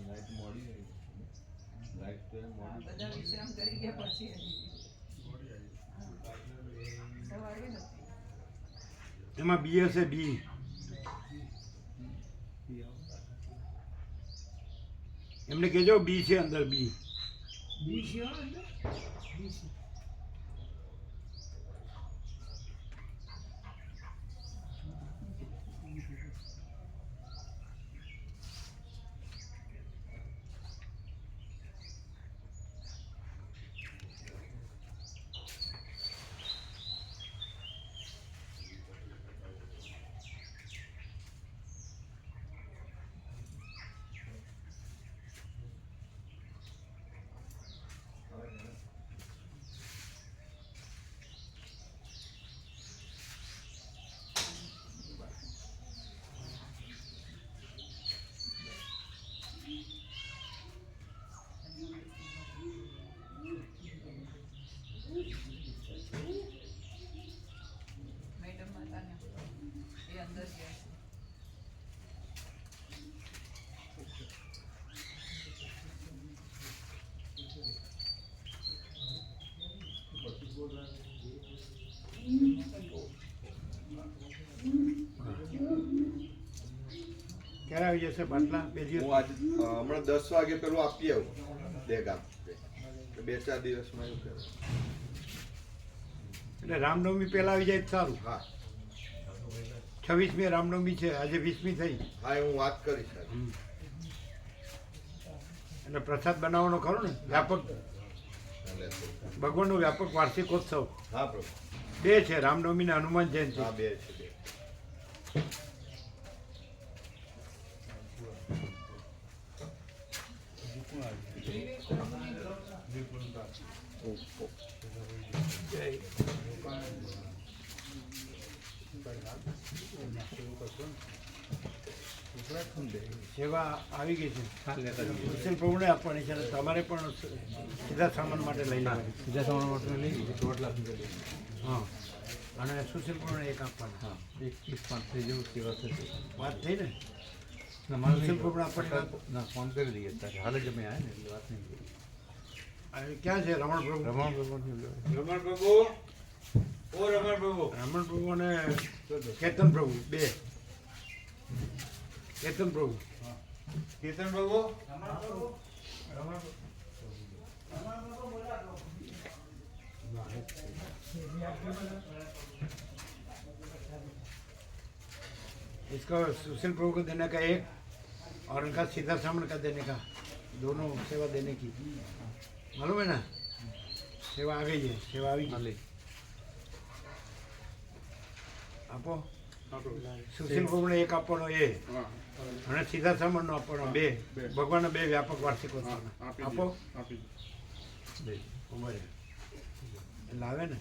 લાઈટ મોડી આવી. લાઈટ તો એમ મોડી. બધા વિશ્રામ કરી ગયા પછી સવારે નથી. એમાં બી હશે, બી. એમને કહેજો બી છે અંદર, બી. બી છે હો અંદર. બી છે. મેડમ માતાને એ અંદર ગયા છે. ક્યારે આવી જશે બાટલા? 2 દિવસ. હું આજ હમણાં 10 વાગે પેલું આપી આવું દહેગામ. 2-4 દિવસમાં એવું કરે. એટલે રામનવમી પહેલા આવી જાય તો સારું. હા 26મી રામનવમી છે, આજે 20મી થઈ. હા એ હું વાત કરીશ આજે. એટલે પ્રસાદ બનાવવાનો ખરો ને વ્યાપક, એટલે ભગવાનનો વ્યાપક વાર્ષિકોત્સવ. હા પ્રભુ. 2 છે, રામનવમી ને હનુમાન જયંતિ. હા 2 છે 2. વિવેક પ્રભુને સેવા આવી ગઈ છે. સુશીલ પ્રભુને આપવાની છે અને તમારે પણ સીધા સામાન માટે લઈ લેવાની. સીધા સામાન માટે લઈ રોટલા હા, અને સુશીલ પ્રભુને એક આપવાનું. હા 21-5 થઈ જેવું સેવા થશે. વાત થઈ ને? ના મારે સુશીલ પ્રભુને આપવાની વાત. ના ફોન કરી દઈએ અત્યારે હાલ જ અમે આવ્યા ને એટલે વાત નહીં કરી. આ ક્યાં છે રમણ પ્રભુ? રમણ ભગવાનની રમણ પ્રભુ ઓ રમણ પ્રભુ રમણ પ્રભુ અને કેતન પ્રભુ 2. કેતન પ્રભુ. કેતન પ્રભુ इसको सुशील प्रभु को देने का एक और उनका सीधा सामने का देने का, दोनों सेवा देने की, मालूम है ना? सेवा आ गई है, सेवा આવી ગઈ. આપો. સુશીલ પ્રભુને એક આપવાનો એ અને સીધા સામાનનો આપવાનો બે, ભગવાનના બે વ્યાપક વાર્ષિકોત્સવના આપો. બે ઉંમરે એટલે આવે ને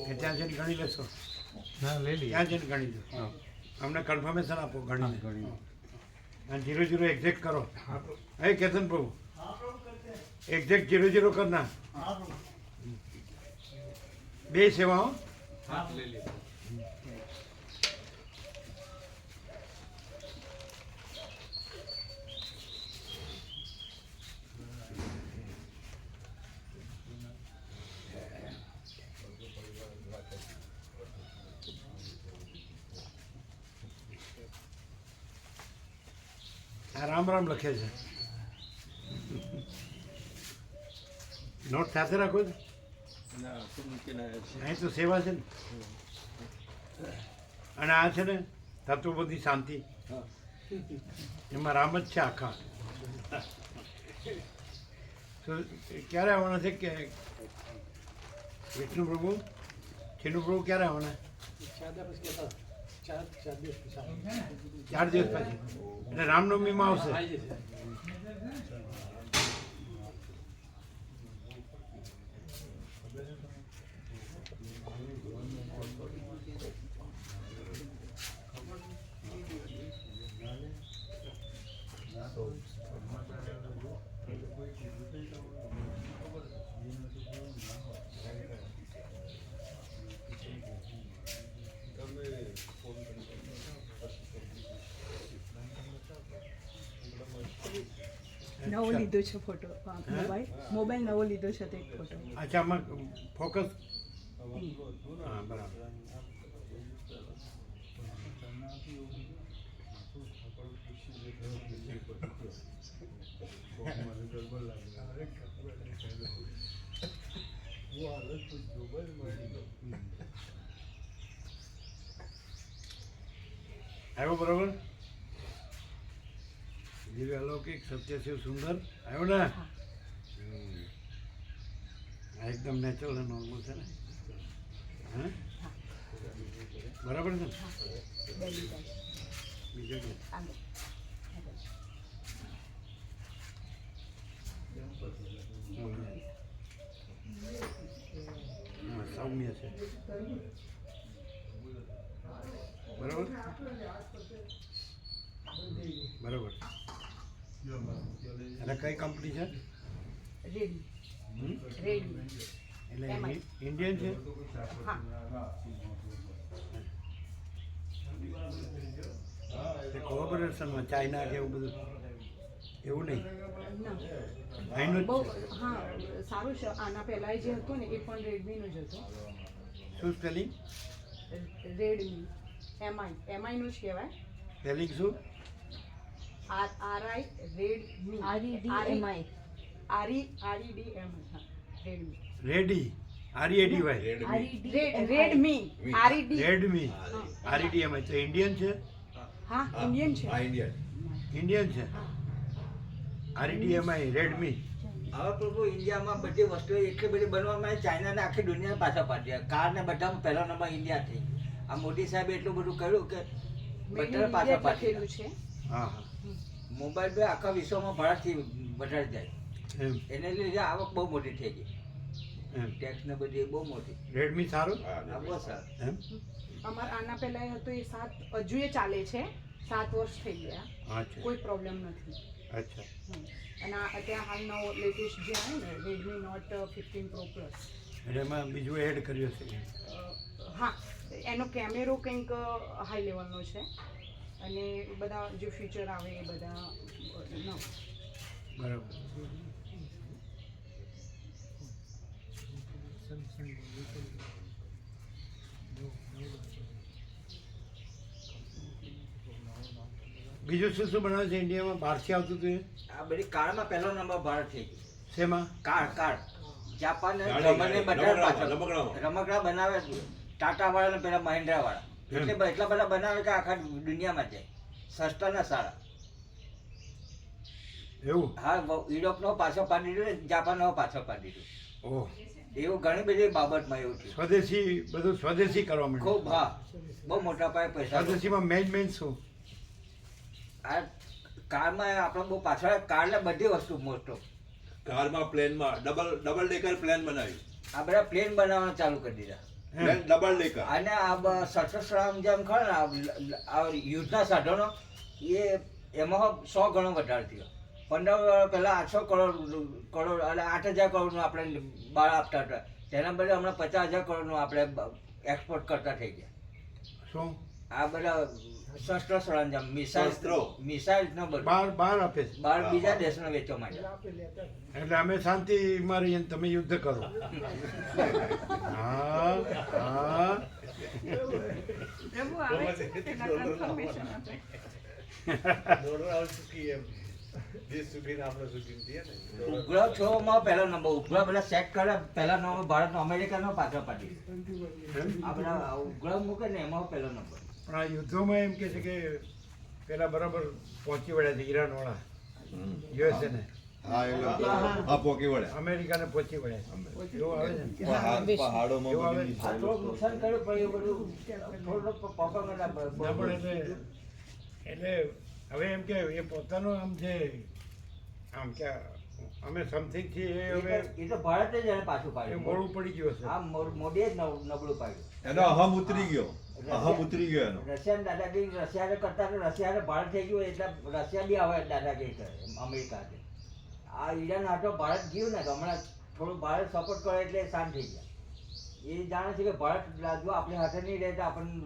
કે ત્યાં જઈને ગણી લેશો? ના લઈ લઈએ. ત્યાં જઈને ગણી લો. અમને કન્ફર્મેશન આપો ગણીને. અને 0-0 એક્ઝેક્ટ કરો. હે કેતન પ્રભુ, એક્ઝેક્ટ 0-0 કરના. બે સેવાઓ. આ રામ રામ લખે છે. નોટ સાથે રાખો છો? અહીં તો સેવા છે ને. અને આ છે ને તત્વબોધી શાંતિ, એમાં રામ જ છે આખા. તો ક્યારે આવવાના છે કે વિષ્ણુ પ્રભુ, છેલ્લું પ્રભુ ક્યારે આવવાના? 4 દિવસ પછી. એટલે રામનવમીમાં આવશે. નવો લીધો છે ફોટો, મોબાઈલ નવો લીધો છે તે ફોટો. અચ્છા, આમાં ફોકસ. હા, બરાબર. આવ્યો બરોબર? દિવ્ય અલૌકિક સત્ય શિવ સુંદર આવ્યો ને? આ એકદમ નેચરલ અને નોર્મલ છે ને? હા, બરાબર છે ને? બીજું કે સૌમ્ય છે, બરાબર બરાબર. અને કઈ કંપની છે? એટલે ઇન્ડિયન છે? કોઓપરેશનમાં ચાઇના કે એવું બધું એવું નહીં? અહીંનું જ છે. હા, સારું છે. આના પહેલાં જે હતું ને એ પણ રેડમીનું જ હતું. શું સ્પેલિંગ? રેડમી, એમઆઈનું જ કહેવાય. સ્પેલિંગ શું? RI Redmi, REDMI, Redmi. Ready, REDY. Redmi, Redmi, REDMI. તો ઇન્ડિયન છે? હા, ઇન્ડિયન છે. ઇન્ડિયન છે. REDMI, Redmi. હવે પ્રભુ ઇન્ડિયામાં બધી વસ્તુઓ એટલી બધી બનવામાં આવી, ચાઇનાને આખી દુનિયા પાછા પાડ્યા. કાર ને બધામાં પહેલો નંબર ઇન્ડિયા થઈ. આ મોદી સાહેબે એટલું બધું કર્યું કે બધા પાછા પાડ્યા છે. હા હા. મોબાઈલ બે આખા વિશ્વમાં ભારતથી વધારે જાય. એમ એને લીધે આવક બહુ મોટી થઈ ગઈ. એમ. ટેક્સ ને બધી બહુ મોટી. રેડમી સારું? આ બહુ સારું. એમ. અમાર આના પહેલાં હતું એ 7 હજુ એ ચાલે છે. 7 વર્ષ થઈ ગયા, અચ્છા કોઈ પ્રોબ્લેમ નથી. અચ્છા. અને અત્યારે હાલ નવો લેટેસ્ટ જે આવ્યું ને રેડમી નોટ 15 પ્રો પ્લસ, એટલે એમાં બીજું એડ કર્યું છે? હા, એનો કેમેરો કંઈક હાઈ લેવલનો છે અને બધા જે ફીચર આવે એ બધા નવા. બરાબર. બીજું શું શું બનાવે છે ઇન્ડિયામાં? બહારથી આવતું હતું એ? આ બધી કારમાં પહેલો નંબર ભારત થઈ ગઈ. શેમાં? કાર જાપાન ને જર્મની બધા પાછળ રમકડા બનાવે. ટાટા વાળા ને પેલા મહિન્દ્રા વાળા એટલા બધા બનાવે કે આખા દુનિયામાં જાય સસ્તાના સારા. એવું હા, યુરોપનો પાછો પાડી દીધો ને જાપાનનો પાછો પાડી દીધો. ઓહ એવું ઘણી બધી બાબતમાં એવું થયું. સ્વદેશી બધું સ્વદેશી કરવા માંડ્યું. ખૂબ હા, બહુ મોટા પાયે પૈસા. સ્વદેશીમાં મેન શું? આ કારમાં આપણે બહુ પાછળ કારને બધી વસ્તુ મોસ્ટ ઓફ કારમાં પ્લેનમાં ડબલ ડેકર પ્લેન બનાવ્યું. આ બધા પ્લેન બનાવવાનું ચાલુ કરી દીધા. Plane double decker. અને આ સશસ્ત્રામ જેમ ખરા ને આ યુદ્ધના સાધનો એ એમાં 100 ગણો વધારે થયો. 15 વર્ષ પહેલા 800 કરોડ એટલે 8000 કરોડનું આપણે બહાર આપતા હતા. તેના બદલે હમણાં 50,000 કરોડનું આપણે એક્સપોર્ટ કરતા થઈ ગયા. શું આ બધા શસ્ત્ર સરંજામ મિસાઇલ ને બધું બહાર આપે છે. બહાર બીજા દેશને વેચવા માટે. એટલે અમે શાંતિમાં રહીએ ને તમે યુદ્ધ કરો. હા હા પ્રભુ આવે છે તેના કન્ફર્મેશન આપે. ઉપગ્રહ છોમાં પહેલો નંબર. ઉપગ્રહ બધા સેટ કરે પહેલા નંબર ભારતનો, અમેરિકાનો પાછળ પાડી. આ બધા ઉપગ્રહ મૂકે ને એમાં પહેલો નંબર. પણ આ યુદ્ધોમાં એમ કે છે કે પેલા બરાબર પહોંચી વળ્યા છે ઈરાનવાળા યુએસએ ને. હા એ લોકો આ પોકી વળે અમેરિકાને પહોંચી વળ્યા એવું આવે છે ને? પહાડોમાં એવું આવે બધી આ થોડુંક નુકસાન કર્યું પણ એ બધું થોડુંક પકડ ના પણ એટલે હવે એમ કે એ પોતાનું આમ છે આમ કે અમે સમથિંગ છીએ એ હવે એ તો ભારતે જ એને પાછું એ પાડ્યું. મોડું પડી ગયું હશે. હા, મોદીએ જ નબળું પાડ્યું. એનો અહમ ઉતરી ગયો એનો. રશિયાની દાદાગીરી રશિયાને કરતા તો રશિયાને ભારત થઈ ગયું એટલે રશિયા બી હવે દાદાગીરી કરે અમેરિકાથી. આ ઈરાન હાથો ભારત ગયું ને તો હમણાં થોડું ભારત સપોર્ટ કરે એટલે શાંત થઈ ગયા. એ જાણે છે કે ભારત જો આપણી હાથે નહીં રહે તો આપણને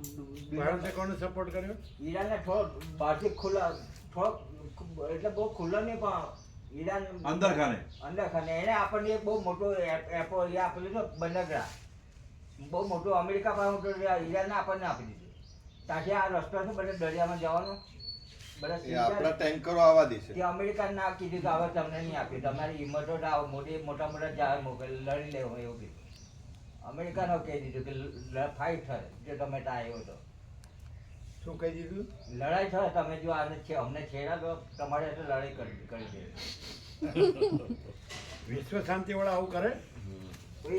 ભારતે કોને સપોર્ટ કર્યો? ઈરાનને થોડો બહારથી ખુલ્લા થોડોક એટલે બહુ ખુલ્લો નહીં પણ ઈરાન અંદર ખાને એને આપણને એક બહુ મોટો એપો એ આપેલું છે બંદરગાહ. બહુ મોટું અમેરિકા પાસે મોટું ઈરાનને આપણને આપી દીધું. ત્યાંથી આ રસ્તો છે બધા દરિયામાં જવાનો આપણા ટેન્કરો આવવા દેશે. તે અમેરિકા ના કીધું કે હવે તમને નહીં આપ્યું, તમારી હિંમતો આવો મોટી મોટા જહાજ મોકલે લડી લેવો એવું કીધું. અમેરિકાનો કહી દીધું કે ફાઇટ થાય જો તમે ત્યાં આવ્યો તો. શું કહી દીધું? લડાઈ થાય તમે જો આને અમને છેડા તો તમારે એટલે લડાઈ કરી દે. વિશ્વ શાંતિ વાળા આવું કરે?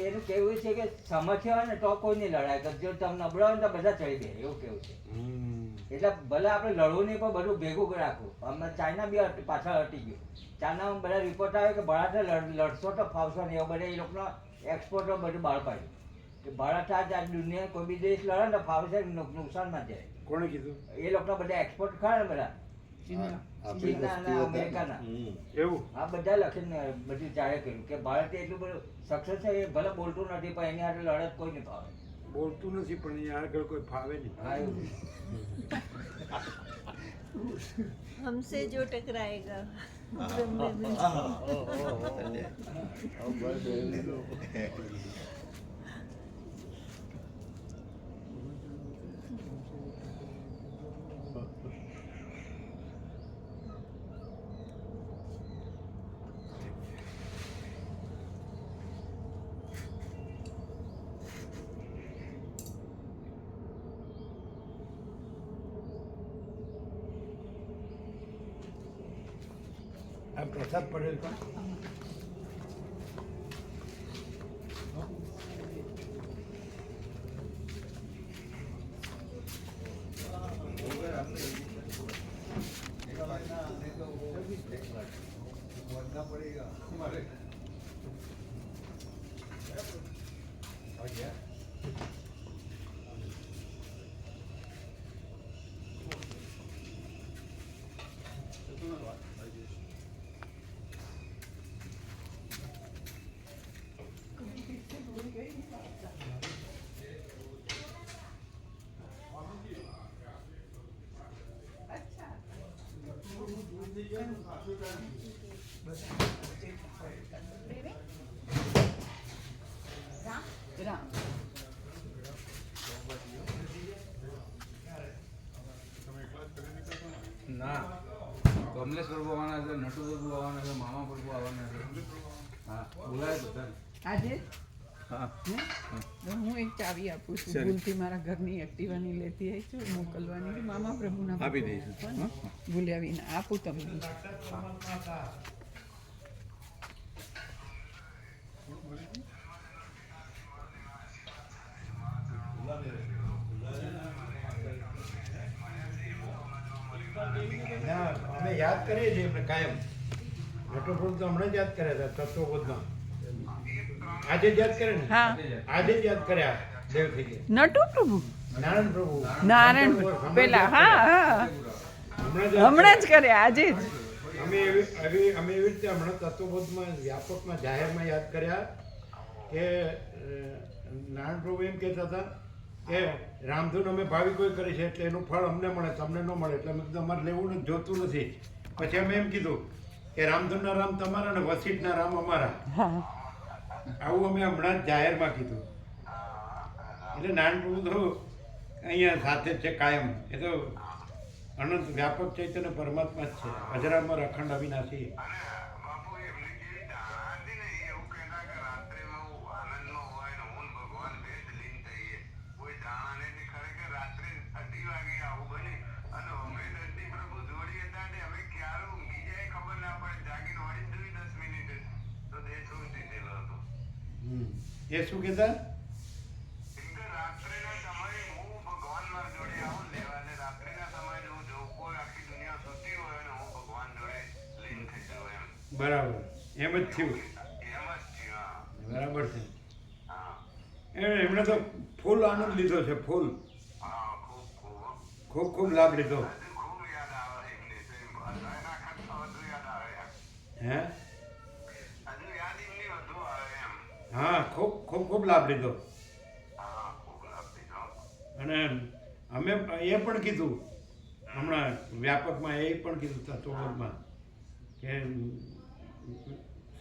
એનું કેવું છે કે સમસ્યા હોય ને તો કોઈની લડાઈ કરે. જો તમે નબળા હોય ને તો બધા ચડી દે એવું કેવું છે. એટલે ભલે આપણે લડવું નહીં પણ બધું ભેગું રાખવું. અમે ચાઇના બી પાછળ હટી ગયું. ચાઇનામાં બધા રિપોર્ટ આવે કે ભારતે લડશો તો ફાવશો નહીં એવું બધા એ લોકોનો એક્સપોર્ટો બધું બહાર પાડ્યું કે ભારત આ દુનિયા કોઈ બી દેશ લડે ને ફાવશે નુકસાનમાં જાય. કોણે કીધું? એ લોકોના બધા એક્સપોર્ટ ખરા ને બધા ચીનના અને અમેરિકાના. એવું આ બધા લખીને બધું જાહેર કર્યું કે ભારતે એટલું બધું સક્સેસ છે. એ ભલે બોલતું નથી પણ એની હાથે લડત કોઈ નહીં ફાવે. બોલતું નથી પણ અહીંયા આગળ કોઈ ફાવે નહીં. હા એવું. हमसे जो टकराएगा આ પ્રસાદ પડેલ પણ ના કમલેશ પ્રભુ આવવાના છે, નટુ પ્રભુ આવવાના છે, મામા પ્રભુ આવવાના છે. હા બોલાય બધા આજે હા તો હું એક ચાવી આપું છું ભૂલથી મારા ઘરની એક્ટિવાની લેતી આવી છું મોકલવાની કે મામા પ્રભુના આપી દઈશું. ભૂલ્યા વિના આપું તમને ના અમે યાદ કરીએ છીએ એમને કાયમ નટુપ્રભુ તો હમણાં જ યાદ કર્યા હતા તત્વબોધમાં આજે જ યાદ કરે ને હા. આજે જ યાદ કર્યા દેવ થઈ ગયા નટુ પ્રભુ નારાયણ પ્રભુ નારાયણ પેલા હા હા હમણાં જ કર્યા આજે જ અમે એવી રીતે હમણાં તત્વબોધમાં વ્યાપકમાં જાહેરમાં યાદ કર્યા કે નારાયણ પ્રભુ એમ કહેતા હતા કે રામધૂન અમે ભાવિકોએ કરી છે એટલે એનું ફળ અમને મળે તમને ન મળે એટલે અમે કીધું અમારે લેવું નથી જોતું નથી પછી અમે એમ કીધું કે રામધૂનના રામ તમારા અને વસીઠના રામ અમારા આવું અમે હમણાં જ જાહેરમાં કીધું એટલે નારાયણ પ્રભુ તો અહીંયા સાથે જ છે કાયમ એ તો અનંત વ્યાપક ચૈતન્ય પરમાત્મા જ છે અજરામર અખંડ અવિનાશી બાપુ એમની જેવી ધારણા હતી ને એવું કહેતા કે રાત્રેમાં હું આનંદમાં હોય ને હું ને ભગવાન બે જ લીન થઈએ કોઈ ધારણા નથી ખરેખર રાત્રે 2:30 વાગે આવું બને અને અમે દર્દી પ્રભુ જોડી હતા ને અમે ક્યારે ઊંઘી જાય ખબર ના પડે જાગીને વળી જોઈ 10 મિનિટ તો દેહ છૂટી દીધેલો હતો એ શું કહેતા કેમ કે રાત્રેના સમયે હું ભગવાન મારા જોડે આવું લેવા અને રાત્રિના સમયે હું જોઉં કોઈ આખી દુનિયા સૂતી હોય ને હું ભગવાન જોડે લીન થઈ જાઉં એમ બરાબર એમ જ થયું એમ જ થયું હા બરાબર છે હા એમણે તો ફૂલ આનંદ લીધો છે ફૂલ હા ખૂબ ખૂબ ખૂબ ખૂબ લાભ લીધો હજુ ખૂબ યાદ આવે એમની તો એમ એના કરતા વધુ યાદ આવે એમ હે હજુ યાદ એમની વધુ આવે એમ હા ખૂબ ખૂબ ખૂબ લાભ લીધો હા ખૂબ લાભ દીધો અને અમે એ પણ કીધું હમણાં વ્યાપકમાં એ પણ કીધું તત્વબોધમાં કે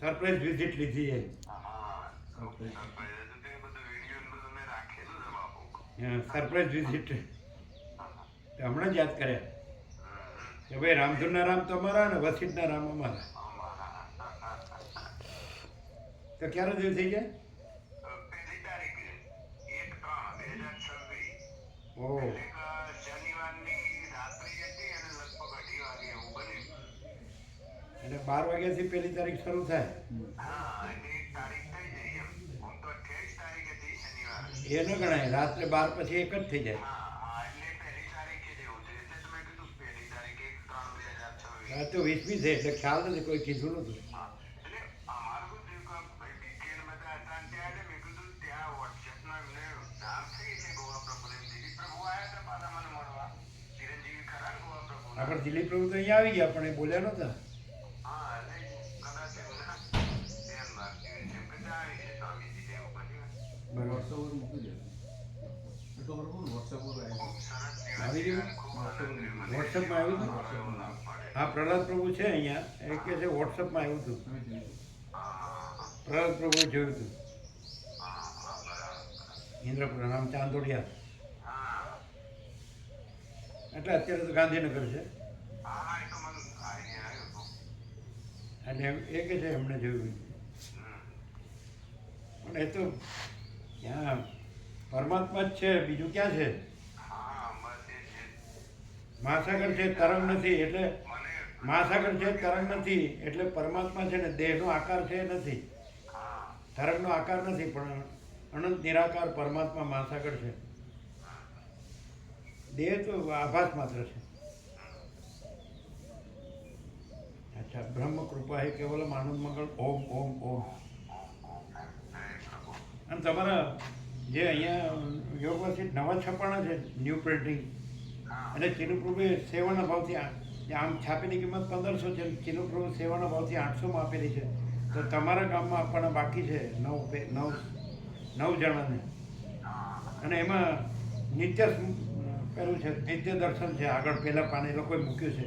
સરપ્રાઈઝ વિઝિટ લીધી છે સરપ્રાઈઝ વિઝિટ હમણાં જ યાદ કર્યા કે ભાઈ રામધૂનના રામ તમારા અને વસીઠના રામ અમારા તો ક્યારે જેવું થઈ જાય 1 તારીખે 1/3/2026 ઓહ શનિવારની રાત્રિ હતી અને લગભગ 2:30 વાગે એવું બન્યું અને 12 વાગ્યાથી પહેલી તારીખ શરૂ થાય હા એટલે 1 તારીખ થઈ જાય એમ આમ તો 28 તારીખ હતી શનિવાર એ ન ગણાય રાત્રે 12 પછી એક જ થઈ જાય હા હા એટલે પહેલી તારીખે જ એવું છે એટલે તો મેં કીધું પહેલી તારીખે 1/3/2026 આ તો 20મી છે એટલે ખ્યાલ નથી કોઈ કીધું નતું હા એટલે અમારું શું થયું કે ભાઈ બીકેન બધા હતા ને ત્યાં એટલે મેં કીધું ત્યાં વોટ્સએપમાં એમને જાણ થઈ છે ગોવા પ્રભુને દિલીપ પ્રભુ આવ્યા હતા પાછા મને મળવા ચિરંજીવી ખરા ને ગોવા પ્રભુ આગળ દિલીપ પ્રભુ તો અહીંયા આવી ગયા પણ એ બોલ્યા નહોતા હા એટલે કદાચ એમના ધ્યાન રાખ્યું છે કે જાય છે સ્વામીજી એવું બધું બરાબર ખૂબ સરસ આવી ગયું ખૂબ આનંદ રહ્યો મને વોટ્સએપમાં આવ્યું હતું એવું લાભ મળે હા પ્રહલાદ પ્રભુ છે અહીંયા એ કે છે વોટ્સએપમાં આવ્યું હતું પ્રહલાદ પ્રભુ જોયું હતું ઇન્દ્રપુર નામ ચાંદોડિયા એટલે અત્યારે તો ગાંધીનગર છે હા એ તો મને આઈડિયા આવ્યો હતો અને એ કે છે એમણે જોયું પણ એ તો ત્યાં પરમાત્મા જ છે બીજું ક્યાં છે હા બસ એ છે મહાસાગર છે તરંગ નથી એટલે મને મહાસાગર છે તરંગ નથી એટલે પરમાત્મા છે ને દેહનો આકાર છે નથી હા તરંગનો આકાર નથી પણ અનંત નિરાકાર પરમાત્મા મહાસાગર છે દેહ તો આભાસ માત્ર છે અચ્છા બ્રહ્મ કૃપા હે કેવલમ આનંદ મંગળ ઓમ ઓમ ઓમ અને તમારા જે અહીંયા યોગવાસી નવા છપાણા છે ન્યૂ પ્રિન્ટિંગ અને ચિનુપ્રભુએ સેવાના ભાવથી આમ છાપીની કિંમત 1500 છે ચિનુપ્રભુ સેવાના ભાવથી 800માં આપેલી છે તો તમારા ગામમાં આપવાના બાકી છે 9 જણાને અને એમાં નિત્ય પેલું છે નિત્ય દર્શન છે આગળ પહેલાં પાને એ લોકોએ મૂક્યું છે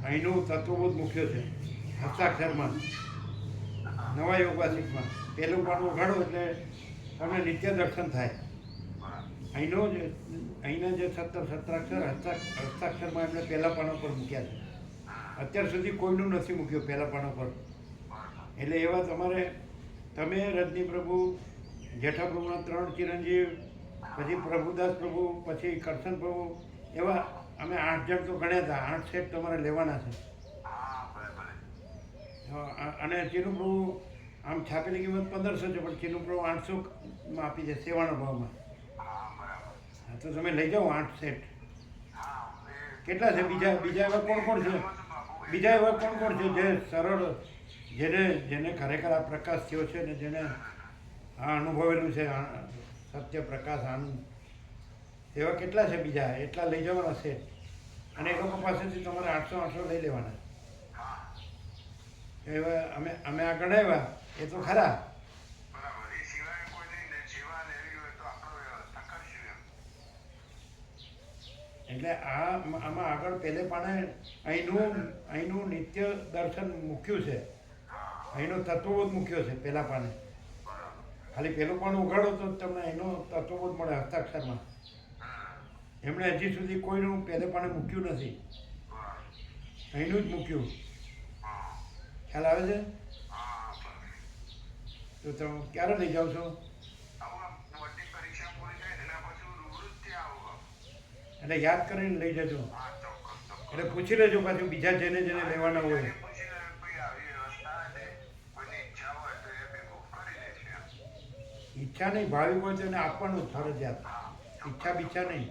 અહીંનું તત્વબોધ મૂક્યો છે હસ્તાક્ષરમાં નવા યોગવાસિકમાં પહેલું પાનું ઉઘાડો એટલે તમને નિત્ય દર્શન થાય અહીંના જે 17 હસ્તાક્ષરમાં એમણે પહેલા પાના પર મૂક્યા છે અત્યાર સુધી કોઈનું નથી મૂક્યું પહેલા પાના પર એટલે એવા તમારે તમે રજની પ્રભુ, જેઠા પ્રભુના 3 ચિરંજીવ, પછી પ્રભુદાસ પ્રભુ, પછી કરશન પ્રભુ, એવા અમે 8 જણ તો ગણ્યા હતા. 8 સેટ તમારે લેવાના છે. અને ચીનુ પ્રભુ આમ છાપેલી કિંમત 1500 છે, પણ ચીનુ પ્રભુ 800માં આપી છે સેવાના ભાવમાં. હા, તો તમે લઈ જાઓ 8 સેટ. કેટલા છે બીજા એવા કોણ છે? બીજા એવા કોણ છે જે સરળ, જેને ખરેખર આ પ્રકાશ થયો છે ને જેને આ અનુભવેલું છે, સત્ય, પ્રકાશ, આનંદ, એવા કેટલા છે બીજા? એટલા લઈ જવાના છે. અને એ લોકો પાસેથી તમારે 800 લઈ લેવાના. એવા અમે આ ગણાવ્યા એ તો ખરા. એટલે આમાં આગળ પહેલે પાને અહીંનું નિત્ય દર્શન મૂક્યું છે, અહીંનો તત્વબોધ મૂક્યો છે પહેલા પાને. ખાલી પહેલું પાનું ઉઘાડો તો તમને અહીંનો તત્વબોધ મળે હસ્તાક્ષરમાં. એમણે હજી સુધી કોઈનું પહેલે પાને મૂક્યું નથી, અહીંનું જ મૂક્યું. ખ્યાલ આવે છે? તો તમે ક્યારે લઈ જાઓ છો? એટલે યાદ કરીને લઈ જજો. એટલે પૂછી લેજો પાછું બીજા જેને લેવાના હોય. ઈચ્છા નહીં, ભાવિક હોય તો એને આપવાનું ફરજિયાત. ઈચ્છા બીચ્છા નહીં.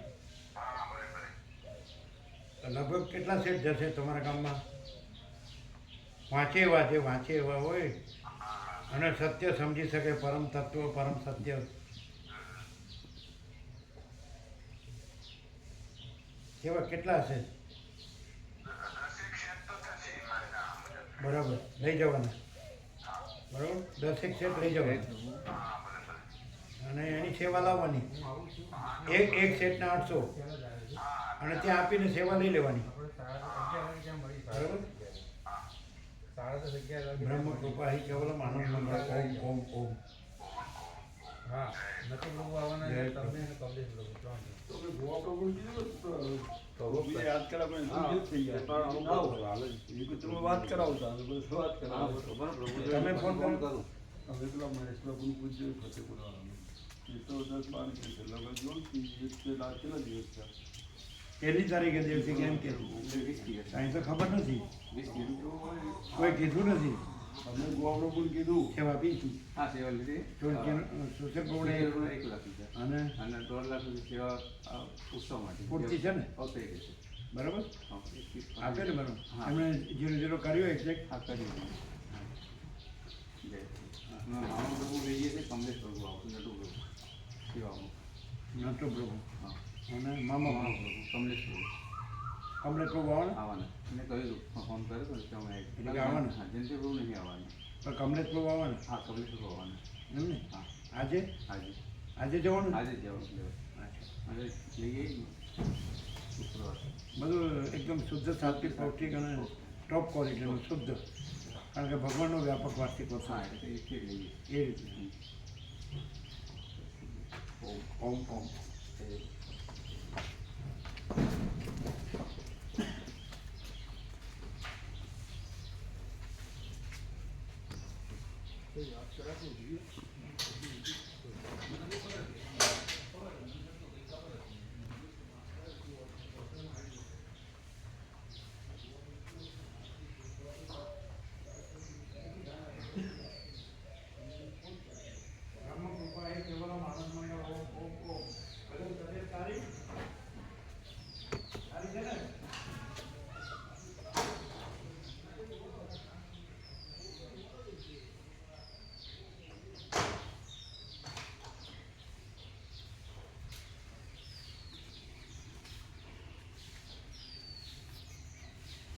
તો લગભગ કેટલા સેટ જશે તમારા ગામમાં? વાંચે એવા હોય અને સત્ય સમજી શકે, પરમ તત્વ, પરમ સત્ય. એવા કેટલા હશે? બરાબર, લઈ જવાના. બરાબર, 10 સેટ લઈ જવાના અને એની સેવા લાવવાની. એક સેટના 800 અને ત્યાં આપીને સેવા લઈ લેવાની. બરાબર. બ્રહ્મ કૃપા હિ કેવલમ આનંદ મંગળ. ઓમ ઓમ ઓમ. હા, નથી પ્રભુ આવવાના છે તમને અને કમલેશ પ્રભુ 3 યાદ કરાવ વાત કરાવો તમે ફોન કરો. હવે પેલા મહેશ પ્રભુનું પૂજ્ય ફતેપુરા એ તો 10-12 દિવસ લગભગ જોયું કેટલા દિવસ છે? પહેલી તારીખે દિવસે કેમ કે અહીં તો ખબર નથી, કોઈ કીધું નથી. અમે ગોવા પ્રભુને કીધું સેવા આપી. હા, સેવા લીધી. સુશેર પ્રભુને 1 લાખ રૂપિયા અને 1.5 લાખ રૂપિયા સેવા ઉત્સવ માટે પૂરતી છે ને? થઈ ગઈ છે. બરાબર, આપે ને? બરાબર. હા. એમણે 0 કર્યો એક્ઝેક્ટ. હા, કરી માનવ પ્રભુ રહીએ છીએ, કમલેશ પ્રભુ આવતું નટુ પ્રભુ સેવામાં. નટુ પ્રભુ હા, અને મામા માનવ પ્રભુ, પ્રભુ કમલેશ પ્રભુ કમલેશ પ્રભુ આવવાના. આવવાના. મેં કહ્યું ફોન કર્યો તો કે અમે એટલે કે આવવાના? હા, જયંતિ પ્રભુ નહીં આવવાના. પણ કમલેશ પ્રભુ આવવાના હા, કમલેશ પ્રભુ આવવાના. એમ ને? હા, આજે આજે જવાનું? આજે જ જવાનું લેવા. આજે લઈએ શુક્રવાર. બધું એકદમ શુદ્ધ, સાત્વિક, પૌષ્ટિક અને ટોપ ક્વોલિટીનું શુદ્ધ. કારણ કે ભગવાનનો વ્યાપક વાર્ષિક ઉત્સવ હા, એટલે એ લઈએ. એ રીતે. ઓમ ઓમ. યાદ કરાવું જોઈએ.